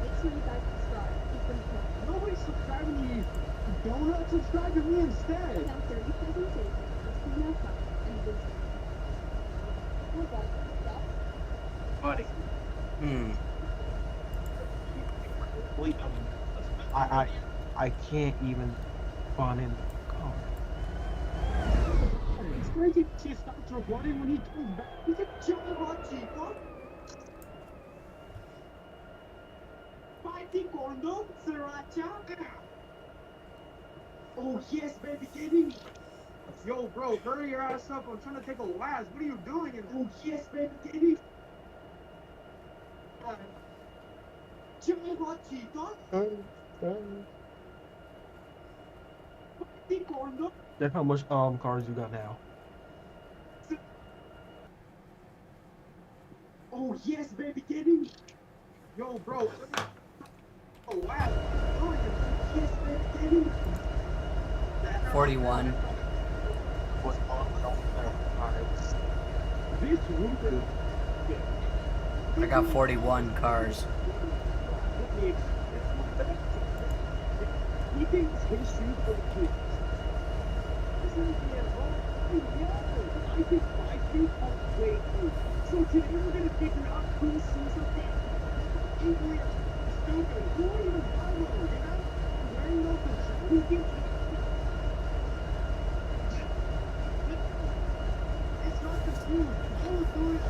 Make sure you guys subscribe.
Nobody's subscribing to you. Don't subscribe to me instead.
I have 30 presentations. It's email time and business.
Buddy. Wait, I can't even spawn in the car.
It's crazy she stops recording when he comes back. He's a Java chico. Fighting Kondo, Sriracha. Oh yes, baby, getting. Yo, bro, hurry your ass up. I'm trying to take a last. What are you doing? Oh yes, baby, getting. Java chico. Fighting Kondo.
That's how much cars you got now.
Oh yes, baby, getting. Yo, bro. Oh wow. Oh yes, baby, getting.
41. I got 41 cars.
He thinks his shoes for the kids. I think my feet are way too. So today we're gonna figure out who sees something angry or stupid. Who are even following, you know? Wearing those who gives it's not the food. All we're doing is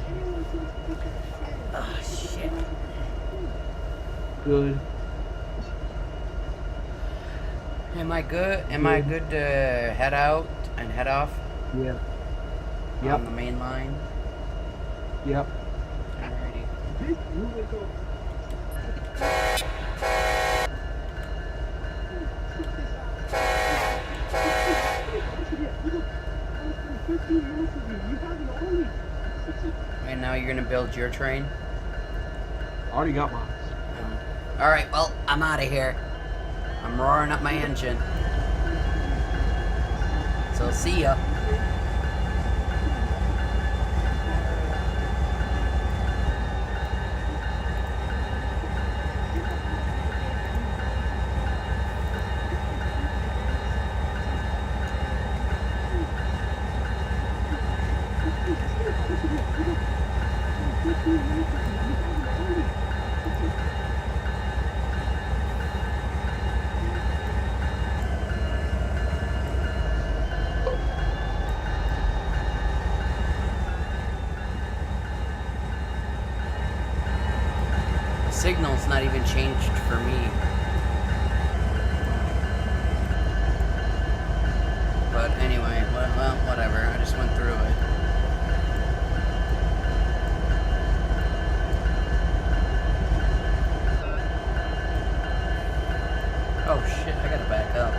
anyone who's
Oh shit.
Good.
Am I good? Am I good to head out and head off?
Yeah.
On the main line?
Yep.
Alrighty. Right now you're gonna build your train?
I already got mine.
Alright, well, I'm out of here. I'm roaring up my engine. So see ya. Signal's not even changed for me. But anyway, well, whatever. I just went through it. Oh shit, I gotta back up.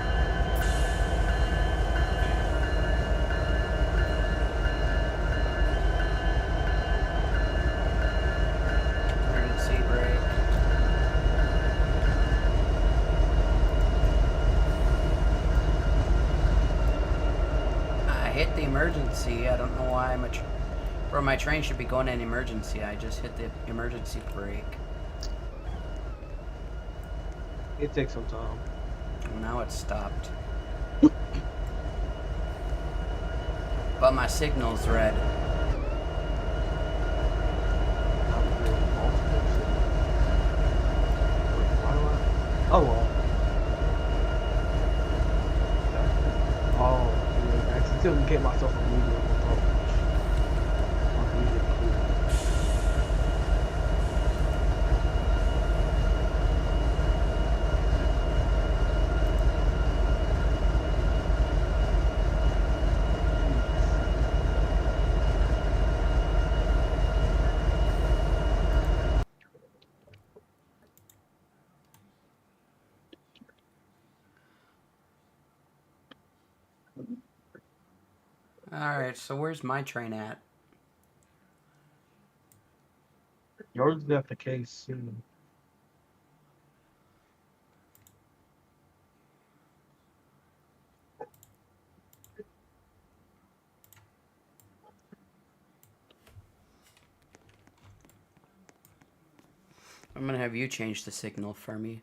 emergency. I don't know why where my train should be going in emergency. I just hit the emergency brake.
It takes some time.
Well, now it's stopped. But my signal's red.
Oh well. Oh, I accidentally get myself a medium approach.
Alright, so where's my train at?
Yours is at the case soon.
I'm gonna have you change the signal for me.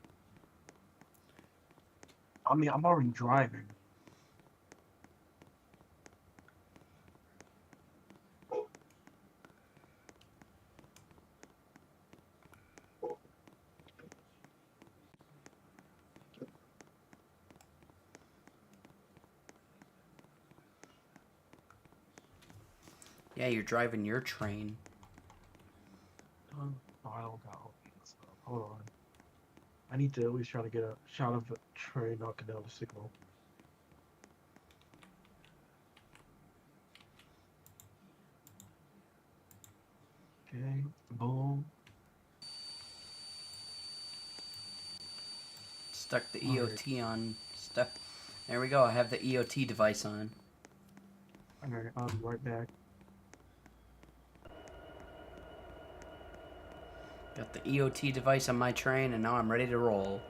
I mean, I'm already driving.
Yeah, you're driving your train.
Oh, I don't got so hold on. I need to at least try to get a shot of a train knocking down the signal. Okay, boom.
Stuck the EOT on. Stuck. There we go. I have the EOT device on.
Alright, I'll be right back.
Got the EOT device on my train, and now I'm ready to roll.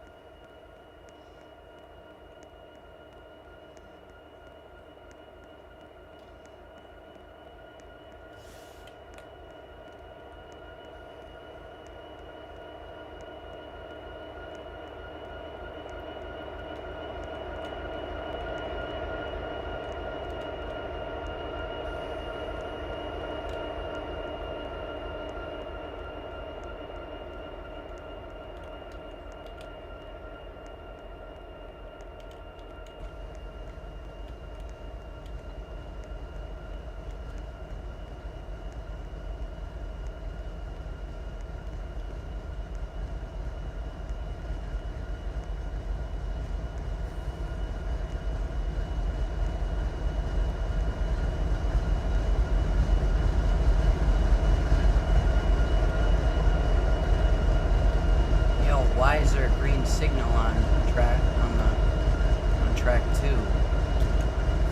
Why is there a green signal on track on track 2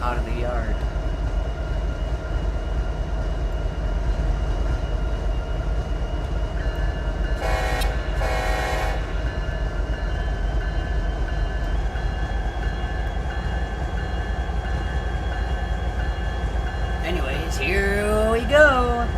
out of the yard? Anyways, here we go.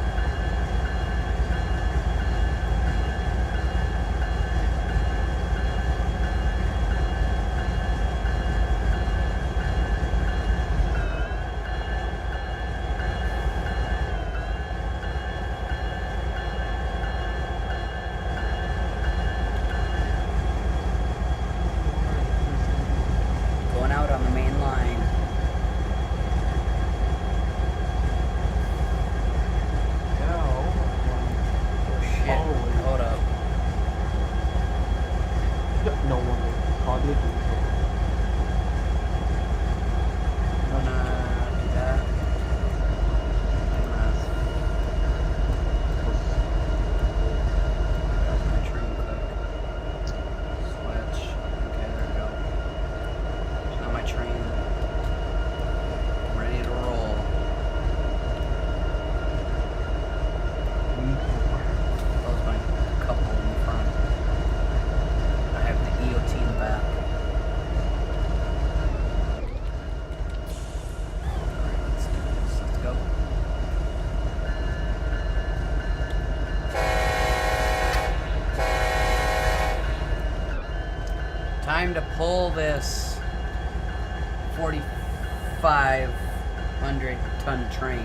trying to pull this 4,500 ton train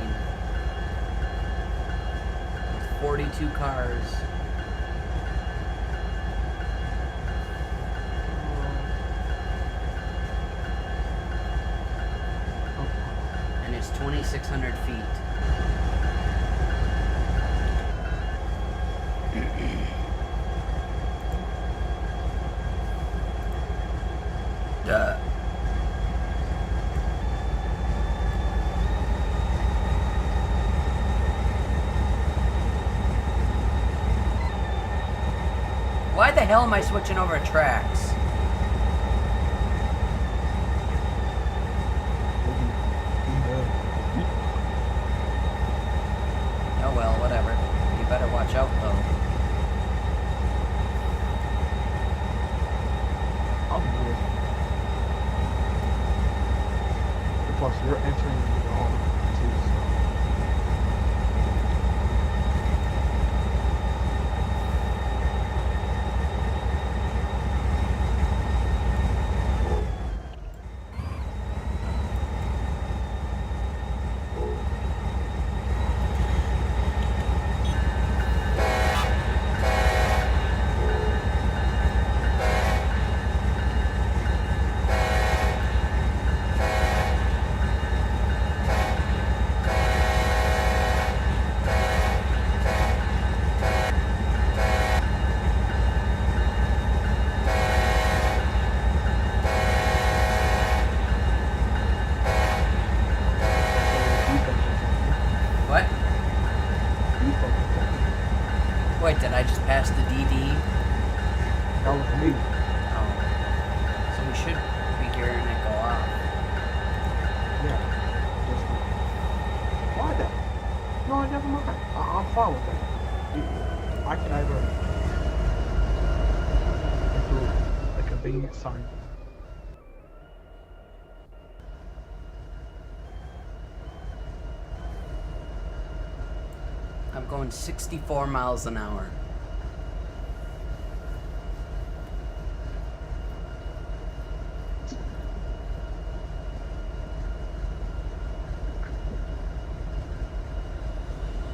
with 42 cars. And it's 2,600 feet. Duh. Why the hell am I switching over tracks? Oh well, whatever. You better watch out though.
I'll be good. Plus, you're entering the home too.
Wait, did I just pass the DD?
That was me.
Oh. So we should be hearing it go off.
Yeah. Why that? No, never mind. I'm fine with that. I can either do a convenient sign.
I'm going 64 miles an hour.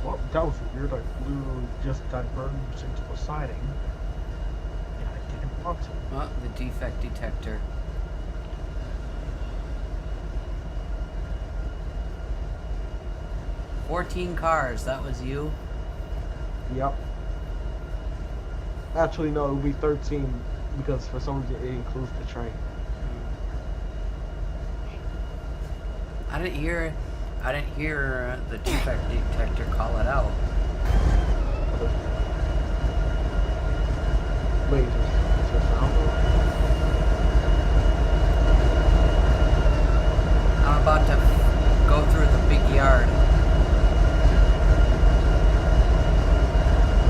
Well, that was weird. I literally just diverged into a siding. And I didn't want to.
Oh, the defect detector. "14 cars, that was you?"
Yep. Actually, no, it would be 13 because for some reason it includes the train.
I didn't hear the defect detector call it out.
Lasers. Is there sound?
I'm about to go through the big yard.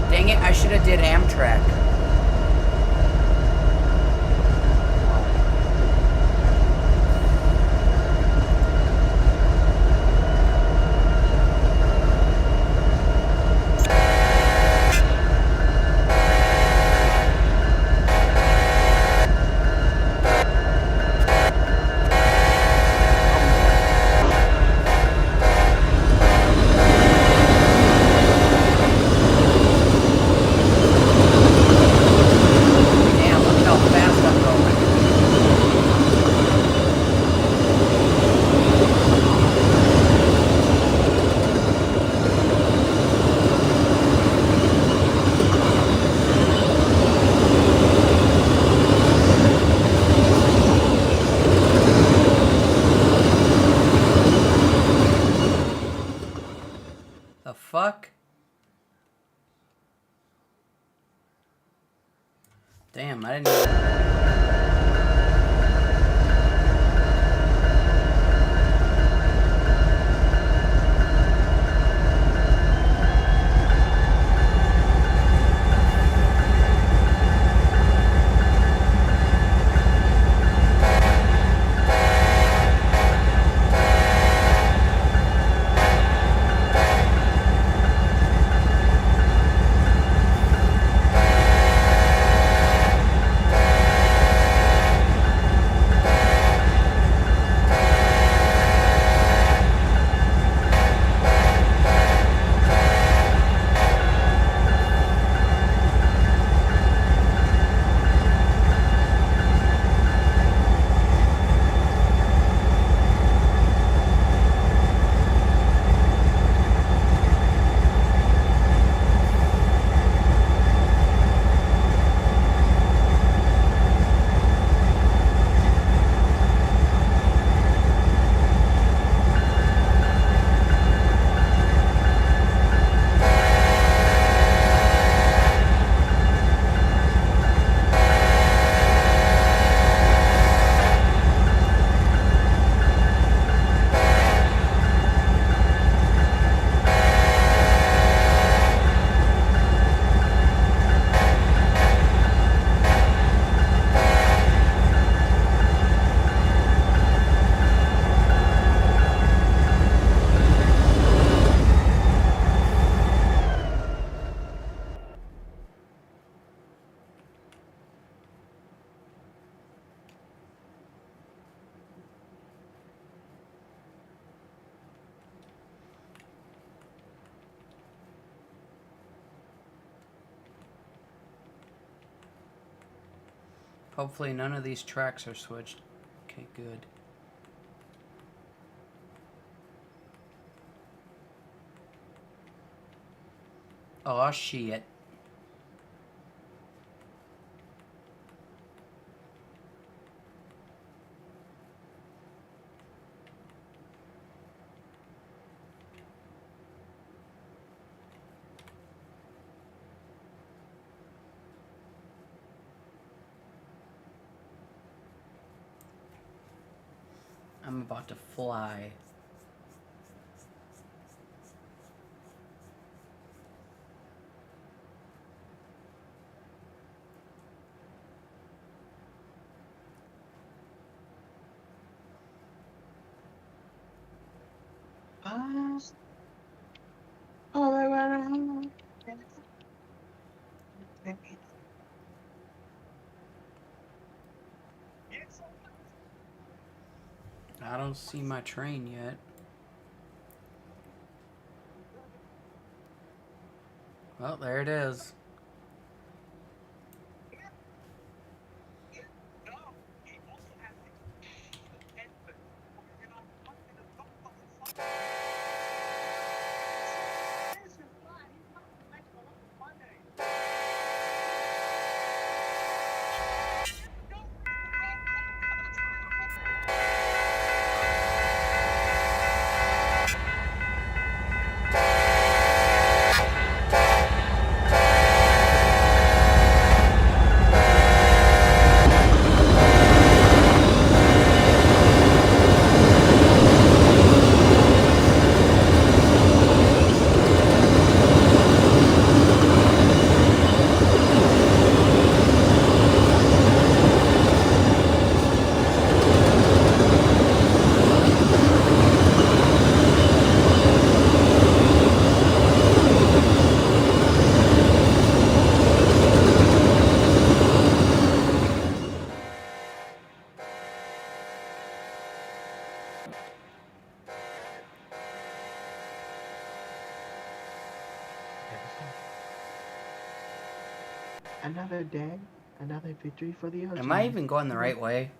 Dang it, I should have did Amtrak. The fuck? Damn, I didn't even... Hopefully none of these tracks are switched. Okay, good. Oh, shit. I'm about to fly. I don't see my train yet. Well, there it is.
Another day, another victory for the OG.
Am I even going the right way?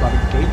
about a gate.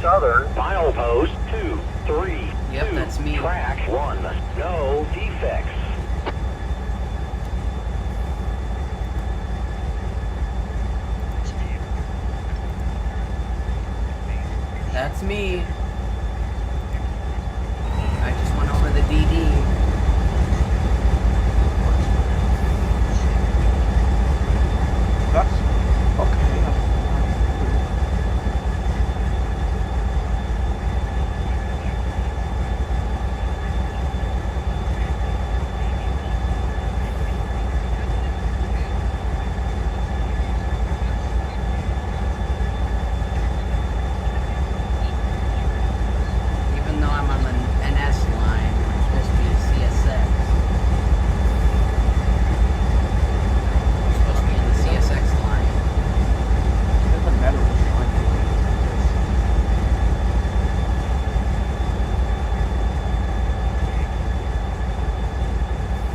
Southern, milepost 232.
Yep, that's me.
Track 1, no defects.
That's me. I just went over the DD.
That's okay.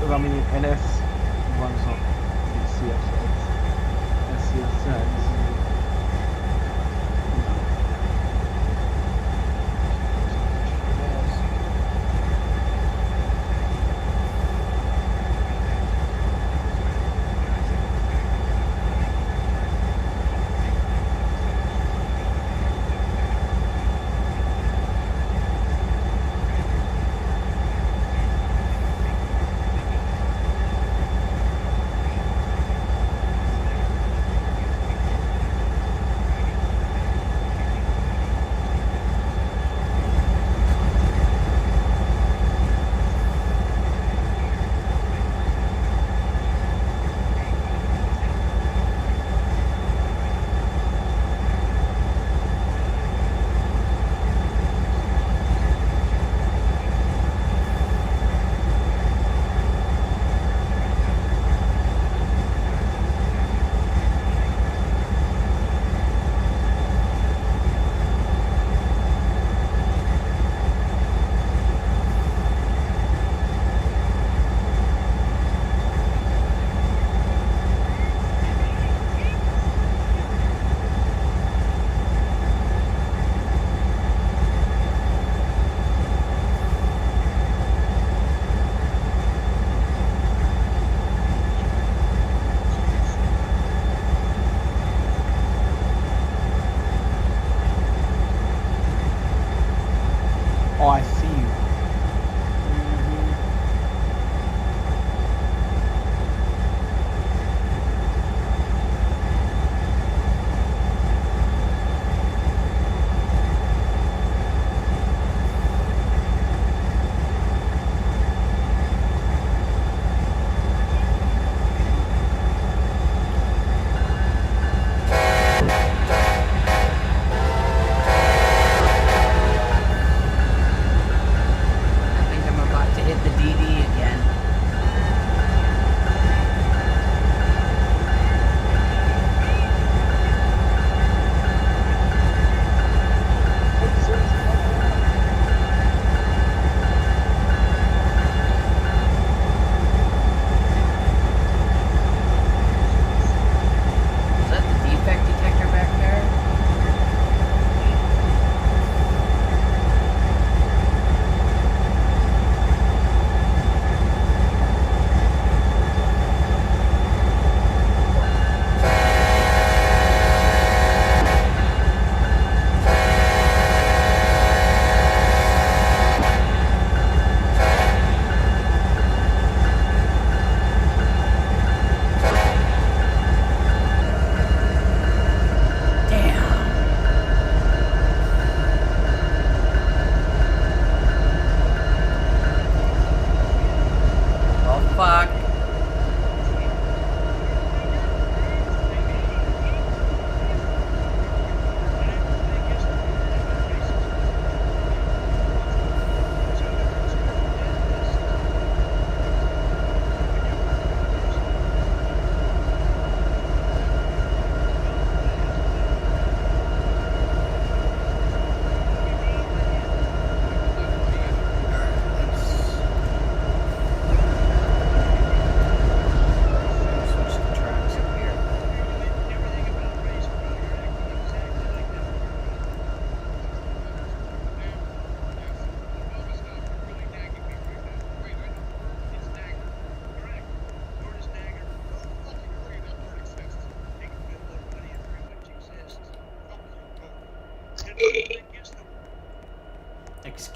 Because I mean, NS runs on CSX. And CSX. Oh, I see you.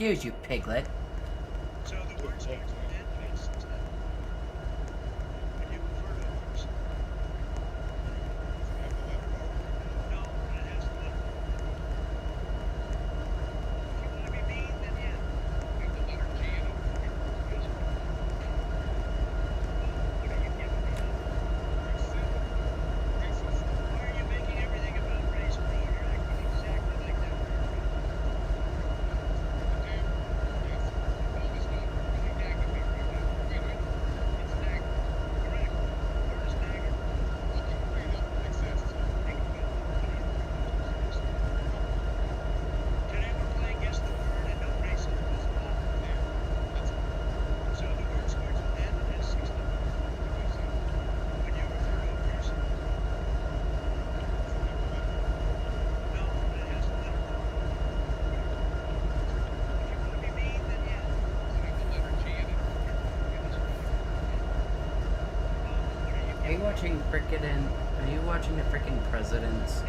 Excuse you, piglet. watching Are you watching the freaking presidents?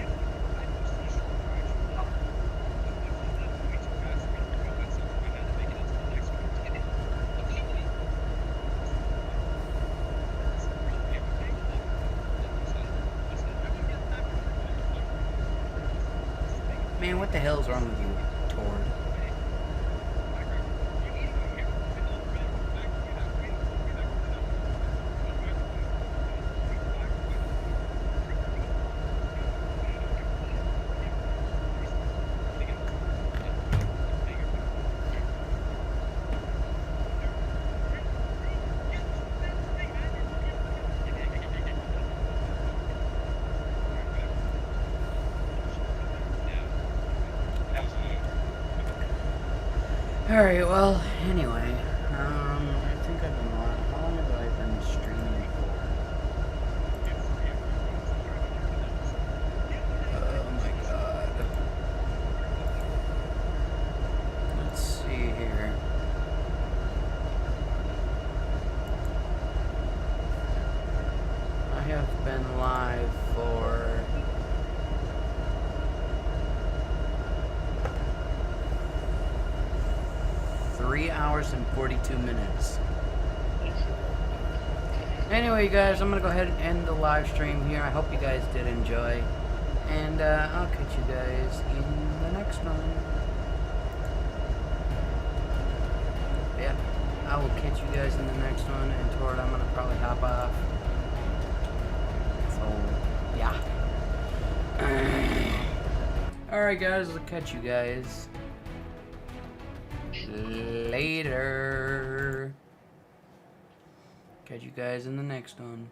Man, what the hell's wrong with you, Tord? Alright, well, anyway, I think I've been on. How long have I been streaming for? Oh my god. Let's see here. I have been live for 3 hours and 42 minutes. Anyway, you guys, I'm gonna go ahead and end the live stream here. I hope you guys did enjoy, and I'll catch you guys in the next one. Yeah, I will catch you guys in the next one, and Tord, I'm gonna probably hop off. So, yeah. Alright, guys, I'll catch you guys later. Catch you guys in the next one.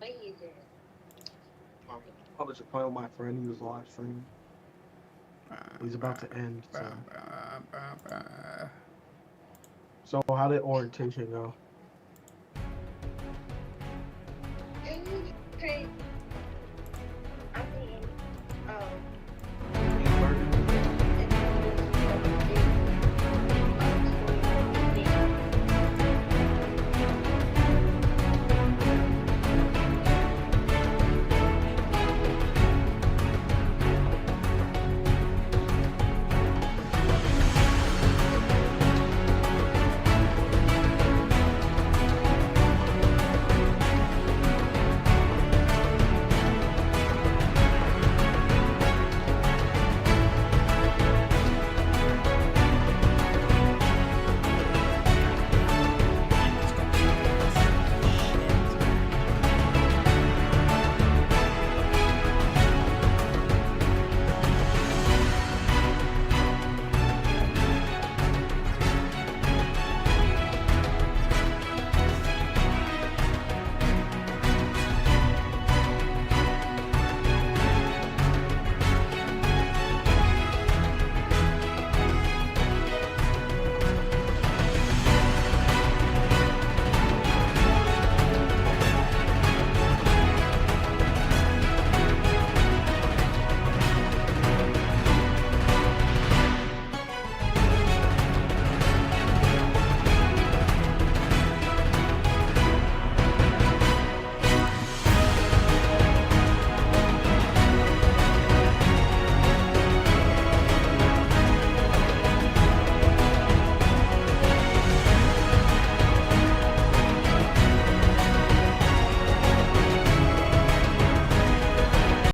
I was just playing with my friend. He was live streaming. He's about to end. So how did orientation go?